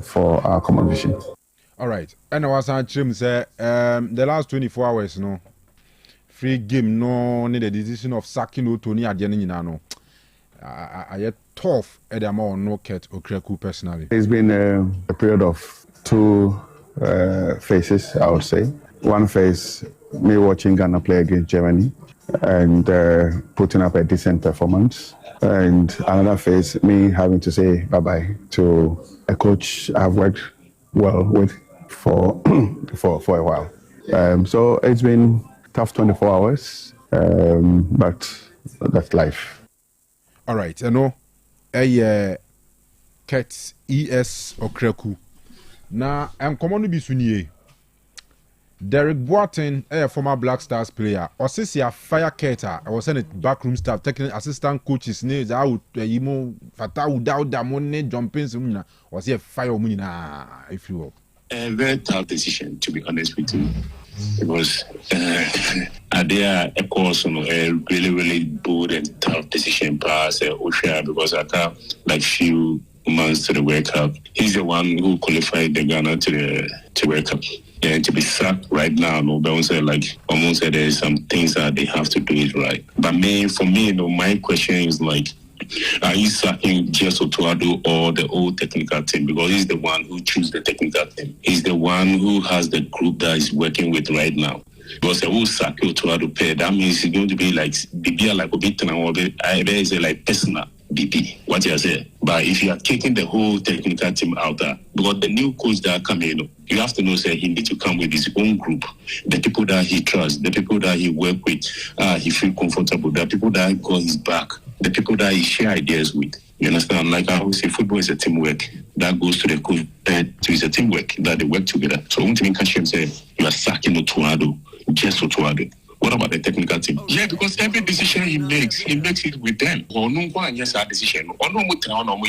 for our common vision. All right. And I was saying, the last 24 hours, no, free game, no, need the decision of sacking Tony at the end, no. I get tough at the amount no cat or Kreku personally. It's been a period of 2 phases, I would say. One phase, me watching Ghana play against Germany and putting up a decent performance. And another phase, me having to say bye-bye to a coach I've worked well with for a while. So it's been tough 24 hours, but that's life. All right, I know a Ket ES Okreku. Now, I'm common to be Sunye. Derek Boateng, a former Black Stars player, or since you fire cater, I was sent backroom staff, taking assistant coaches, names out, Fatah without the money, jumping, was here fire munina, if you will. A very tough decision, to be honest with you. It was there a course on a really bold and tough decision pass because I can't like few months to the World Cup. He's the one who qualified the Ghana to the World Cup. And to be sacked right now, no, but also like almost said there's some things that they have to do it right. But for me, my question is like, are you sacking just Otuado or the old technical team? Because he's the one who chooses the technical team. He's the one who has the group that he's working with right now. Because the whole sack Otuado pair, that means it's going to be like BB like a bit and like personal. BP, what you say. But if you are taking the whole technical team out there, because the new coach that come in, you have to know that he needs to come with his own group, the people that he trusts, the people that he work with, he feel comfortable, the people that got his back, the people that he share ideas with. You understand? Like I always say, football is a teamwork that goes to the coach. It's a teamwork that they work together. So one thing can say, you are sacking Otuado, just Otuado. What about the technical team? Yeah, because every decision he makes it with them. Or no one yes our decision. Or no more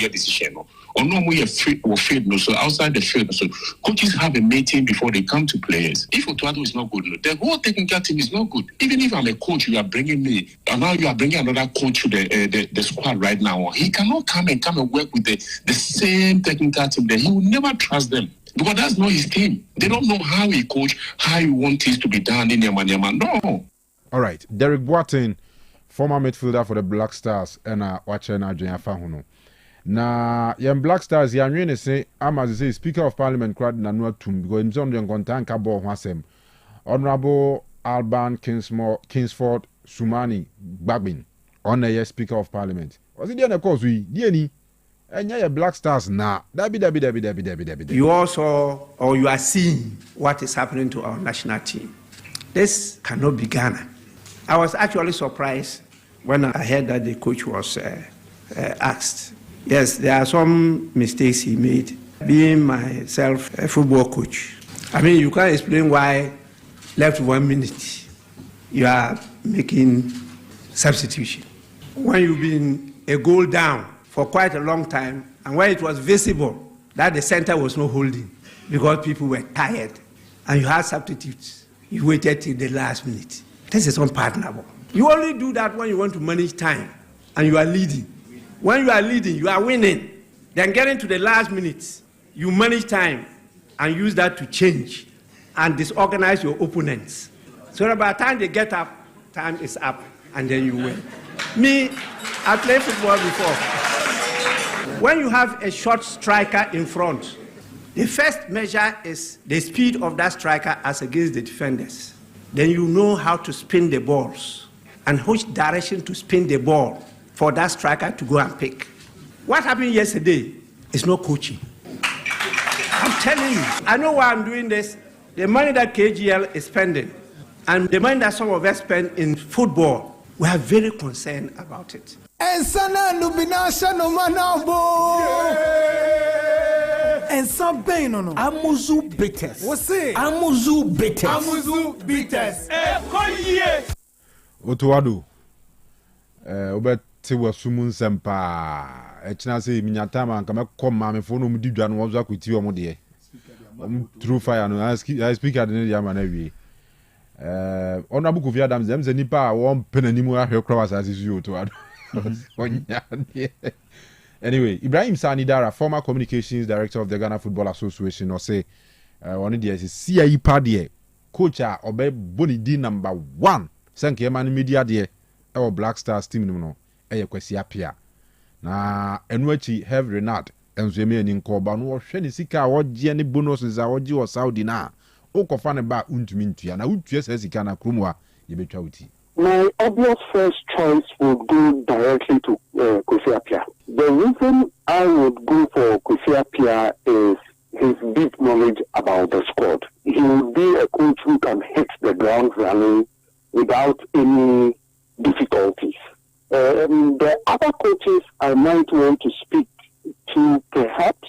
decision. Or no more field. No, so outside the field, so coaches have a meeting before they come to players. If Otuado is not good, no, the whole technical team is not good. Even if I'm a coach, you are bringing me, and now you are bringing another coach to the squad right now. He cannot come and work with the same technical team. Then he will never trust them. Because that's not his team. They don't know how he coach, how he want things to be done in Yama. No. All right. Derek Boateng, former midfielder for the Black Stars, and watching Adrian Fahuno. Now, young Black Stars, young really say, I'm as I say, Speaker of Parliament, crowd Nanuatum, because him son young contanka bo wasem. Honorable Alban Kingsford Sumani Babin, honor Speaker of Parliament. Was it the other cause we, Diani? And yeah, Black Stars now. Dabi. You also, or you are seeing what is happening to our national team. This cannot be Ghana. I was actually surprised when I heard that the coach was asked. Yes, there are some mistakes he made. Being myself a football coach, I mean, you can't explain why left 1 minute you are making substitution. When you've been a goal down for quite a long time, and when it was visible that the center was not holding because people were tired, and you had substitutes, You waited till the last minute. This is unpardonable. You only do that when you want to manage time and you are leading. When you are leading, you are winning. Then getting to the last minute, you manage time and use that to change and disorganize your opponents. So that by the time they get up, time is up and then you win. Me, I played football before. When you have a short striker in front, the first measure is the speed of that striker as against the defenders. Then you know how to spin the balls and which direction to spin the ball for that striker to go and pick. What happened yesterday is no coaching. I'm telling you, I know why I'm doing this. The money that KGL is spending and the money that some of us spend in football, we are very concerned about it. And some pain no. Amuzu bitters. What's it? Amuzu bitters. Amuzu bitters. Otuado. Obeti wasumun sempa. Echina se minyatama kama koma me fono mu didwa no wazo akwiti omo de. Through fire no I speak at the yama na wi. Honorable Kofi Adams dem ze nipa won penanimu ahwe kro asase su Otuado. Anyway, Ibrahim Sani Dara, former communications director of the Ghana Football Association, or say, one of the CIE party coach obe boni di number 1. Thank you, man. Media de our Black Stars team no. Kwesi apia. Na enwechi have Renard. Enzeme ni nkoba no hwe ni sika wogie ni bonuses a wogie wo Saudi na. Okofa ne ba untumi ntua na utua sika na kromwa yebetwa uti. My obvious first choice would go directly to Kofi Apia. The reason I would go for Kofi Apia is his deep knowledge about the squad. He would be a coach who can hit the ground running without any difficulties. The other coaches I might want to speak to perhaps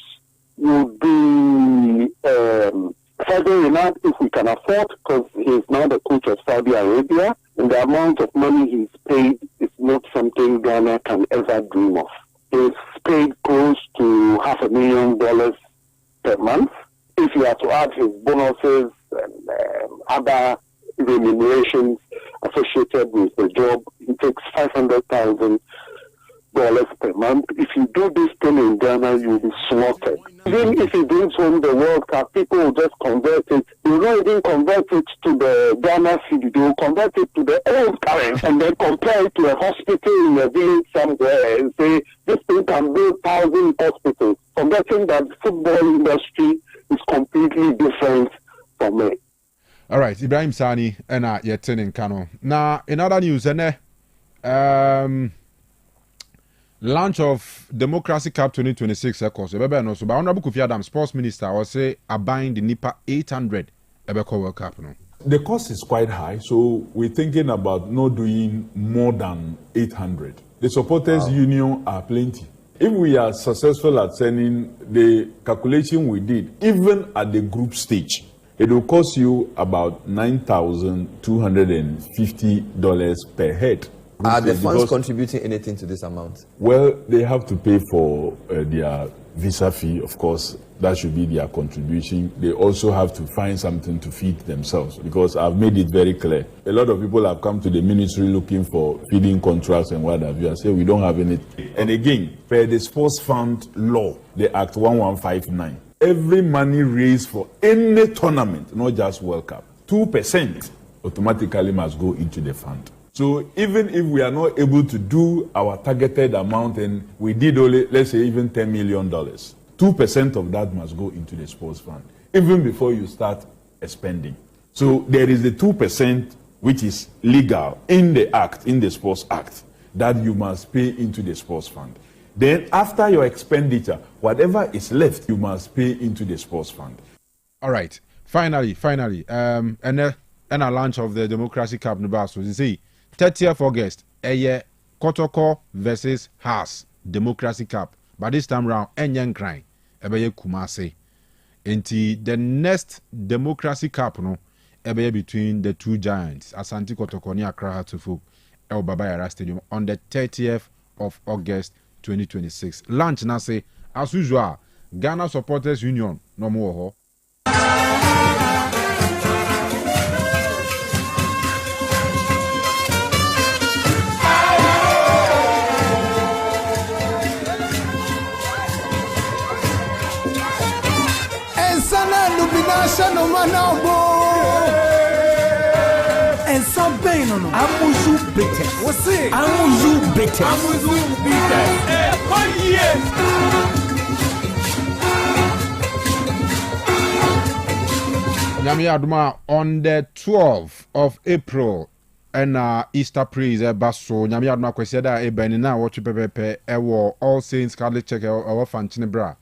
would be Federal Renard, if we can afford, because he's now the coach of Saudi Arabia, and the amount of money he's paid is not something Ghana can ever dream of. He's paid close to $500,000 per month. If you have to add his bonuses and other remunerations associated with the job, he takes $500,000 per month. If you do this thing in Ghana, you'll be slaughtered. Even if he brings home the World Cup, people will just convert it. They will not even convert it to the Ghana city. They will convert it to the old currency and then compare it to a hospital in a village somewhere and say, this thing can build 1,000 hospitals, forgetting that the football industry is completely different from it. All right, Ibrahim Sani, and Yetin in Kano. Now, in other news, launch of Democracy Cup 2026 course. No, so Honorable Kofi Adams, Sports Minister, will say buying the NIPA 800 World Cup. No? The cost is quite high, so we're thinking about not doing more than 800. The supporters union are plenty. If we are successful at sending the calculation we did, even at the group stage, it will cost you about $9,250 per head. Are the funds contributing anything to this amount? Well, they have to pay for their visa fee, of course. That should be their contribution. They also have to find something to feed themselves, because I've made it very clear. A lot of people have come to the ministry looking for feeding contracts and what have you. I say we don't have any. And again, per the Sports Fund law, the Act 1159, every money raised for any tournament, not just World Cup, 2% automatically must go into the fund. So even if we are not able to do our targeted amount, and we did only, let's say, even $10 million, 2% of that must go into the sports fund, even before you start spending. So there is the 2% which is legal in the act, in the sports act, that you must pay into the sports fund. Then after your expenditure, whatever is left, you must pay into the sports fund. All right. Finally, and a launch of the Democracy Cup Nubaso. You see, 30th August, a year, Kotoko versus Haas Democracy Cup. But this time round, Enyan Crying, Ebeye Kumase. Until the next Democracy Cup, no, Ebeye between the two giants, Asante Kotoko ni Accra Hatufuk, El Babayara Stadium, on the 30th of August 2026. Launch Nase, as usual, Ghana Supporters Union, no more. Amuzu bitter. What's it? Amuzu bitter. Amuzu bitter. Nyamiaduma on the 12th of April and Easter praise basso Nyamiaduma kwesiada ebenina watch pepepe ewo All Saints Catholic Church ewo Fanchinebra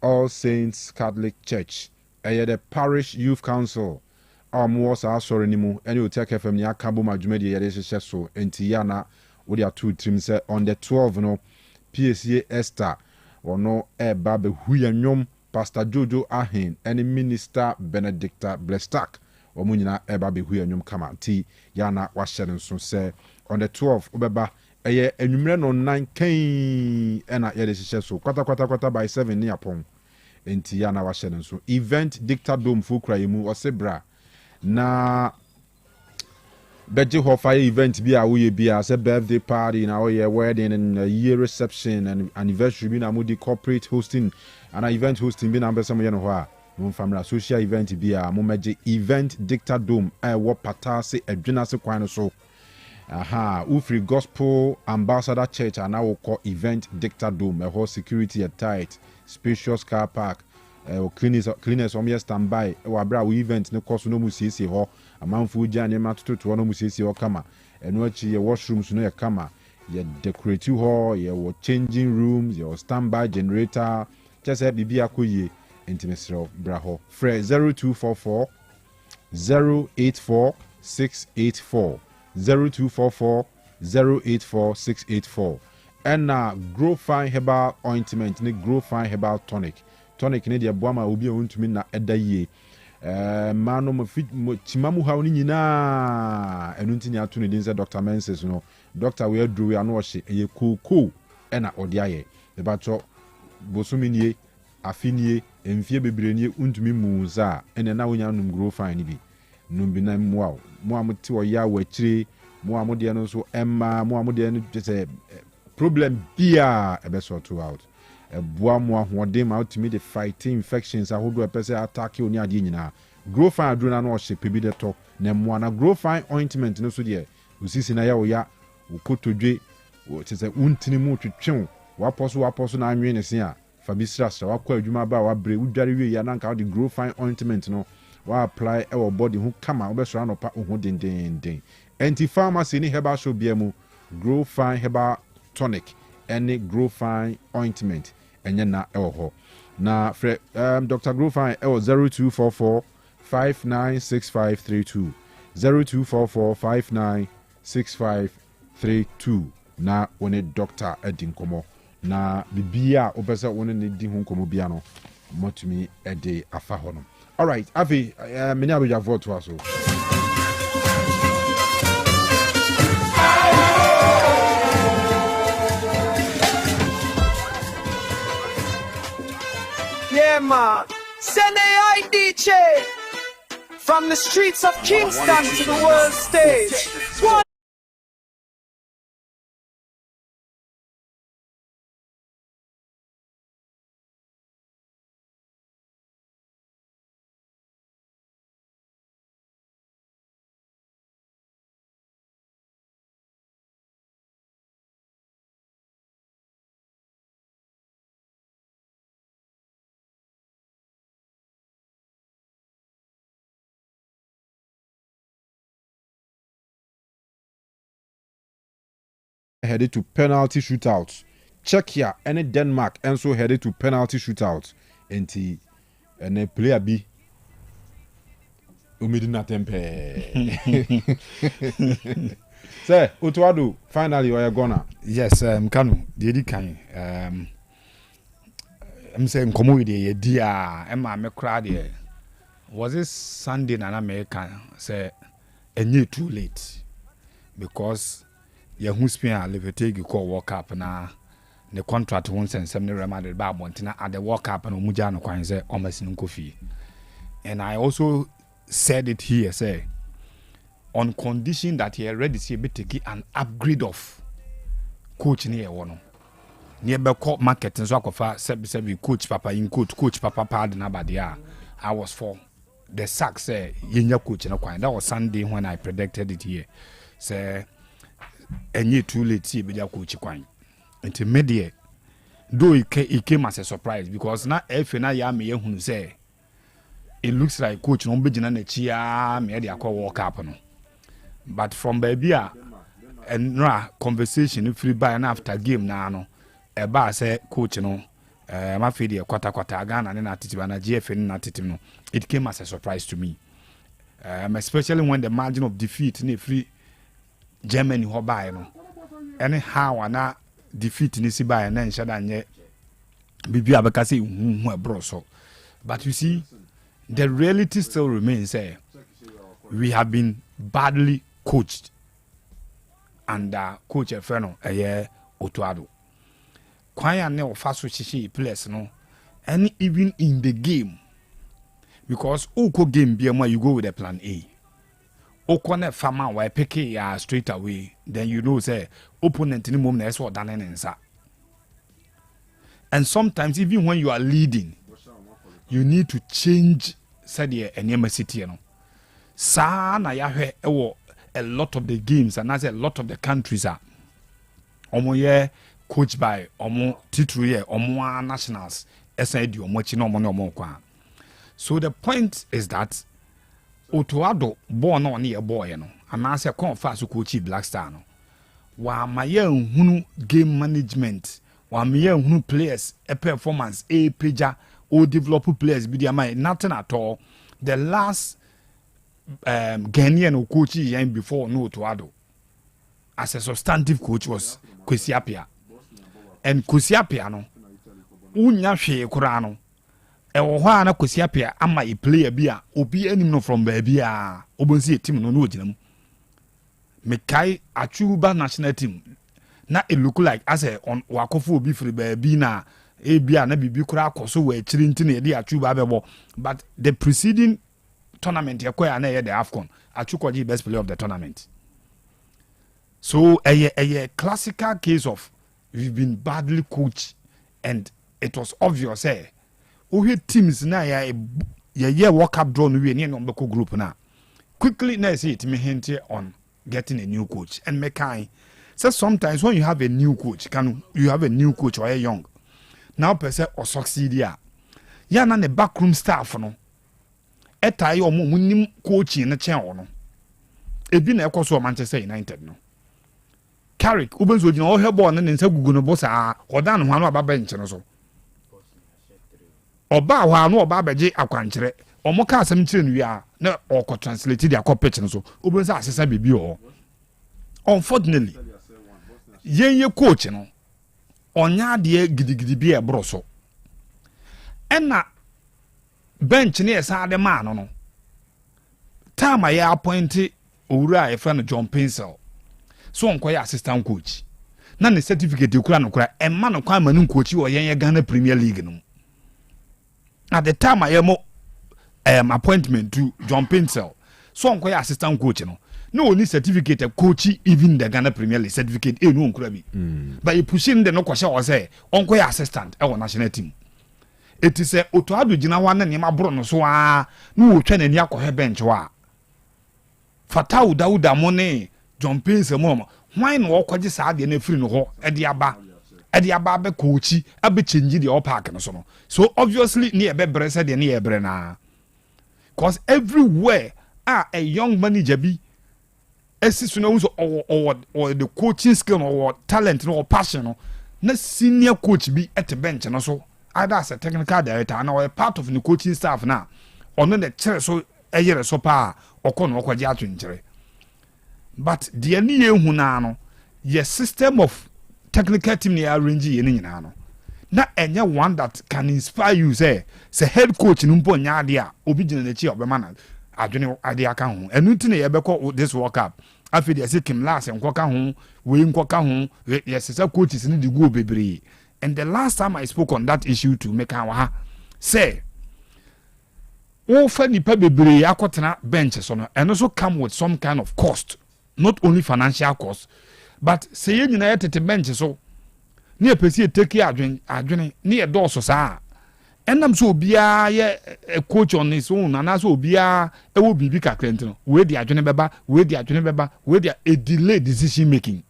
All Saints Catholic Church the Parish Youth Council was sorry nimu any Otec FM ni akabo madwumadi yede hyehyɛ so enti ya na wo dia two trim say on the 12th no PSA Esther ono eba be huyanwom Pastor Jojo Ahin and Minister Benedicta Blestak omunyina eba be huyanwom kama ti ya na wa hyɛ so say on the 12th obeba eye enwumre no 9 kan ena yede hyehyɛ so kwata by 7 ni apon enti ya na wa hyɛ so event Dicta Dome fu krayemu osebra na Betty Hoffa event be a we be as a birthday party na our wedding and a year reception and anniversary be na mudi corporate hosting and event hosting be na some you know ha mon family social event be a mo meje event Dicta Dome wo pata se adwena se kwan so Ufri Gospel Ambassador Church and now call event Dicta Dome a whole security at tight spacious car park cleaners on your standby our bra event no cost no musisi ho amanfu gya ne matoto no musisi ho kama eno achi ye washrooms no ye kama ye decorate ho ye wo changing rooms your standby generator just bibi akoye intimate bra ho fre 0244 084 684 0244 084 684 and Grow Fine Herbal Ointment ne Grow Fine Herbal Tonic ne dia boama obi ontumi na eda yie mano mo chimamu ha oni nyina enu ntini ato ne din se Dr. Menses no Dr. we adru we ano hye eye koko ena ode aye e ba cho bosuminie afinie emfie bebrenie ontumi muza ene na wonya num Grow Fine bi num bi na muaw mo amti o ya wachire mo amode no so emma mo amode no se problem bia e be sort out boa mo ahoden ma ultimate the fighting infections ahodo pese attack oni ade nyina Grow Fine adrona no hye pebi de to na mo na Grow Fine ointment no so de usisi na ya wo ya ukotodwe wo tese untini mu twetwe waposo na anwe ne se a fabisra sra wakọ adwuma ba wa bre udware wie ya na nka the Grow Fine ointment no wa apply e wo body hu kama obesra no pa hu den anti pharmacy ni herbal shop bia mu Grow Fine Herbal Tonic any Grow Fine ointment enye na ewo ho na fre Dr. Grow Fine 0244 596532 0244 596532 na woni doctor edin komo na bibia obese woni ne di hu komo bia no motumi ede afa ho no all right afi menya be javo to aso Yeah, man. Send AI DJ from the streets of Kingston to the world stage. One. Headed to penalty shootouts. Czechia and Denmark also headed to penalty shootouts. Enti and player B umidina tempe. Say, Utuadu, finally you are gonna. Yes, Kanu, Didi Kane. I'm saying come with the idea. Emma me crowd here. Was this Sunday in America? Say, and you too late because you who spend a little take you call World Cup na the contract once and 70 reminded by Montina at the World Cup and Mujano Quine say almost in Kofi. And I also said it here, say, on condition that he already see a bit take an upgrade of coach near one. Nearby court market and so I coach Papa in coach Papa pad na badia. I was for the sack say yenya coach na kwan. That was Sunday when I predicted it here. Say enye too late see be coach kwan. Until media though it came as a surprise because na efe na ya me ehunu say it looks like coach no be gina na chia me dey akọ work up no. But from baby and conversation free by and after game na no eba say coach no ma fe dey kwata Ghana na titiba na GFN na titim no. It came as a surprise to me. Especially when the margin of defeat na free Germany ho by no. Anyhow na defeat ni si by na nshada nye bibi abeka say hu ebro so. But you see the reality still remains we have been badly coached under coach Efeno Otuado. Kwaya ne ofaso chichi players no and even in the game because oko game be you go with a plan A. Oko ne farmer why pick ya straight away then you know say opponent ni mom na eso dane nsa. And sometimes even when you are leading you need to change said the city no. Sa na ya hwe ewo a lot of the games and as a lot of the countries are omo coached by omo titru ye omo nationals SID omo chi no omo kwa. So the point is that Otuado born on ye boy no and as a confess coach Black Star no wa maye hunu game management wa maye hunu players a performance a pager or develop players be their mind nothing at all. The last Ghanaian coach before no Otuado as a substantive coach was Kofi Larbi. And Kofi Larbi no unya hwe kura no e wo hwa na Kofi Larbi ama e player bi a obi anim no from baby a obonsi team no no oginam mekai achuba national team na it look like as a on wakofo obi free baby na e bia na bibi kura akoso wa akiri ntine de achuba bebo. But the preceding tournament yakoya na the AFCON achukoji best player of the tournament. So a classical case of we've been badly coached and it was obvious we teams na ya work up draw no we no mbeko group na quickly na say it me hint on getting a new coach and me kind so sometimes when you have a new coach or a young now person or succeed ya na the backroom staff no etai omo munim coaching na chen no ebi na ekoso Manchester United no Carrick ubenzo gina o hebo na nsa gugu no bosa oda no hwanu aba bench no so oba hwanu oba beje akwankyere omo ka asem kire no ya na oko translate dia ko pitch no so ubenzo asesa bibi o. Unfortunately yenye coach no onya de gidigidi bi e bro so ena bench ne esa de man no time I appoint owura e friend John Pencil so onko ya assistant coach na ne certificate kura no kura e ma no kwa manu coach wo yen Ghana Premier League no. At the time I am appointment to John Pencil so onko ya assistant coach no only certificate coach even the Ghana Premier League certificate no nkura bi but you pushing the no kwasha o say onko ya assistant e wo national team. It is a Otuado gina wana ni mabro no so a no wotwa nani akɔhɛ bench wa Fatau Dauda Mone John Pencil mo why no okɔgye saa de na free no ho e de aba be coach abe change the park no so no. So obviously ni e be brese de ni e bre na cause everywhere a young manager bi esisu na uso or the coaching skill or talent or passion no na senior coach bi at bench no so either as a technical director and or a part of the coaching staff now or no the chair so a year so pa or kono okwaje atwenkyere. But the ani ehu na no your system of technical team ni arrange ye ni nyina no na enya one that can inspire you say head coach no mpo nya ade a obi gina na chi obema na adwene ade aka ho enu ti na ye beko this work up afi de say Kim Last enkoka ho we nkoka ho yes say coaches ni di go bebre. And the last time I spoke on that issue to make our say, oh, funny bebre akotena bench so no, and also come with some kind of cost, not only financial cost, but say you na yet bench so near pesi take adwene near door so sa ɛnam so obiara yɛ coach on his own anaasɛ obiara ɛwɔ biribi kakra nti no wei de adwene bɛba a delay decision making.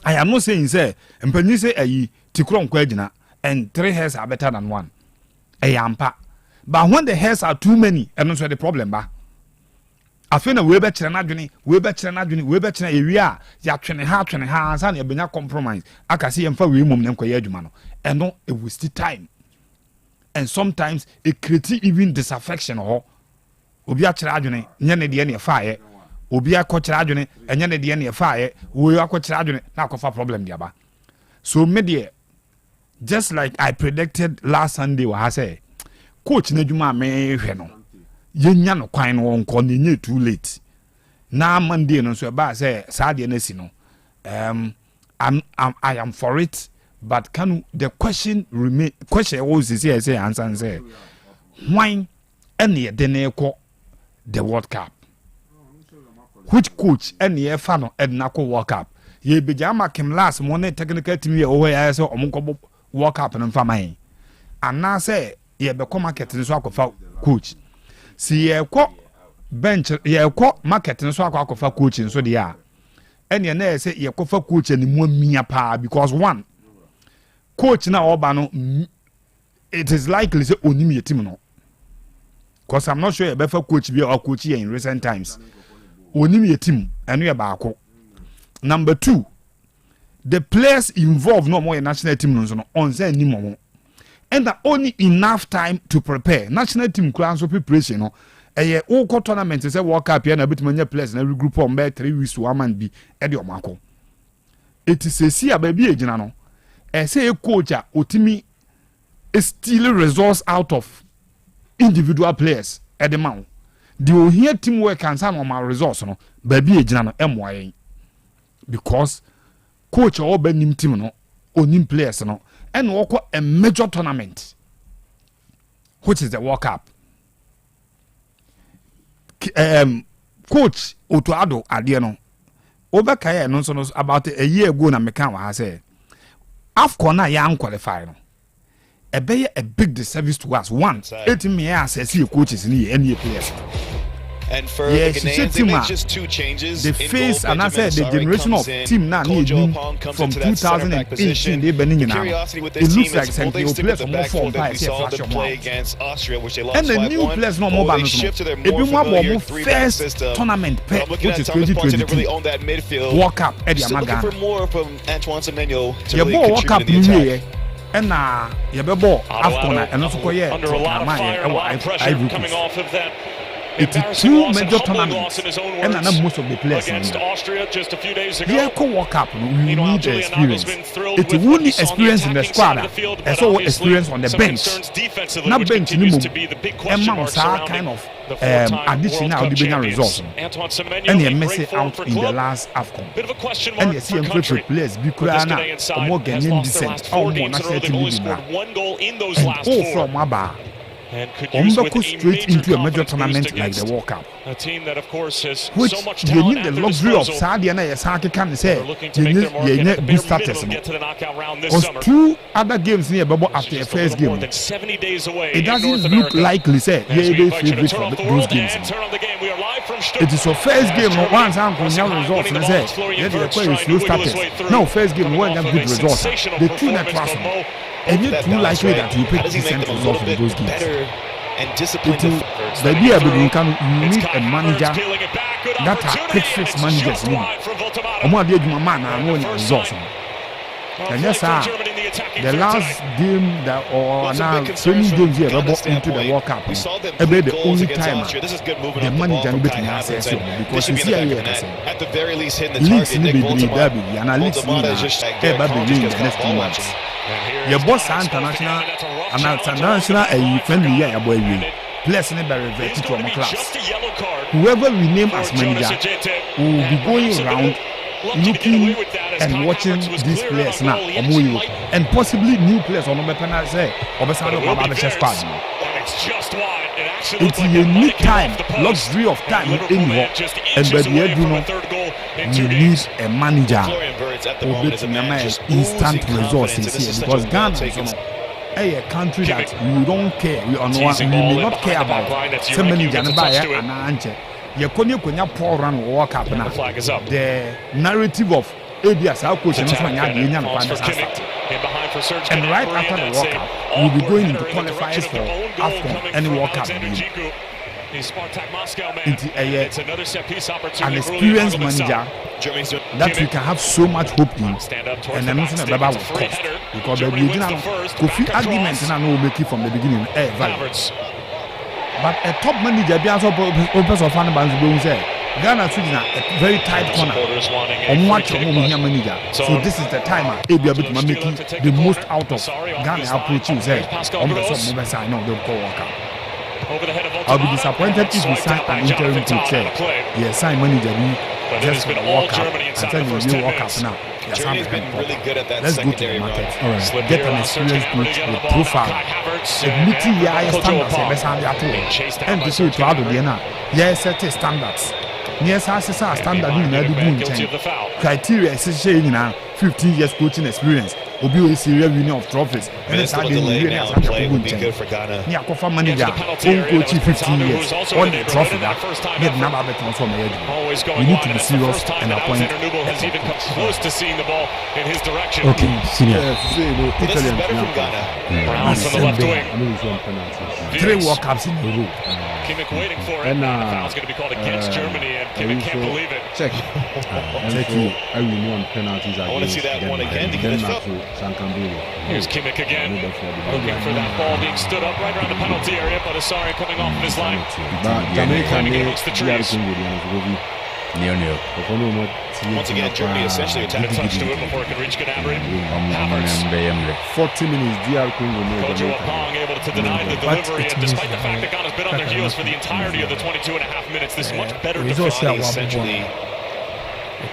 I am not saying say mpanyin say ayi tikro nkwa agyina and 3 hairs are better than 1 ampa, but when the hairs are too many ɛno nso the problem ba afei na wei bɛkyerɛ n'adwene ewia ya twene ha ansa na yɛbɛnya compromise akasi yɛmfa wei mom na nkɔyɛ adwuma no ɛno it waste time. And sometimes it creates even disaffection. Obi akyerɛ adwene nyɛ ne deɛ ne ɛfaayɛ obi akɔkyerɛ adwene ɛnyɛ ne deɛ ne ɛfaayɛ wo akɔkyerɛ adwene na akɔfa problem deɛ ba. So me deɛ just like I predicted last Sunday wa ha sɛ coach n'adwuma me hwɛ no yɛnya no kwan no nkɔ ne nye too late na Monday no so ɛba sɛ saa deɛ no si no I am for it. But can the question remain? Question was say answer and say, why any deneko the World Cup? Which coach any fan and nako World Cup? Ye be jama kim last morning technical team over I saw omunko World Cup and family. And now say ye be come market so akofa coach. See ye ko bench ye ko market so akofa coach so they are. And ye na say ye kofa coach and mu mia pa because one coach na oba no it is likely say onim your team no because I'm not sure you better coach be or coach here in recent times onim your team and you baako. Number 2, the players involved no more in national team no on say ni mo and that only enough time to prepare national team class so preparation no all tournament say World Cup here na bitumanya players na regroup on be 3 weeks to 1 month bi e de omako it is a see baby ejina no say a coach otimi steal results out of individual players at the mount. The here teamwork and some of my results no baby ejina no emwaye because coach or benim team no onim players no and woko a major tournament which is the World Cup. Coach Otuado ade no obekaya no so about a year ago na mekan wa say AFCON na ya qualify no ebe a big disservice to us. One, 18 years as your coaches in the NBA players. And for the Ghanaians, they made just 2 changes. The face and I said the generation of team now need from 2018 they been in now. It looks like St. Players from more form by against Austria, which they lost and the new players no more balance. If you want first tournament which is 2022 World Cup at the Amaga. For more from Antoine Semenyo to really contribute Cup in the attack. And you be ball AFCON and also under a lot of fire, a lot of pressure coming off of that. It's 2 major tournaments and most of the players against Austria just a few days ago. Yeah, World Cup, we need the experience. It's only experience in the squad, and so experience on the bench. Not bench anymore. And kind of additional results. And you miss it out in the last AFCON. And you see him play for players because more Ghanaian descent, or more national team. And all from Aba. Go straight into a major tournament like the World Cup. A team that, of course, has which so much you talent need the luxury of Saudi and Yasaki can say you need good status. Because 2 other games near Babo after the first game. It doesn't look likely say they favorite from those games. It is your first game no once I'm going to results and say they play slow status. No first game when you have good results. The 2 that was and it's too likely that you pick decent results in those games. The idea you need a manager that are quick fix managers. Results. And yes, the last game that or now training games here into the World Cup. About the only time the manager will be access because you see at the very least hit the leagues target. Nick Baltimore, and leagues the next 2 months. Your boss international friendly year boy players in very to class. Whoever we name as manager will be going around looking and watching these players now and possibly new players on the say squad. It's a unique time, luxury of time anymore. And by the end, you need a manager who will instant resources here because Ghana a country that you don't care, you may not care about. So many Janabaya and Anche. Yakonya Paul run World Cup now. The narrative of ABS, our coach, and right after the World Cup, we'll be going into qualifiers for AFCON and World Cup. It's another set piece opportunity. An experienced manager that we can have so much hope in, and then nothing about cost because the beginning Kofi argument and I know make it from the beginning. But a top manager, be also open of fan bands will say Ghana is in a very tight corner. On what manager. So this is the time I be able to make the most out of Ghana approach. You say on the top side, no, they'll go walk out. I'll be disappointed if we sign an interim coach. Yes, sign manager just for the World Cup and then you World Cup now. Yes, Germany's been really good at that let's go to the market. Right. Get an experienced coach with profile. Meeting your standards, and to show to other Diana. Yes, set standards. Yes, I say standard in the criteria is saying 15 years coaching experience. Obi will see revenue of trophies. And it's not play would be good for Ghana. Yeah, Kofi manager, coach 15 years on the trophy that get number better from the edge. We need to be serious and appoint. Has even come close to seeing the ball in his direction. Okay, senior. This is better from Ghana. Brown from the left wing. 3 World Cups in a row. Kimmich waiting for it. And the foul's going to be called against Germany, and Kimmich can't believe it. Check. I will want penalties. I want to see that one again because here's Kimmich again, looking for that ball being stood up right around the penalty area, but Asari coming off of his line. Climbing amongst the trees. Once again, Germany essentially had a touch to it before it could reach Gnabry. Havertz. 40 minutes, DR Congo. Kojo Apong able to deny the delivery, and despite the fact that Ghana's been on their heels for the entirety of the 22.5 minutes, this is much better defense. Essentially,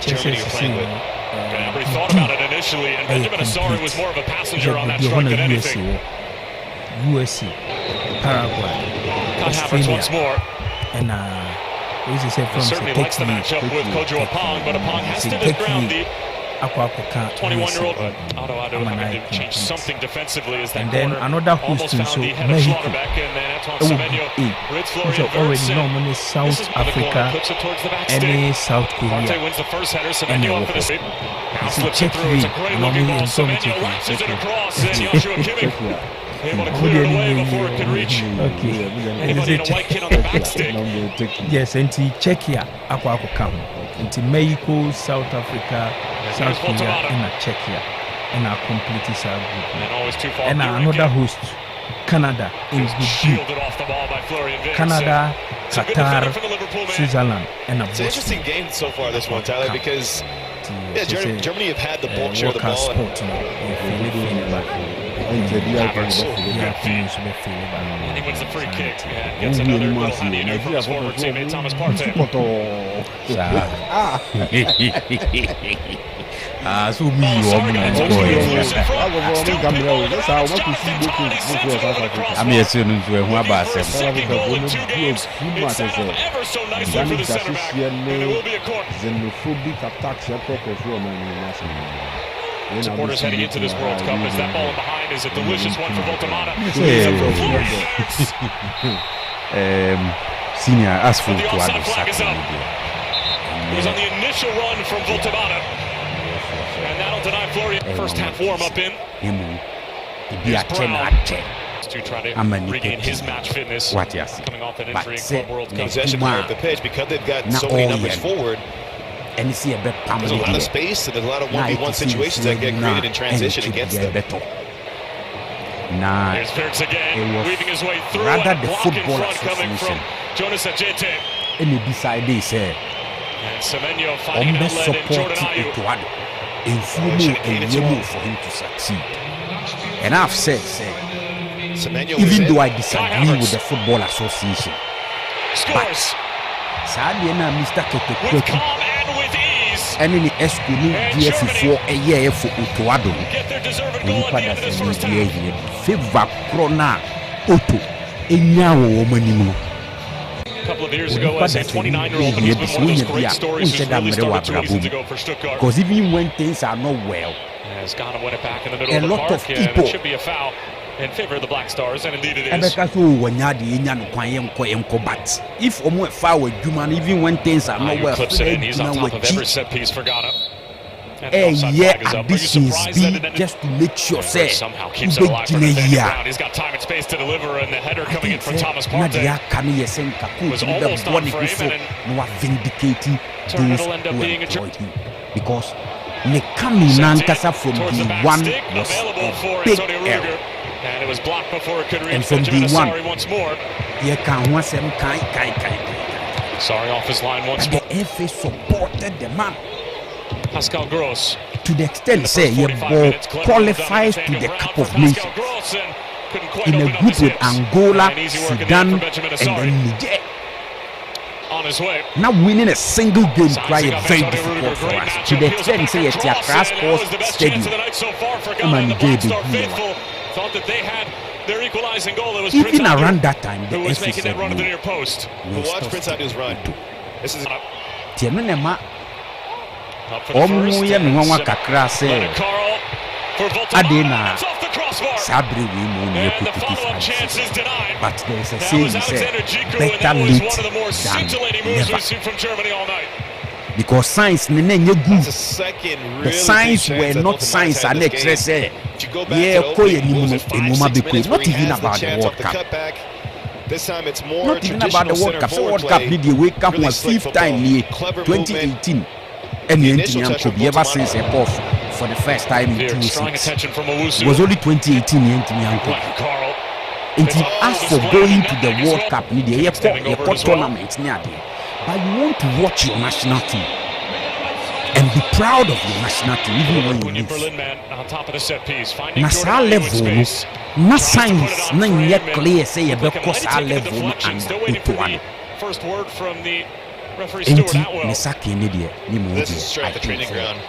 Germany are playing with. Gnabry thought about it initially, and Benjamin Asari was more of a passenger on that strike than anything. USC, Paraguay, Havertz once more. And he certainly likes the matchup with Kojo Apong, but Apong has stood his ground. The 21-year-old Otto having to change something defensively as that corner almost found the head of Schlotterbeck, and then Antoine Semenyo rids Florian Wirtz. normally South Africa, any South Korea, Partey wins the first header, Semenyo up for the save. Now slips it through, it's a great looking ball. Semenyo lashes it across, and Joshua Kimmich able to clear it away before it could reach anybody in a white kit on the back stick. Yes, and Czechia, Aqua into Mexico, South Africa, South Korea, and Czechia, and our completely South group. And another host, Canada, is shielded off the ball by Florian Wirtz. Canada, Qatar, Switzerland, and it's an interesting game so far, this one, Tyler, because Germany have had the bulk share of the ball. And he wins the free kick and gets another little honeydew from his former teammate Thomas Partey. So me I'm here to know who about ever so nicely for the center back, and it will be a corner. Xenophobic attacks. Supporters heading into this World Cup as that ball in behind is a delicious one for Voltamata. Senior, as for the offside flag is up. It was on the initial run from Voltamata, and that'll deny Florian first half warm up in. Here's Brown to try to regain his match fitness coming off that injury in Club World Cup. Possession of the pitch because they've got so many numbers forward. There's a lot of space and there's a lot of 1v1 situations that get created in transition against them. Here's Wirtz again, weaving his way through and a block in front coming from Jonas Ajete. And Semenyo finding an outlet in Jordan Ayew. For him to succeed. And I've said, even though I disagree with the Football Association, scores. Sadly, Mr. With calm and with ease. And in the Escunu DF4 a year for Utuado. Get their deserved goal at the end of this first half. Favor Krona Otto Enyawo Manimo. A couple of years ago, as a 29-year-old, and he's been one of those great stories who's really started 2 seasons ago for Stuttgart. Because even when things are not well, Ghana win it back in the middle of the park, and it should be a foul. in favor of the Black Stars, and indeed it is. But if almost foul Juman, even when things are not well, clips it in. He's on top of every set piece for Ghana. Additions be just to make sure say somehow keeps it alive for Nathaniel Brown. He's got time and space to deliver, and the header coming in from Thomas Partey was almost on frame, and vindicating turn it'll end up being a because Nekami Nankasa from the one was a big error. And it was blocked before it could reach. And from the one once more. Sorry off his line once more. The FA supported the man. Pascal Gross. To the extent say your ball qualifies to the Cup of Nations. In a group with Angola, Sudan, and then Niger. On his way. Now winning a single game quite very difficult for us. To the extent say it's a crash course stadium. Thought that they had their equalizing goal. It was even around that time, who was making that run to the near post. Watch Prince Adu's run. This is Adena Sabri but there is a saying better late than never. Because science good. The science were not science and not even about the World Cup. This time it's more not even about the World Cup. So World Cup did the wake up was 5th time 2018. And the Indian could be ever since a off for the first time in 2006. It was only 2018 and as for going to the World Cup, the airport tournament, but you want to watch your national team and be proud of your national team even when you lose. Na sa level, na science, na yet clear say because our level and the first word from the referee Stuart Atwell. This is straight at the training ground.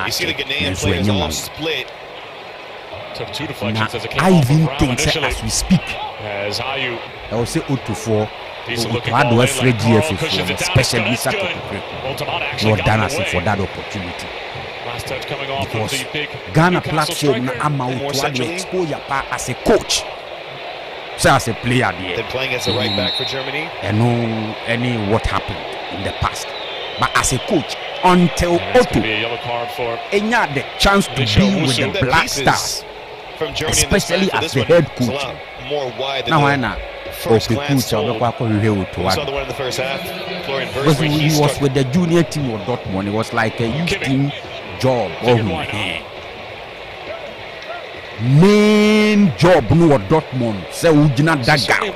You see the Ghanaian players all split. Took two deflections as it came I off even of think initially. as we speak, As Ayu I will say 0-4. decent looking How ball do I in, afraid like Carl GFA cushions for it down. especially That's Saka good. Ultimate actually Lord got Danasi away. for that opportunity. Last touch coming off of Because the big Ghana Newcastle platform striker. na ama to exposure as a coach. So as a player there. Then playing as a right back for Germany. And know any what happened in the past. But as a coach, until Otto had the chance to be with the Black Stars, especially as the head coach. Now I know. Okay, coach, We saw the one in the first half. Florian because Wirtz, he was with the junior team of Dortmund. It was like a youth team job. Main job no Dortmund. So we did not that guy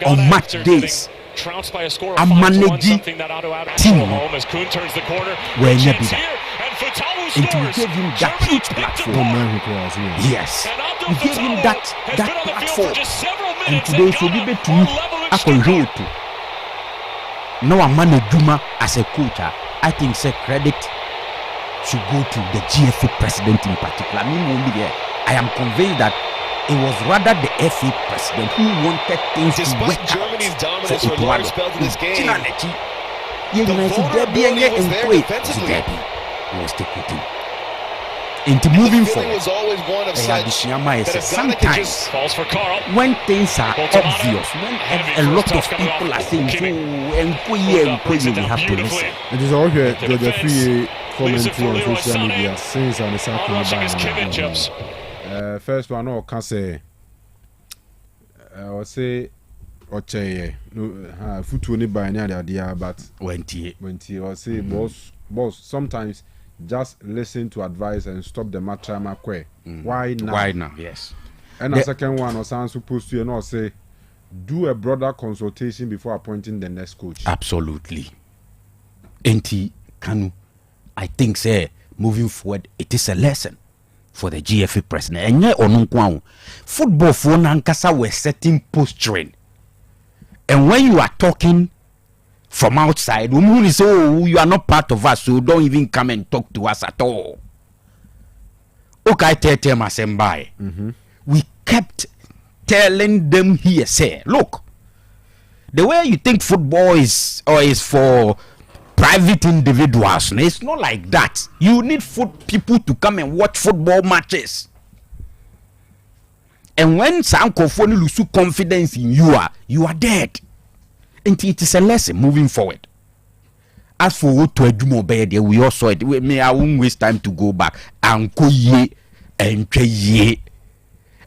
on match days. Trounced by a score A of 5-1, managing something that Otto team home as Kuhn turns the corner. where you Chance be here, and Fatawu and we scores. gave him that huge platform. Yes, we gave him that platform, and today so be to Akonjo to. Now a man Juma as a coach, I think say credit should go to the GFA president in particular. I am convinced that it was rather the FA president who wanted things to work Germany's out dominance for large spells in this game. The vulnerability was there defensively. Into moving forward, was always one of such sometimes when things are obvious, when a lot of people are saying, so we have to listen. It is all here, Georgia Free commentary on social media since I'm a first one, I can say, I will say, Oche, no, foot to by any idea, but when or say, boss, sometimes just listen to advice and stop the matter. Why now? Why now? Yes. And the second one, or someone supposed to, say, do a broader consultation before appointing the next coach. Absolutely. NT Kanu, I think, say, moving forward, it is a lesson for the GFA president. And yet, on football for Nankasa were setting posturing. And when you are talking from outside, women say, oh, you are not part of us, so don't even come and talk to us at all. Okay, tell Masembai. We kept telling them here, say, look, the way you think football is for private individuals, it's not like that. You need people to come and watch football matches. And when some Kofoni lose confidence in you are dead. And it is a lesson moving forward. As for what to do there, we all saw it. I won't waste time to go back. And go ye and ye.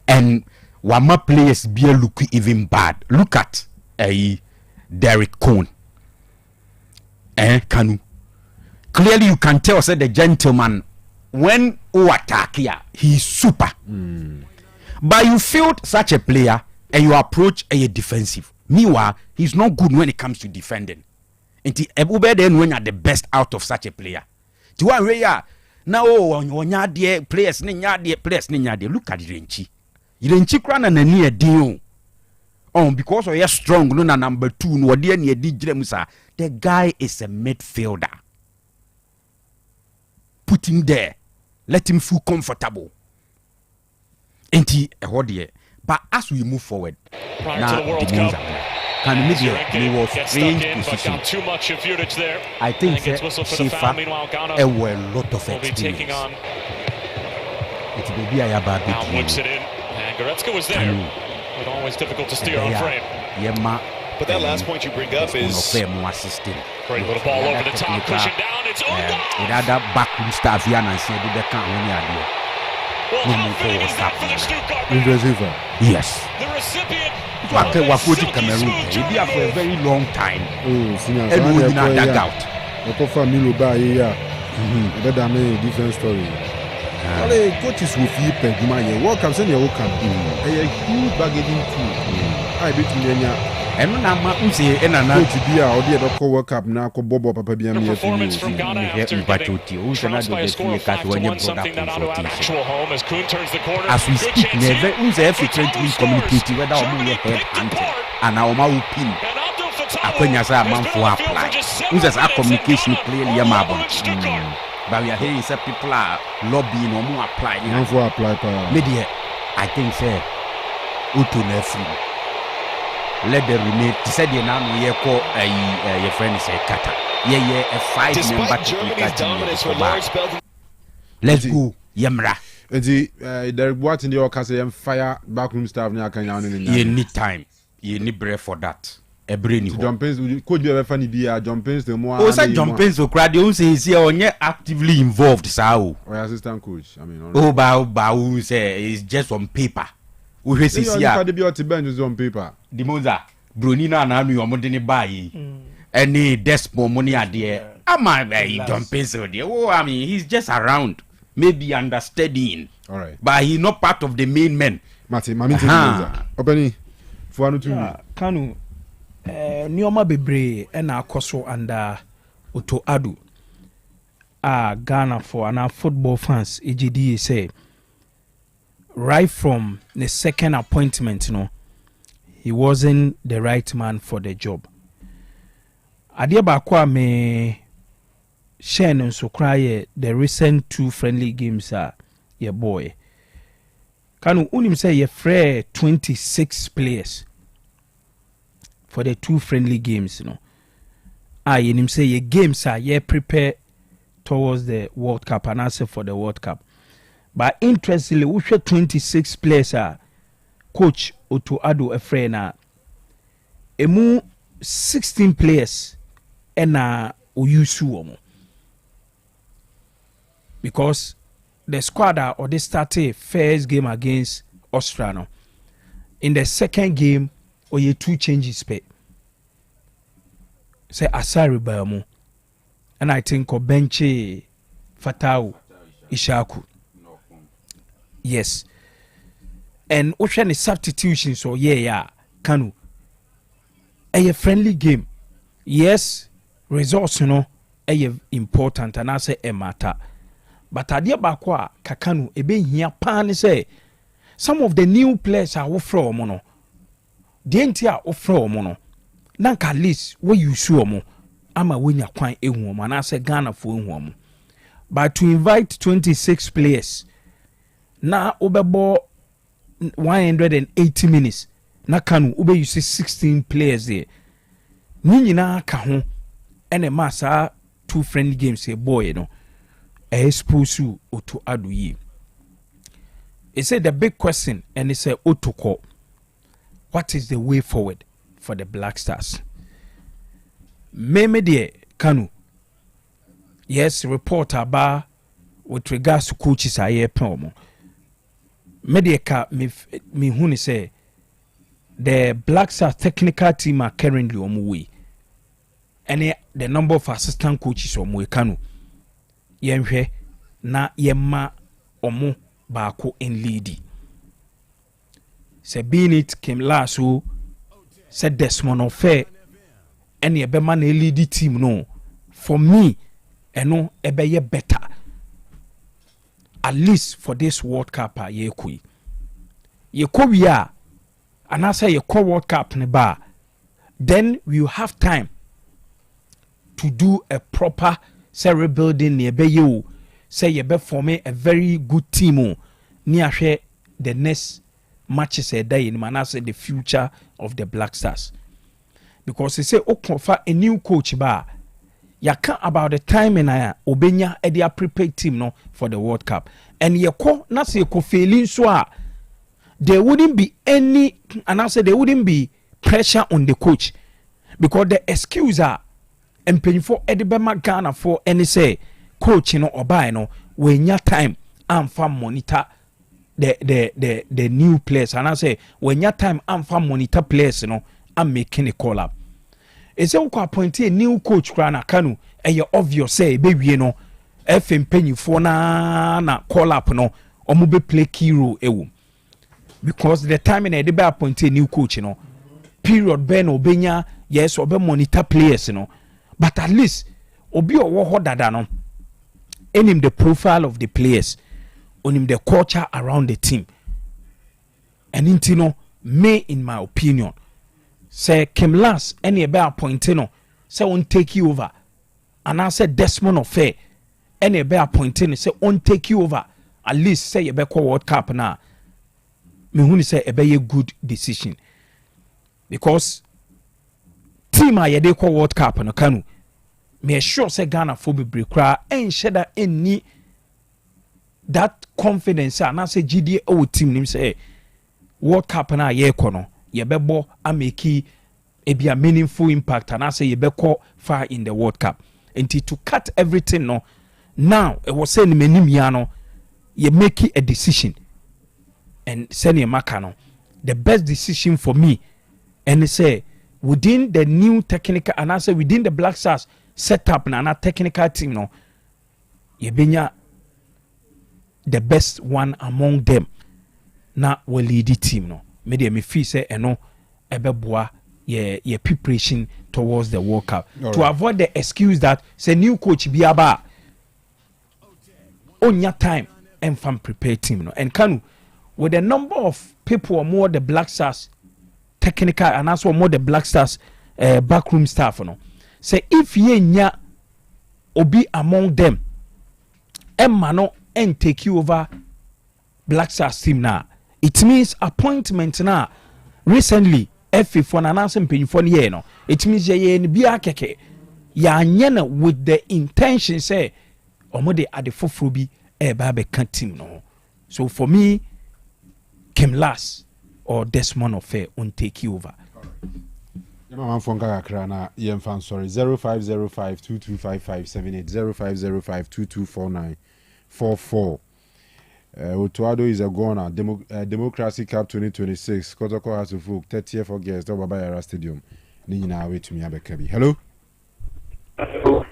And Wama players be look even bad. Look at Derek Cohn. Kanu. Clearly you can tell say the gentleman when who attack here, he's super. But you field such a player and you approach a defensive. Meanwhile, he's not good when it comes to defending. And then when you're the best out of such a player. To one way now on your players, look at Renchi. Renchi Kran and near deal. Because you're strong, no number 2, no dear near Musa. The guy is a midfielder. Put him there. Let him feel comfortable. Ain't he a hodie? But as we move forward, now the news can we was strange position. Too much of footage there. I think Shifa were a lot of experience. It's baby I about now whips it in, and Goretzka was there. But always difficult to steer on frame. But that last point you bring up is great little ball over the top, pushing down. It's another backroom staff here and say they can't win here. Yes. The recipient. Cameroon. He be for a very long time. And we did not dug out. Different story. Coaches with you, Peguma, welcome, send your welcome. A huge bargaining tool. I bet you. And when I'm not saying, and I'm not to be out there, the co work up now, Bobo Papa be a performance from Ghana after trounced by a score of 5-1, something that Ottawa at actual home as Kuhn turns the corner. As we speak, never who's efficiently communicating whether I'm going to head hunting and our mouth pin. Akwanyasa man for apply. Who's as a communication clearly a mabon. But we are hearing some people are lobbying or more applying. Media, I think, say, Utu Nefri. Let the remain. He said, "You now you call your friend is a Kata. A 5-member team. Let's go, Yamra." The what in the Ocasio fire backroom staff near Kanyan. You need time. You need breath for that. A brain. Jumpins could be a funny beer. Jumpins the more. Oh, say Jumpins so crowd. You say is here actively involved. So, assistant coach. I mean, Bao say it's just on paper. We see here. The on paper. The Moza, Brunina and Anu are money buy. Any despo money are there. Am I jumping so there? Oh, I mean, he's just around, maybe understudying. All right, but he's not part of the main men. Mati, Mami, Openi, for anu tu. Kanu, Nioma Bebre, and our Koso and Oto Adu. Ghana for and our football fans, EGD say. Right from the second appointment, he wasn't the right man for the job. Adiaba kwa me share and so cry the recent 2 friendly games are your boy. Can unim say ye free 26 players for the 2 friendly games, him say your games are ye prepare towards the World Cup and answer for the World Cup. But interestingly, we should 26 players are coach Oto Ado a friend na emu 16 players and Oyusu because the squad or they started first game against Australia. In the second game, oye 2 changes pay. Say Asari Bamu, and I think Obenche Fatau Ishaku. Yes. And ocean is substitution, so Kanu. A friendly game. Yes, results, important and I say a matter. But adia bakwa kakanu ebe here pan say some of the new players are offer mono. The entire offer mono. Nanka list where you sure mo. Ama when ya kwan ehu mo and I say Ghana for ehu mo. But to invite 26 players. Na obebo 180 minutes na kanu ube you see 16 players there ni na ka ho ene masa 2 friendly games e boy no expose Oto Ado yi He said the big question, and he said, Otoko, what is the way forward for the Black Stars? Memedie Kanu, yes, report about with regards to coaches I hear promo. Medica me huni say the Black Stars technical team are currently on way. And the number of assistant coaches on way Kanu. Yenhwe na yema omo baako in lead. Se being it came last who said Desmond Ofe and ye be man a lead team no. For me, no ebe ye better. At least for this World Cup ye kui. Ye ko wiya and I say ye ko World Cup ne ba, then we will have time to do a proper rebuilding ne be you say ye be forming a very good team ni ahwe the next matches a day in manase the future of the Black Stars. Because they say okofa a new coach ba yaka about the time in obenya e dia prepared team no for the World Cup. And ye ko na say ko failing so there wouldn't be any, and I said there wouldn't be pressure on the coach because the excuse are and paying for Edibema Ghana for any say coach or buy no when your time and farm monitor the new players, and I say when your time and farm monitor players I'm making a call up. It's a appointed new coach Grana Kanu and you obvious say baby FM penny for na call up no or mobile play key role because the time in a debate appointed new coach period Ben Obenya yes or monitor players but at least obi or what dada no in him the profile of the players on him the culture around the team and intino may in my opinion say Kim last any about appointed say won't take you over and I said Desmond Ofe any about appointed say won't take you over at least say you be World Cup now me who say a very good decision because team a yede ko World Cup no Kanu me sure say Ghana for be kra en sheda any that confidence and say GD o team nim say World Cup na ye ko no ye bebo ameki e be a meaningful impact and I say ye be ko far in the World Cup until to cut everything no now it was saying menim ya no ye make a decision and senior Makano, the best decision for me, and say within the new technical, and I say within the Black Stars setup and a technical team, no, Yebenya the best one among them. Na we lead the team, no. Maybe me feel say no, ebeboa ye preparation towards the World Cup to avoid the excuse that say new coach biaba on your time and fan prepare team, no, and Kanu. With the number of people or more the Black Stars technical and also more the Black Stars backroom staff, say if ye nya obi among them, Emma and take you over Black Stars team now. It means appointment now. Recently, if for an announcement pay for ye no, it means ye be a keke ya nyana with the intention say omode at the fofrubi babe can team no. So for me. Came last or Desmond Ofe won't take you over. I'm from Gagakrana, sorry, 0505-225578, 0505-224944. Otuado is a goner, Democracy Cup 2026, Kotoko has a folk, 30th August, Obabayara Stadium. Nina, wait to me, Abekabi. Hello? Hello?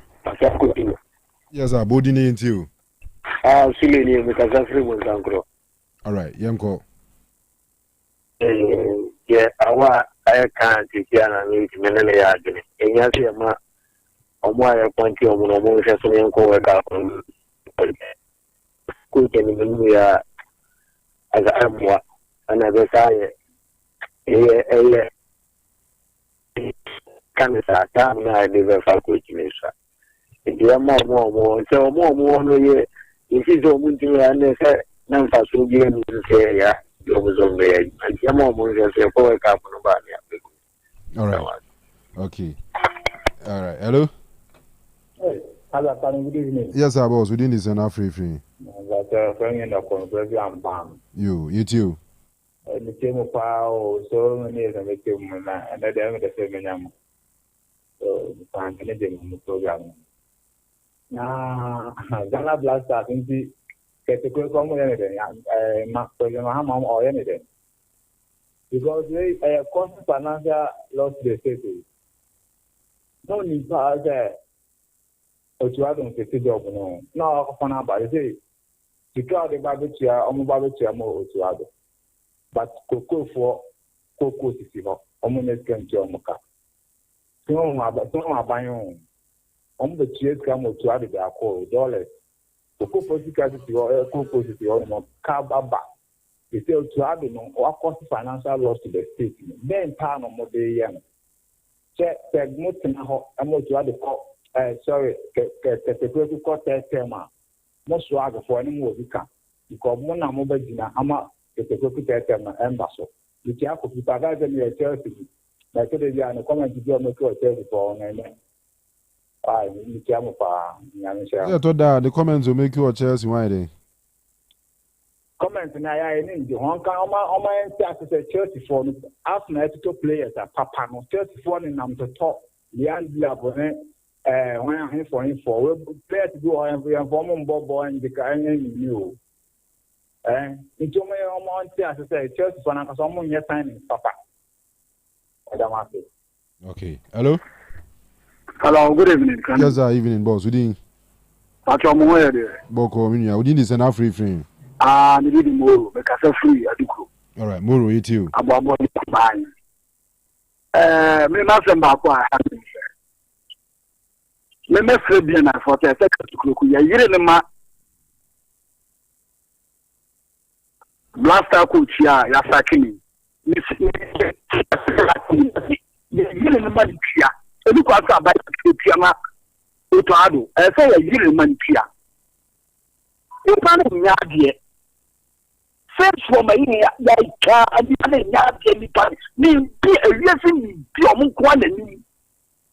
Yes, I'm boarding into you. Silly, because that's really all right, Yanko. Yeah, I can't take care of me to many arguing. And yes, I'm a point of motion so Yanko work out on good and even we are as I am what and as I say, cancer, time I never fuck with me, sir. If you are more, so more, no, if you don't to and say, none for so game to say, yeah. All right. Okay. All right. Hello? Good evening. Yes, I was within this enough free. But You too. The team power so many years and make him and then the same. So, I'm going to do the program. Now, Ghana Blaster, I think the category common anything, Mahama or anything. Because they constant financial loss to the state. No need to say, what you are doing to job. No, for now, but you say, you got the barbecue, more to other. But cocoa for cocoa is almost can to Moka. So, my buying on the cheers come to other $. Cocoa positivity or cocoa or carbaba. They say to add or cost financial loss to the state. Then, pound on more day young. Check most in a hot, I'm going to add the call. Sorry, the court tema. Most swagger for any more we can. Because one mobile dinner, ama the tema embassy. The chair could be provided in your Chelsea. Like they are in a comment to do a make a Chelsea for and then. I need to I thought that the comments will make you a Chelsea why they comment and I need the Hong Kong on my answer Chelsea for Arsenal to players at Papa no Chelsea for in them to talk. The Angela when I'm for players to go and form Bob and the guy new. Into my own as I say Chelsea for someone you're signing Papa. Okay. Hello? Hello, good evening. Yes, sir, evening, boss. Within Boko, within this and free frame. Maybe Moro, because I'm free. All right, Moro, you too. About mine. Me nothing about what I have to say. Me me free bien I for a second to cook. You hear the ma blaster coach ya sakini. You hear the man here. Ebi kwa sa ba pia na otoado e say ya yire man pia e pa na nya de first for my ya ka abi na nya de ni pa ni bi ewiase ni bi o mo kwa na ni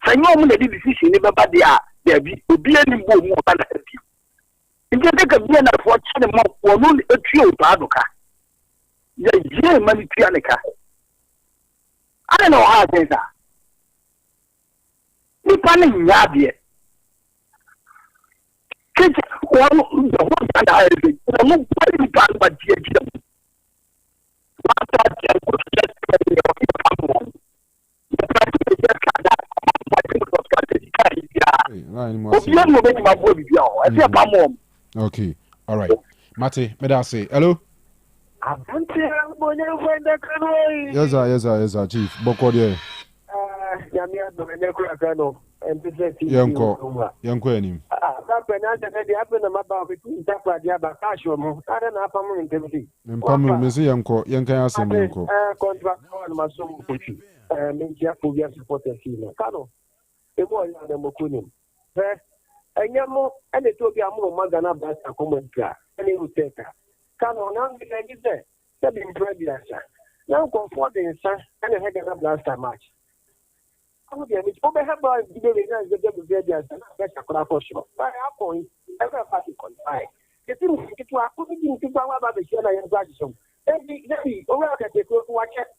sanyo mo na di decision ni ba de a da bi obi ani bo mo ba na bi nje de ka bi na fo chane mo wo no etu otoado ka ya yire man pia ne ka I don't know how to say that. People in Yabia. One the one that I did. I'm not very bad, but okay, all right. Mate, may I say hello? Yes, sir, Chief. Boko there. Yanko enim. Mpamu mesi yanko yankan asem yanko. Contract on my son coach. Mentia phobia supporter team. Kano. Ebo ya na mokunim. Enyamo ene to bi amu magana ba sa komentra. Ene uteka. Kano na bi na gise. Se bi impressed ya. Now comfort the inside and the head of last match. I would have a video against the Gabriel and a for sure. By our point, every party qualified. The thing is, it was putting to go about the Shana and Gadison. Every day, over at the watch it.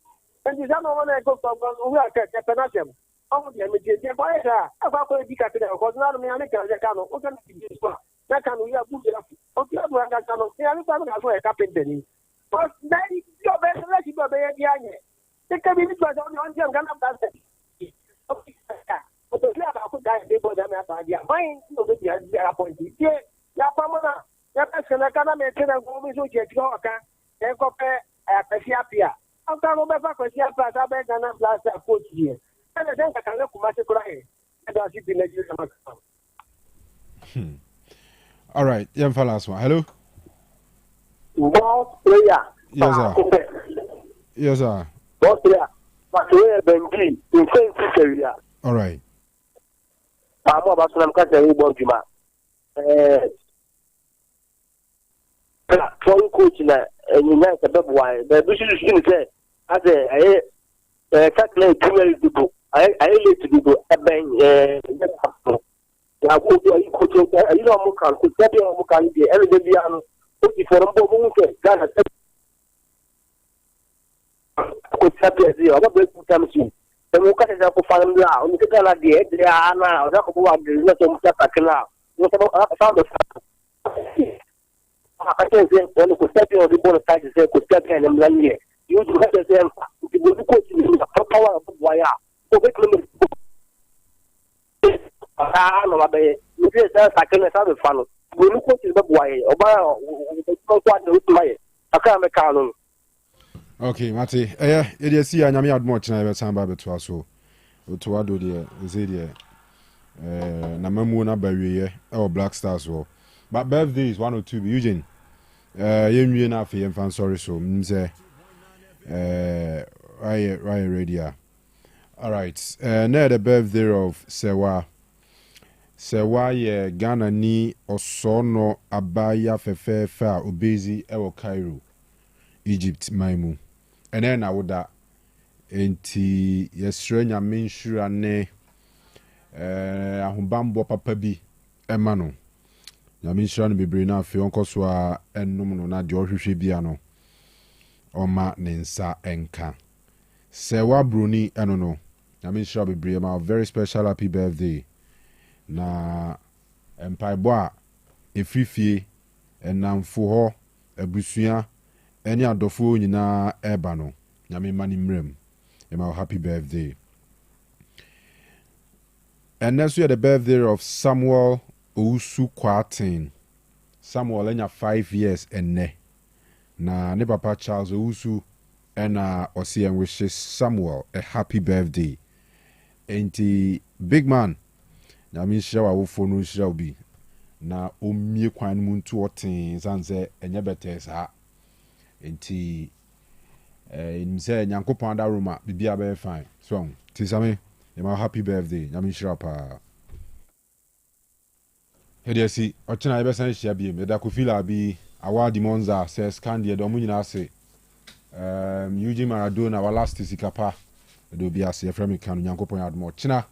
And the other one I go from over at Capanasum. Oh, the images, the fire. About the Capital, because not a man can what can be this one? That can we have put it up. Okay, I'm going to a carpenter. But then your best relationship of the Yanni. They can be on your gun of that. Okay, but the club I could die before them as I am. Mine, no, they are appointed. Yeah, Pamela, your person, I cannot make it a woman who gets your account. Then compare a Pesiapia. I'm going to back with your pass. I beg and I'm last at 40 years. And I think I can look much crying. And I'll keep in the all right, young fellas, hello. Ball player. Yes, sir. Yes, sir. Ball player. But we are Benji in same area. All right. I'm about to catch a ball juma. For coach and you know the big wine. The bush is say, I calculate 2 people. I need to do a bang. I go to a coach. You know, Mukan could tell you Mukan every day. For Ghana, could tap the other break time soon. The Muka is up for fun now. You can tell the they are now. That could go up the little Muka. What about found the I can't say when you could step in the border side to say could step in and run here. You have to say if you go to coach in the power of wire. So make them. I know about it. You just I can have a funnel. We look at the wire. About what the way. I can't make canon. Okay, Mate. It is see, I am out much now. Time by to us. So, to what do the Zadia? Namamuna Barrier or Black Stars. But birthday is 102. Eugene. You know, I'm sorry. So, right radio. All right. Near the birthday of Sewa. Sewa ye Ghana ni Osono Abaya Fefefa Obezi Ewo Cairo, Egypt Maimu. And then I would that enti yesrenya menshura ne ahubambo papa bi emano. Na menshura no bebre na afi onko so a ennom no na de ohwehwe bia no. Oma ne nsa enka. Sewa broni eno no. Na menshura bebre ma very special happy birthday. Na empaibo a efifie enamfo ho abusua eni adofo nyina eba no nyame mani mrem ema happy birthday. And next year the birthday of Samuel Ousu Kwatin. Samuel enya 5 years enne na ne papa Charles Ousu ena osi en wishes Samuel a happy birthday. Enti big man nyame hira wa wofo no hira obi na omie kwan mu ntu oten sanse enye betesa enti imse nyankopon da roma bibia be fine so tisame my happy birthday nyame hira pa hedesi ochina ebe san hia bi me da Kofi Larbi award monza says candy do mu nyina se Eugene Maradona wa last sikapa do bi ase efrem kan nyankopon admo china